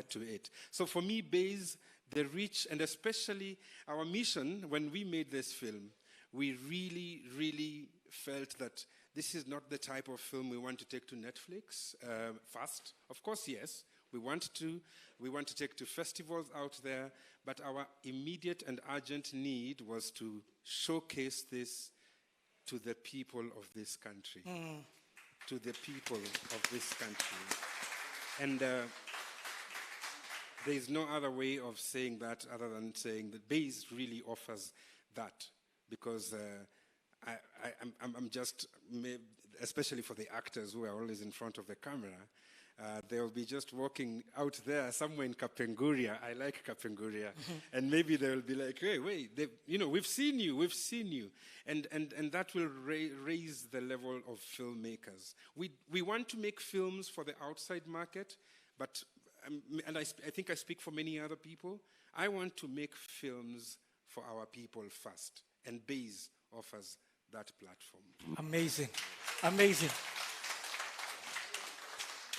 to it. So for me, Base, the reach, and especially our mission, when we made this film, we really, really felt that this is not the type of film we want to take to Netflix fast. Of course, yes, we want to take to festivals out there, but our immediate and urgent need was to showcase this to the people of this country, to the people of this country. And there is no other way of saying that other than saying that Base really offers that, because I'm just, especially for the actors who are always in front of the camera, they'll be just walking out there somewhere in Kapenguria. I like Kapenguria. And maybe they'll be like, hey, wait, we've seen you. And that will raise the level of filmmakers. We want to make films for the outside market, but, and I think I speak for many other people, I want to make films for our people first. And Base offers that platform. Amazing. Amazing.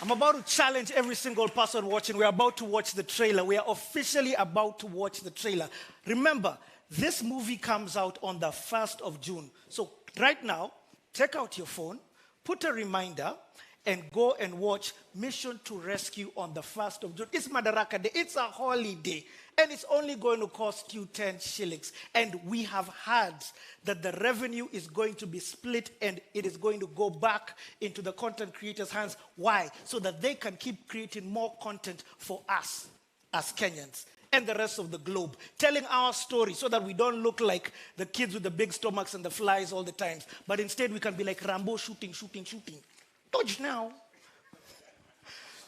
I'm about to challenge every single person watching. We're about to watch the trailer. We are officially about to watch the trailer. Remember, this movie comes out on the 1st of June. So right now, take out your phone, put a reminder, and go and watch Mission to Rescue on the 1st of June. It's Madaraka Day. It's a holiday. And it's only going to cost you 10 shillings. And we have heard that the revenue is going to be split and it is going to go back into the content creators' hands. Why? So that they can keep creating more content for us as Kenyans and the rest of the globe, telling our story so that we don't look like the kids with the big stomachs and the flies all the time. But instead we can be like Rambo, shooting. Dodge now.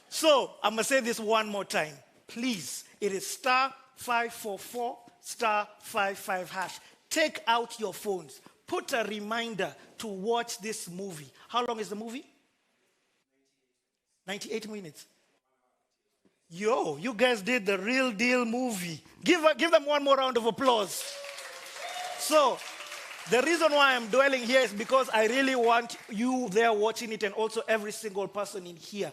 So I'm going to say this one more time. Please, it is *544 *55#. Take out your phones. Put a reminder to watch this movie. How long is the movie? 98 minutes. Yo, you guys did the real deal movie. Give them one more round of applause. So, the reason why I'm dwelling here is because I really want you there watching it, and also every single person in here,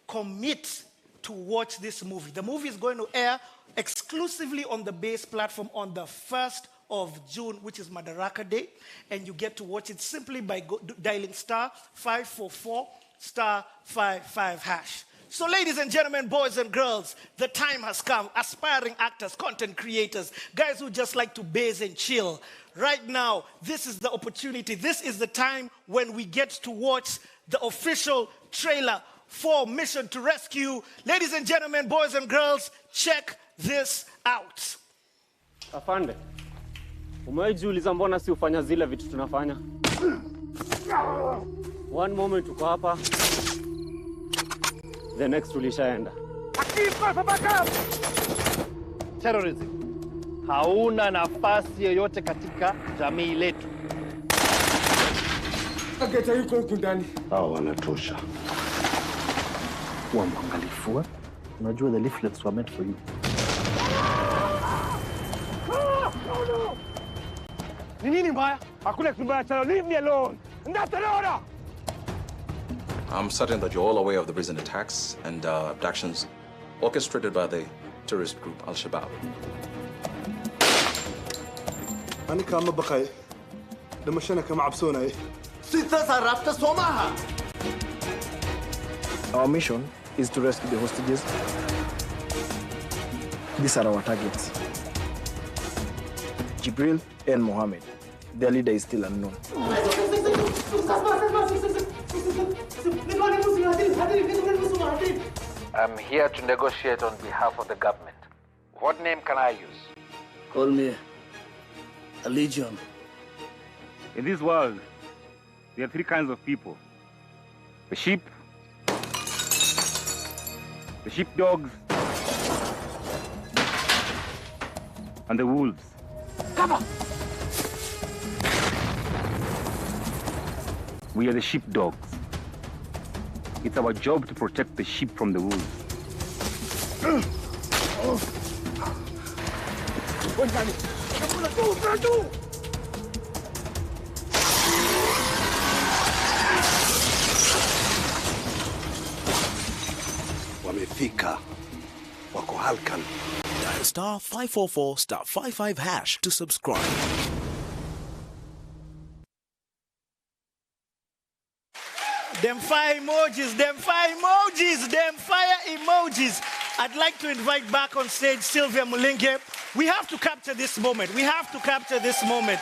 commit to watch this movie. The movie is going to air exclusively on the Base platform on the 1st of June, which is Madaraka Day, and you get to watch it simply by dialing *544 *55#. So ladies and gentlemen, boys and girls, the time has come. Aspiring actors, content creators, guys who just like to base and chill. Right now, this is the opportunity. This is the time when we get to watch the official trailer for Mission to Rescue. Ladies and gentlemen, boys and girls, check this out. Afande, umewahi jiuliza mbona si ufanya zile vitu tunafanya? One moment uko hapa, the next tulishaenda. Terrorism hauna nafasi yoyote katika jamii letu. Ageta yuko huku ndani. Hao wanatosha. Kuwa mwangalifu. Unajua the leaflets were meant for you. Ni nini mbaya? Leave me alone. And that's an order. I'm certain that you're all aware of the recent attacks and abductions orchestrated by the terrorist group Al-Shabaab. Our mission is to rescue the hostages. These are our targets. Jibril and Mohammed. Their leader is still unknown. I'm here to negotiate on behalf of the government. What name can I use? Call me a legion. In this world, there are three kinds of people. The sheep, the sheepdogs, and the wolves. Cover! We are the sheepdogs. It's our job to protect the sheep from the wolves. Wamefika. Wako halkan. Dial star 544 star 55 hash to subscribe. Them fire emojis, them fire emojis, them fire emojis. I'd like to invite back on stage Sylvia Mulenge. We have to capture this moment. We have to capture this moment.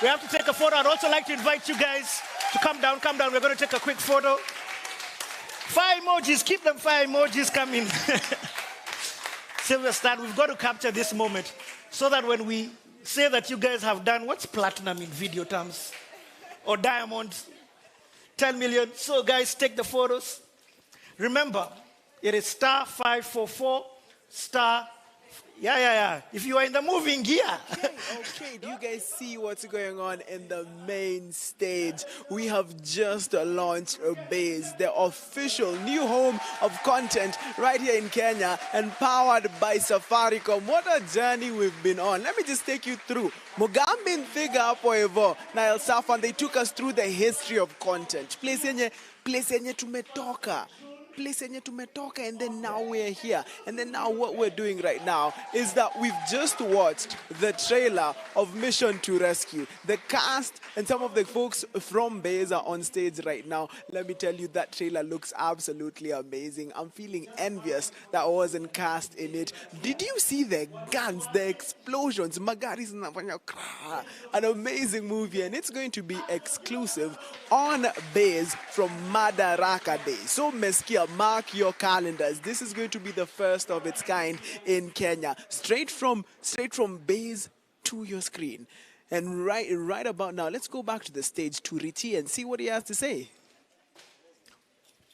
We have to take a photo. I'd also like to invite you guys to come down, come down. We're going to take a quick photo. Fire emojis, keep them fire emojis coming. Sylvia, start. We've got to capture this moment so that when we say that you guys have done, what's platinum in video terms? Or diamond? 10 million. So guys, take the photos. Remember, it is star 544, star, yeah. If you are in the moving gear. Okay, do you guys see what's going on in the main stage? We have just launched Base, the official new home of content right here in Kenya and powered by Safaricom. What a journey we've been on. Let me just take you through. Mugambi Nfiga hapo hivyo na El Safan, they took us through the history of content. Place yenye tumetoka. And then now we're here. And then now what we're doing right now is that we've just watched the trailer of Mission to Rescue. The cast and some of the folks from Base are on stage right now. Let me tell you, that trailer looks absolutely amazing. I'm feeling envious that I wasn't cast in it. Did you see the guns, the explosions? Magaris zinafanya kra. An amazing movie, and it's going to be exclusive on Base from Madaraka Day. So Meskia, mark your calendars. This is going to be the first of its kind in Kenya. Straight from Base to your screen. And right about now, let's go back to the stage to Riti and see what he has to say.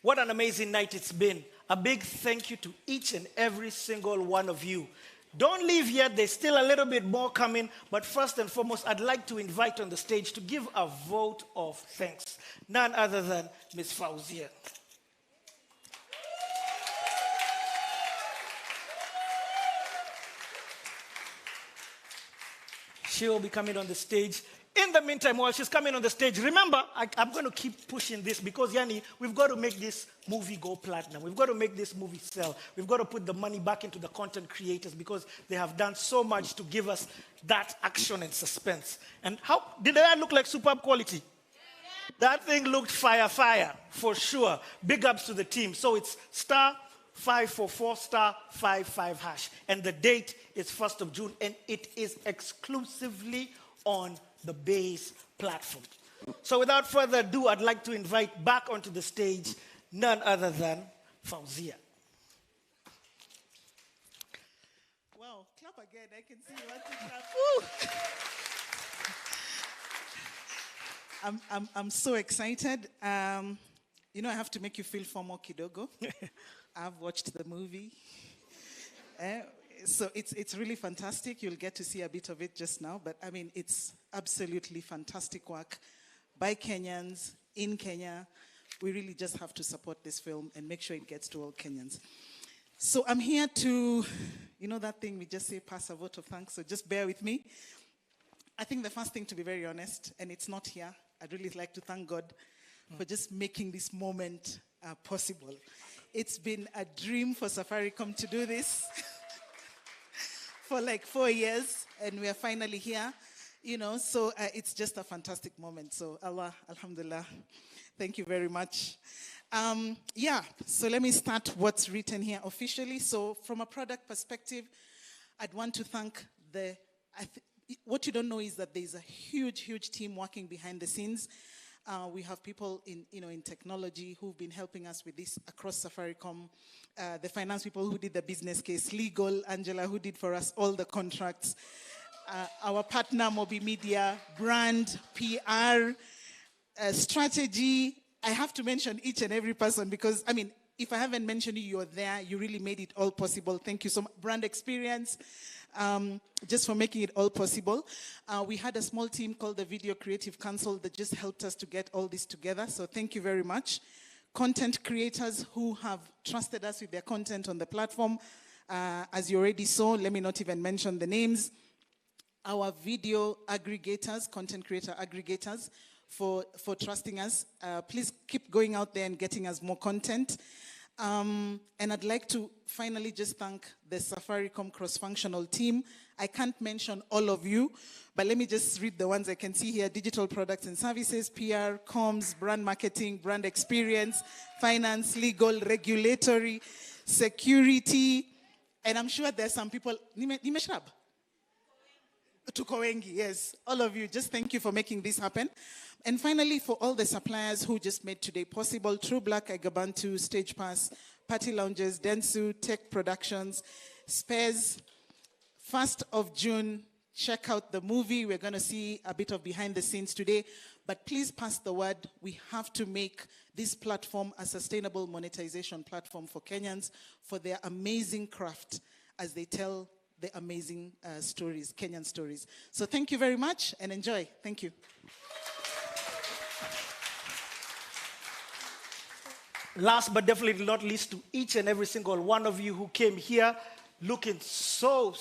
What an amazing night it's been. A big thank you to each and every single one of you. Don't leave yet. There's still a little bit more coming. But first and foremost, I'd like to invite on the stage to give a vote of thanks. None other than Ms. Fauzia. She'll be coming on the stage. In the meantime, while she's coming on the stage, remember, I'm going to keep pushing this because, Yanni, we've got to make this movie go platinum. We've got to make this movie sell. We've got to put the money back into the content creators because they have done so much to give us that action and suspense. And how did that look like superb quality? That thing looked fire, for sure. Big ups to the team. So it's star 544 star 55 hash. And the date is 1st of June, and it is exclusively on the Base platform. So without further ado, I'd like to invite back onto the stage none other than Fauzia. Wow, clap again. I can see you want to clap. I'm so excited. You know, I have to make you feel FOMO kidogo. I've watched the movie. So it's really fantastic. You'll get to see a bit of it just now. But, I mean, it's absolutely fantastic work by Kenyans in Kenya. We really just have to support this film and make sure it gets to all Kenyans. So I'm here to, you know that thing we just say, pass a vote of thanks. So just bear with me. I think the first thing, to be very honest, and it's not here, I'd really like to thank God for just making this moment possible. It's been a dream for Safaricom to do this for like 4 years, and we are finally here, so it's just a fantastic moment. So Allah, alhamdulillah, thank you very much. So let me start what's written here officially. So from a product perspective, I'd want to thank what you don't know is that there's a huge, huge team working behind the scenes. We have people in technology who've been helping us with this across Safaricom. The finance people who did the business case, legal, Angela, who did for us all the contracts. Our partner, Mobi Media, brand, PR, strategy. I have to mention each and every person because, if I haven't mentioned you, you're there. You really made it all possible. Thank you so much. Brand experience, just for making it all possible. We had a small team called the Video Creative Council that just helped us to get all this together. So thank you very much. Content creators who have trusted us with their content on the platform. As you already saw, let me not even mention the names. Our video aggregators, content creator aggregators, for trusting us. Please keep going out there and getting us more content. And I'd like to finally just thank the Safaricom cross-functional team. I can't mention all of you, but let me just read the ones I can see here. Digital products and services, PR, comms, brand marketing, brand experience, finance, legal, regulatory, security, and I'm sure there's some people, Nimeshrab? Tukowengi, yes. All of you, just thank you for making this happen. And finally, for all the suppliers who just made today possible, True Black, Agabantu, Stage Pass, Party Lounges, Densu, Tech Productions, Spares. 1st of June, check out the movie. We're going to see a bit of behind the scenes today. But please pass the word. We have to make this platform a sustainable monetization platform for Kenyans for their amazing craft as they tell the amazing stories, Kenyan stories. So thank you very much and enjoy. Thank you. Last but definitely not least, to each and every single one of you who came here looking so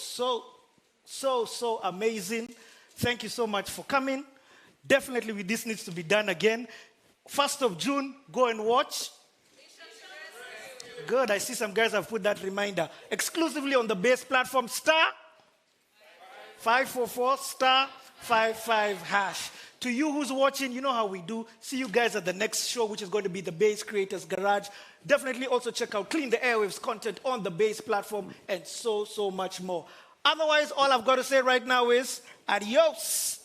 amazing. Thank you so much for coming. Definitely this needs to be done again. 1st of June, go and watch. Good, I see some guys have put that reminder. Exclusively on the base platform, *544 *55#. To you who's watching, you know how we do. See you guys at the next show, which is going to be the Base Creators Garage. Definitely also check out Clean the Airwaves content on the base platform and so much more. Otherwise, all I've got to say right now is adios.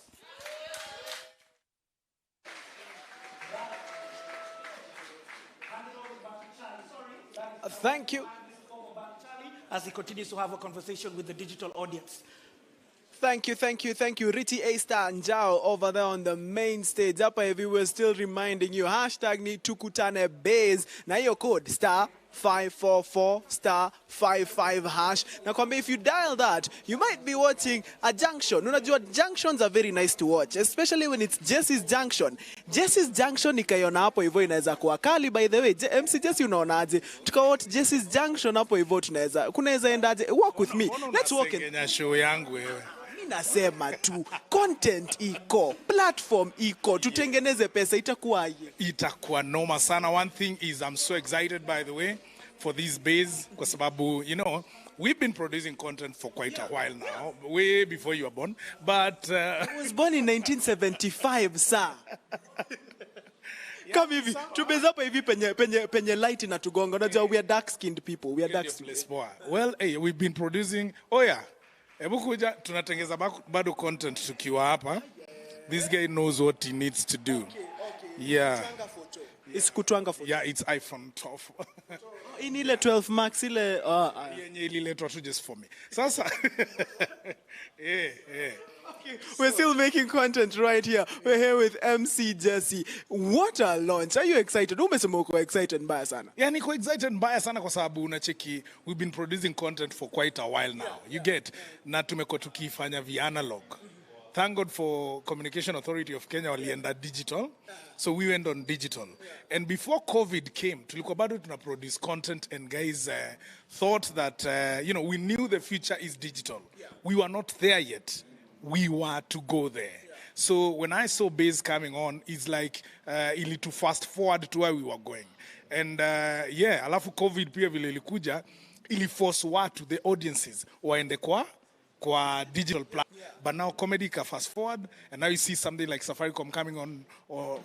Thank you. As he continues to have a conversation with the digital audience. Thank you. Riti A-Star Njao over there on the main stage. Hapa hivi, we're still reminding you, hashtag ni tukutane base. Na hiyo code, *544 *55#. Nakwambia, if you dial that, you might be watching a junction. Unajua, junctions are very nice to watch, especially when it's Jesse's Junction. Jesse's Junction nikaiona hapo hivyo inaweza kuwa kali. By the way, MC Jesse, unaonaje? Tukawatch Jesse's Junction hapo hivyo, kunaweza endaje? Walk with me. Let's walk in. Show yangu wewe. Nasema tu content iko, platform iko, tutengeneze pesa, itakuwaje? Itakuwa noma sana. One thing is, I'm so excited, by the way, for this base, kwa sababu, we've been producing content for quite a while now, way before you were born, but I was born in 1975, sir. Come hivi, tubeza hapa hivi penye light inatugonga. Unajua, we are dark skinned people. We are dark skinned. Well, hey, we've been producing, hebu kuja tunatengeza bado content tukiwa hapa. This guy knows what he needs to do. Okay. Yeah. It's kutwanga photo. Yeah, it's iPhone 12. In ile 12 Max ile yenye ililetwa tu just for me. Sasa yeah. Okay. We're still making content right here. We're here with MC Jesse. What a launch. Are you excited? Umesema uko excited mbaya sana. Yeah, niko excited mbaya sana kwa sababu unacheki, we've been producing content for quite a while now. You get? Na tumekuwa tukifanya analog. Thank God for Communication Authority of Kenya walienda digital. So we went on digital. And before COVID came, tulikuwa bado tuna produce content, and guys thought that we knew the future is digital. We were not there yet. we were to go there. So when I saw Base coming on, it's like ili to fast forward to where we were going. And alafu COVID pia vile ilikuja, ili force watu, the audiences, waende kwa digital platform. But now comedy can fast forward, and now you see something like Safaricom coming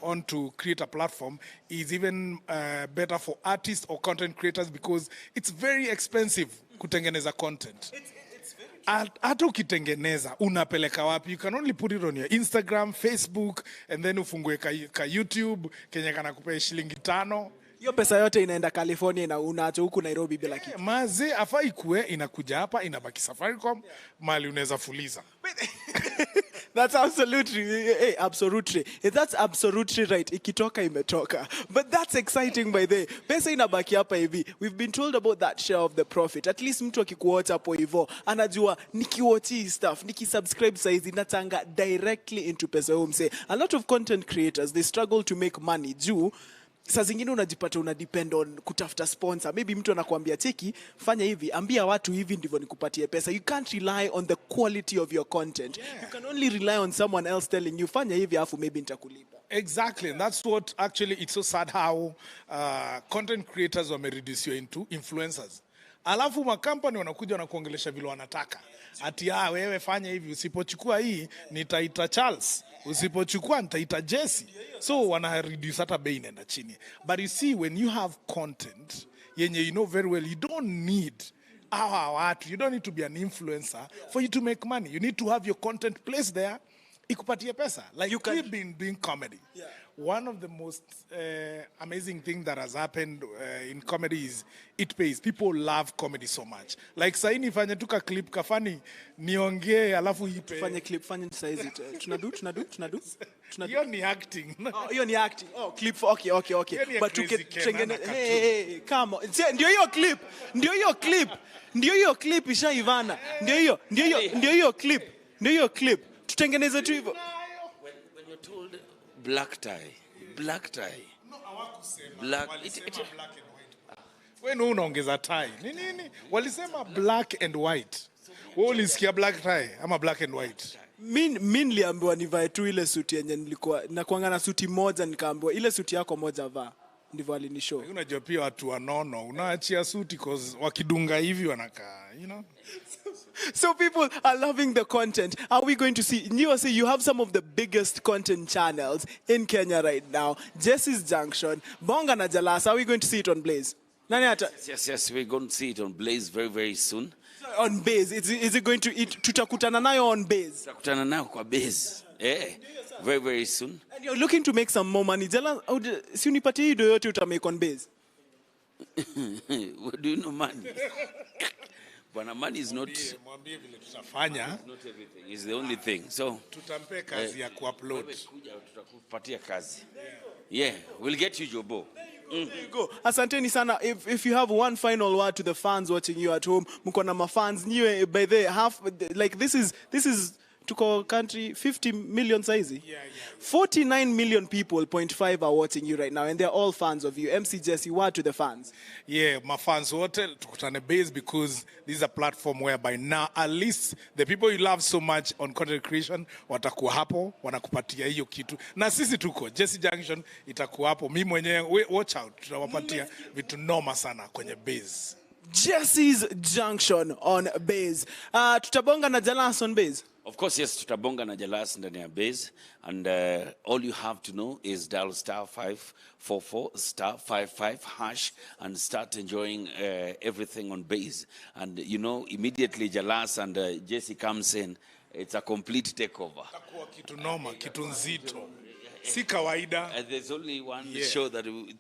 on to create a platform is even better for artists or content creators because it's very expensive kutengeneza content. Hata ukitengeneza unapeleka wapi? You can only put it on your Instagram, Facebook, and then ufungue ka YouTube kenye kanakupea shilingi 5. Hiyo pesa yote inaenda California na unaacha huku Nairobi bila kitu. Maze afai kuwe inakuja hapa inabaki Safaricom mali unaweza fuliza. That's absolutely. That's absolutely right. Ikitoka imetoka. But that's exciting by the way. Pesa inabaki hapa hivi. We've been told about that share of the profit. At least mtu akikuwatch hapo hivyo anajua nikiwatch hii stuff, nikisubscribe saizi natanga directly into pesa hiyo mse. A lot of content creators they struggle to make money juu saa zingine unajipata una depend on kutafuta sponsor. Maybe mtu anakuambia cheki, fanya hivi, ambia watu hivi ndivyo nikupatie pesa. You can't rely on the quality of your content. Yeah. You can only rely on someone else telling you, fanya hivi afu maybe nitakulipa. Exactly, and that's what actually it's so sad how content creators were reduced into influencers. Alafu makampani wanakuja wanakuongelesha vile wanataka. Ati wewe fanya hivi, usipochukua hii nitaita Charles. Usipochukua nitaita Jesse. So wana reduce hata bei inaenda chini. But you see when you have content yenye you know very well you don't need you don't need to be an influencer for you to make money. You need to have your content placed there ikupatie pesa. Like we've been doing comedy. Yeah. One of the most amazing things that has happened in comedy is it pays. People love comedy so much. Like sahi nifanye tuka clip kafani niongee alafu ipe. Fanye clip, fanye saizi. Tunadu. Hiyo ni acting. Hiyo ni acting. Oh, clip. Okay. But hey, come on. Ndio hiyo clip ishaivana. Ndio hiyo clip. Tutengeneze tu hivyo. When you're told black tie. No, black and white. Wewe unaongeza tie. Nini? Walisema black and white. Wewe ulisikia black tie ama black and white? Mimi niliambiwa nivae tu ile suti yenye nilikuwa na kuangana suti moja nikaambiwa ile suti yako moja vaa. Ndivyo alinishow. Unajua pia watu wanono unaachia suti cause wakidunga hivi wanakaa, you know. So people are loving the content. Are we going to see? You have some of the biggest content channels in Kenya right now. Jesse's Junction, Bonga na Jalasa. Are we going to see it on Blaze? Yes, we're going to see it on Blaze very, very soon. On Blaze, is it going to tutakutana nayo on Blaze? Tutakutana nayo kwa Blaze. Very, very soon. And you're looking to make some more money. Jala, si unipatie hiyo yote utamake on Blaze. What do you know money? But money is not everything. It's the only thing. So tutampe kazi ya kuupload. Tutakupatia kazi. Yeah, we'll get you jobo. There you go. Asanteni sana. If you have one final word to the fans watching you at home, mko na mafans niwe by the half like this is tuko country 50 million saizi. Yeah. 49 million people, 0.5 are watching you right now and they're all fans of you. MC Jesse, what to the fans? Yeah, my fans wote tukutane Base because this is a platform whereby now at least the people you love so much on content creation watakuwa hapo wanakupatia hiyo kitu. Na sisi tuko Jesse Junction itakuwa hapo. Mimi mwenyewe watch out tutawapatia vitu noma sana kwenye Base. Jesse's Junction on Base. Tutabonga na Jalas on Base. Of course, yes, tutabonga na Jalas ndani ya Base, and all you have to know is dial *544*55# and start enjoying everything on Base. And you know, immediately Jalas and Jesse comes in, it's a complete takeover. Takuwa kitu noma, kitu nzito. Si kawaida. There's only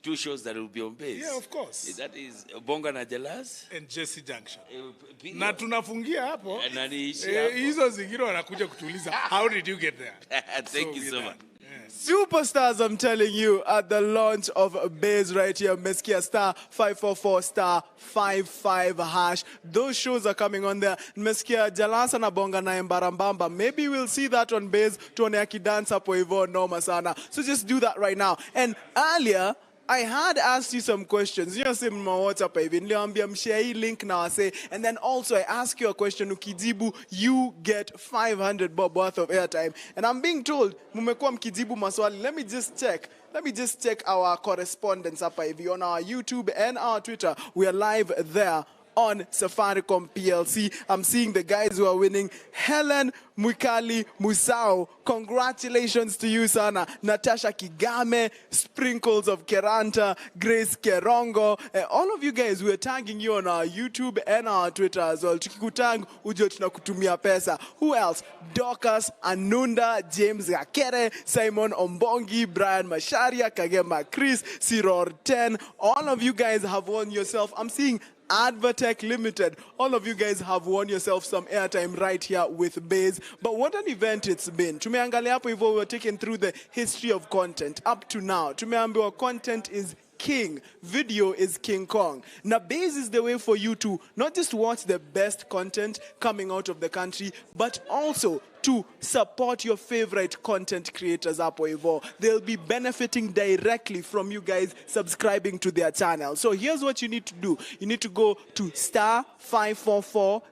two shows that will be on Base. Yeah, of course. That is Bonga na Jalas and Jesse Junction. Na tunafungia hapo. Hizo zingine wanakuja kutuuliza, how did you get there? Thank you so much. Superstars, I'm telling you, at the launch of Base right here, Meskia *544*55#. Those shows are coming on there. Meskia Jalasa na Bonga na Mbarambamba. Maybe we'll see that on Base. Tuone aki dance hapo hivyo noma sana. So just do that right now. And earlier, I had asked you some questions. You know, say WhatsApp hivi. Niliambia mshare hii link na wase. And then also I ask you a question. Ukijibu, you get 500 bob worth of airtime. And I'm being told, mumekuwa mkijibu maswali. Let me just check our correspondence hapa hivi on our YouTube and our Twitter. We are live there on Safaricom PLC. I'm seeing the guys who are winning. Helen Mwikali Musao, congratulations to you, sana. Natasha Kigame, Sprinkles of Keranta, Grace Kerongo. All of you guys, we are tagging you on our YouTube and our Twitter as well. Tukikutang, ujue tunakutumia pesa. Who else? Dorcas, Anunda, James Gakere, Simon Ombongi, Brian Masharia, Kagema Chris, Siror 10. All of you guys have won yourself. I'm seeing Advertech Limited. All of you guys have won yourself some airtime right here with Baze. But what an event it's been. Tumeangalia hapo hivyo, we were taken through the history of content up to now. Tumeambiwa content is king. Video is King Kong. Now, Baze is the way for you to not just watch the best content coming out of the country, but also to support your favorite content creators up Evo. They'll be benefiting directly from you guys subscribing to their channel. So here's what you need to do. You need to go to *544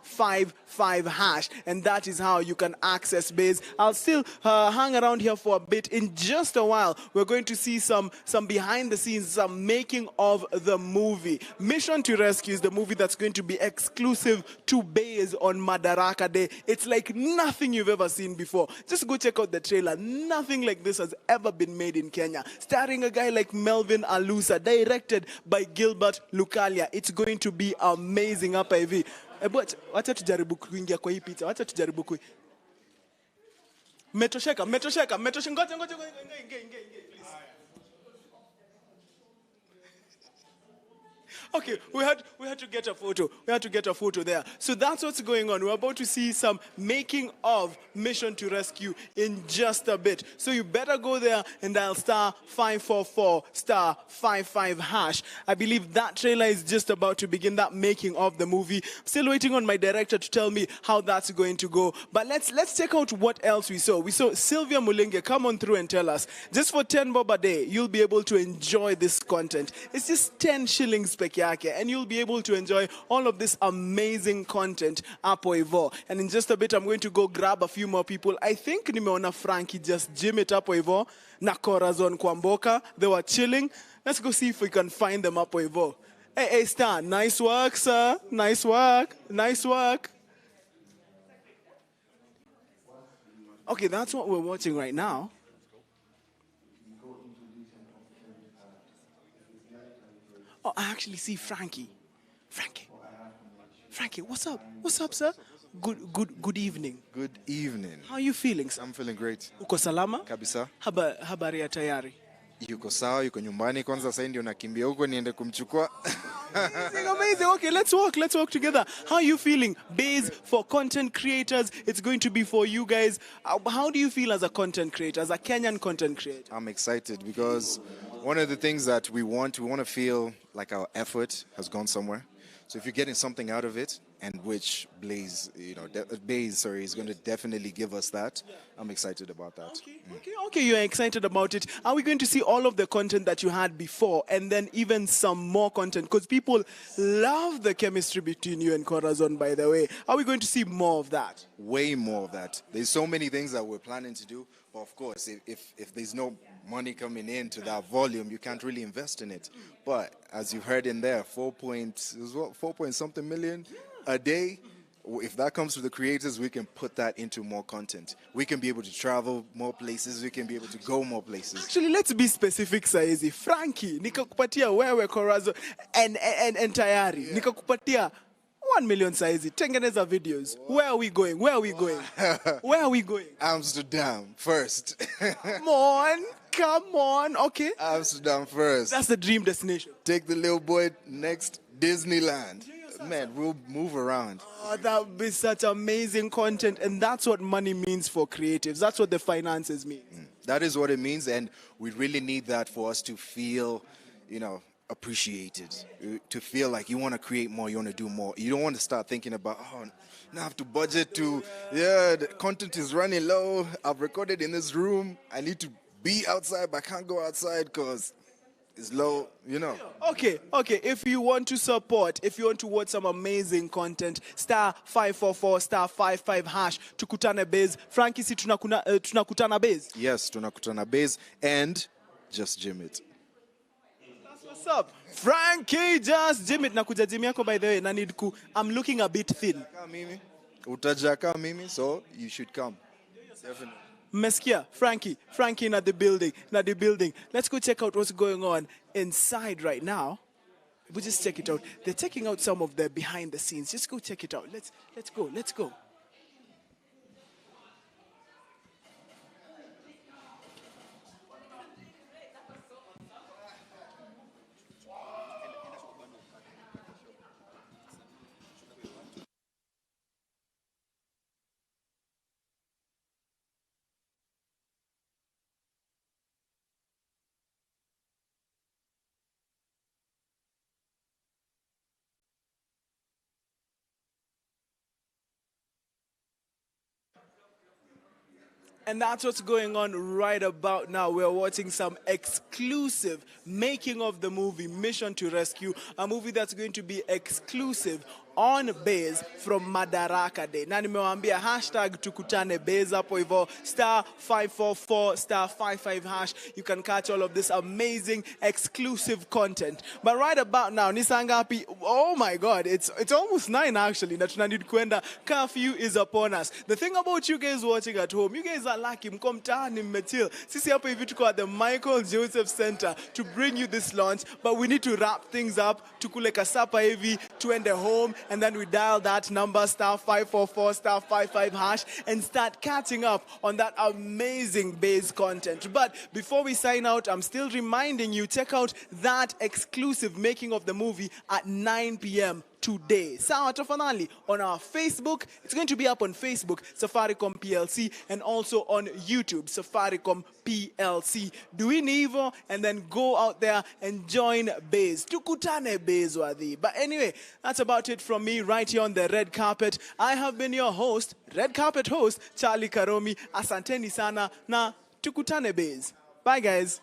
*55 hash, and that is how you can access Baze. I'll still hang around here for a bit. In just a while, we're going to see some behind the scenes, some making of the movie. Mission to Rescue is the movie that's going to be exclusive to Baze on Madaraka Day. It's like nothing you've ever seen before. Just go check out the trailer. Nothing like this has ever been made in Kenya. Starring a guy like Melvin Alusa, directed by Gilbert Lukalia. It's going to be amazing hapa hivi. But wacha tujaribu kuingia kwa hii picha. Wacha tujaribu ku. Metosheka. Ngoja ingia. Okay, we had to get a photo. We had to get a photo there. So that's what's going on. We're about to see some making of Mission to Rescue in just a bit. So you better go there and dial *544 *55 hash. I believe that trailer is just about to begin, that making of the movie. I'm still waiting on my director to tell me how that's going to go. But let's check out what else we saw. We saw Sylvia Mulenge. Come on through and tell us. Just for 10 bob a day, you'll be able to enjoy this content. It's just 10 shillings per yake, and you'll be able to enjoy all of this amazing content hapo hivyo. And in just a bit, I'm going to go grab a few more people. I think nimeona Frankie just gym it hapo hivyo na Corazon Kwamboka. They were chilling. Let's go see if we can find them hapo hivyo. Hey, Stan, nice work, sir. Nice work. Okay, that's what we're watching right now. Oh, I actually see Frankie. Frankie, what's up? What's up, sir? Good evening. Good evening. How are you feeling, sir? I'm feeling great. Uko salama? Kabisa. Habari ya tayari? Yuko sawa, yuko nyumbani. Kwanza sasa ndio nakimbia huko niende kumchukua. Amazing. Okay, let's walk together. How are you feeling? Baze for content creators. It's going to be for you guys. How do you feel as a content creator, as a Kenyan content creator? I'm excited because one of the things that we want to feel like our effort has gone somewhere. So if you're getting something out of it, and which Baze is going to definitely give us that, I'm excited about that. Okay, you're excited about it. Are we going to see all of the content that you had before, and then even some more content? Because people love the chemistry between you and Corazon, by the way. Are we going to see more of that? Way more of that. There's so many things that we're planning to do. But of course, if there's no money coming into that volume, you can't really invest in it. But as you heard in there, 4 point something million a day. If that comes to the creators, we can put that into more content. We can be able to travel more places. We can be able to go more places. Actually, let's be specific, saizi. Frankie, nikakupatia wewe Corazon and tayari. Yeah. Nikakupatia 1 million saizi. Tengeneza videos. Where are we going? Where are we going? Amsterdam first. Come on. Okay. Amsterdam first. That's the dream destination. Take the little boy next Disneyland. Man, we'll move around. Oh, that would be such amazing content. And that's what money means for creatives. That's what the finances mean. That is what it means. And we really need that for us to feel, appreciated. To feel like you want to create more, you want to do more. You don't want to start thinking about, now I have to budget the content is running low. I've recorded in this room. I need to be outside, but I can't go outside because is low, you know. Okay. If you want to support, if you want to watch some amazing content, *544 *55 hash tukutane base. Frankie, si tunakutana base. Yes, tunakutana base and just gym it. That's what's up. Frankie, just gym it. Nakuja gym yako by the way. Na need ku. I'm looking a bit thin. Utajaka mimi, so you should come. Definitely. Meskia, Frankie in the building. Let's go check out what's going on inside right now. We'll just check it out. They're checking out some of the behind the scenes. Just go check it out. Let's go. And that's what's going on right about now. We're watching some exclusive making of the movie Mission to Rescue, a movie that's going to be exclusive on base from Madaraka Day. Na nimewambia hashtag tukutane base hapo hivyo *544 *55 hash. You can catch all of this amazing exclusive content. But right about now, Nisangapi, oh my God, it's almost 9 actually. Na tunanid kwenda, curfew is upon us. The thing about you guys watching at home, you guys are lucky, mko mtaani mmechill. Sisi hapa hivi tuko at the Michael Joseph Center to bring you this launch, but we need to wrap things up. Tukule kasapa hivi, tuende home, and then we dial that number *544 *55 hash and start catching up on that amazing base content. But before we sign out, I'm still reminding you, check out that exclusive making of the movie at 9 p.m. today. Sawa tafadhali on our Facebook. It's going to be up on Facebook, Safaricom PLC, and also on YouTube, Safaricom PLC. Doing hivyo and then go out there and join Base. Tukutane Base wadhi. But anyway, that's about it from me right here on the red carpet. I have been your host, red carpet host, Charlie Karomi. Asanteni sana na tukutane Base. Bye guys.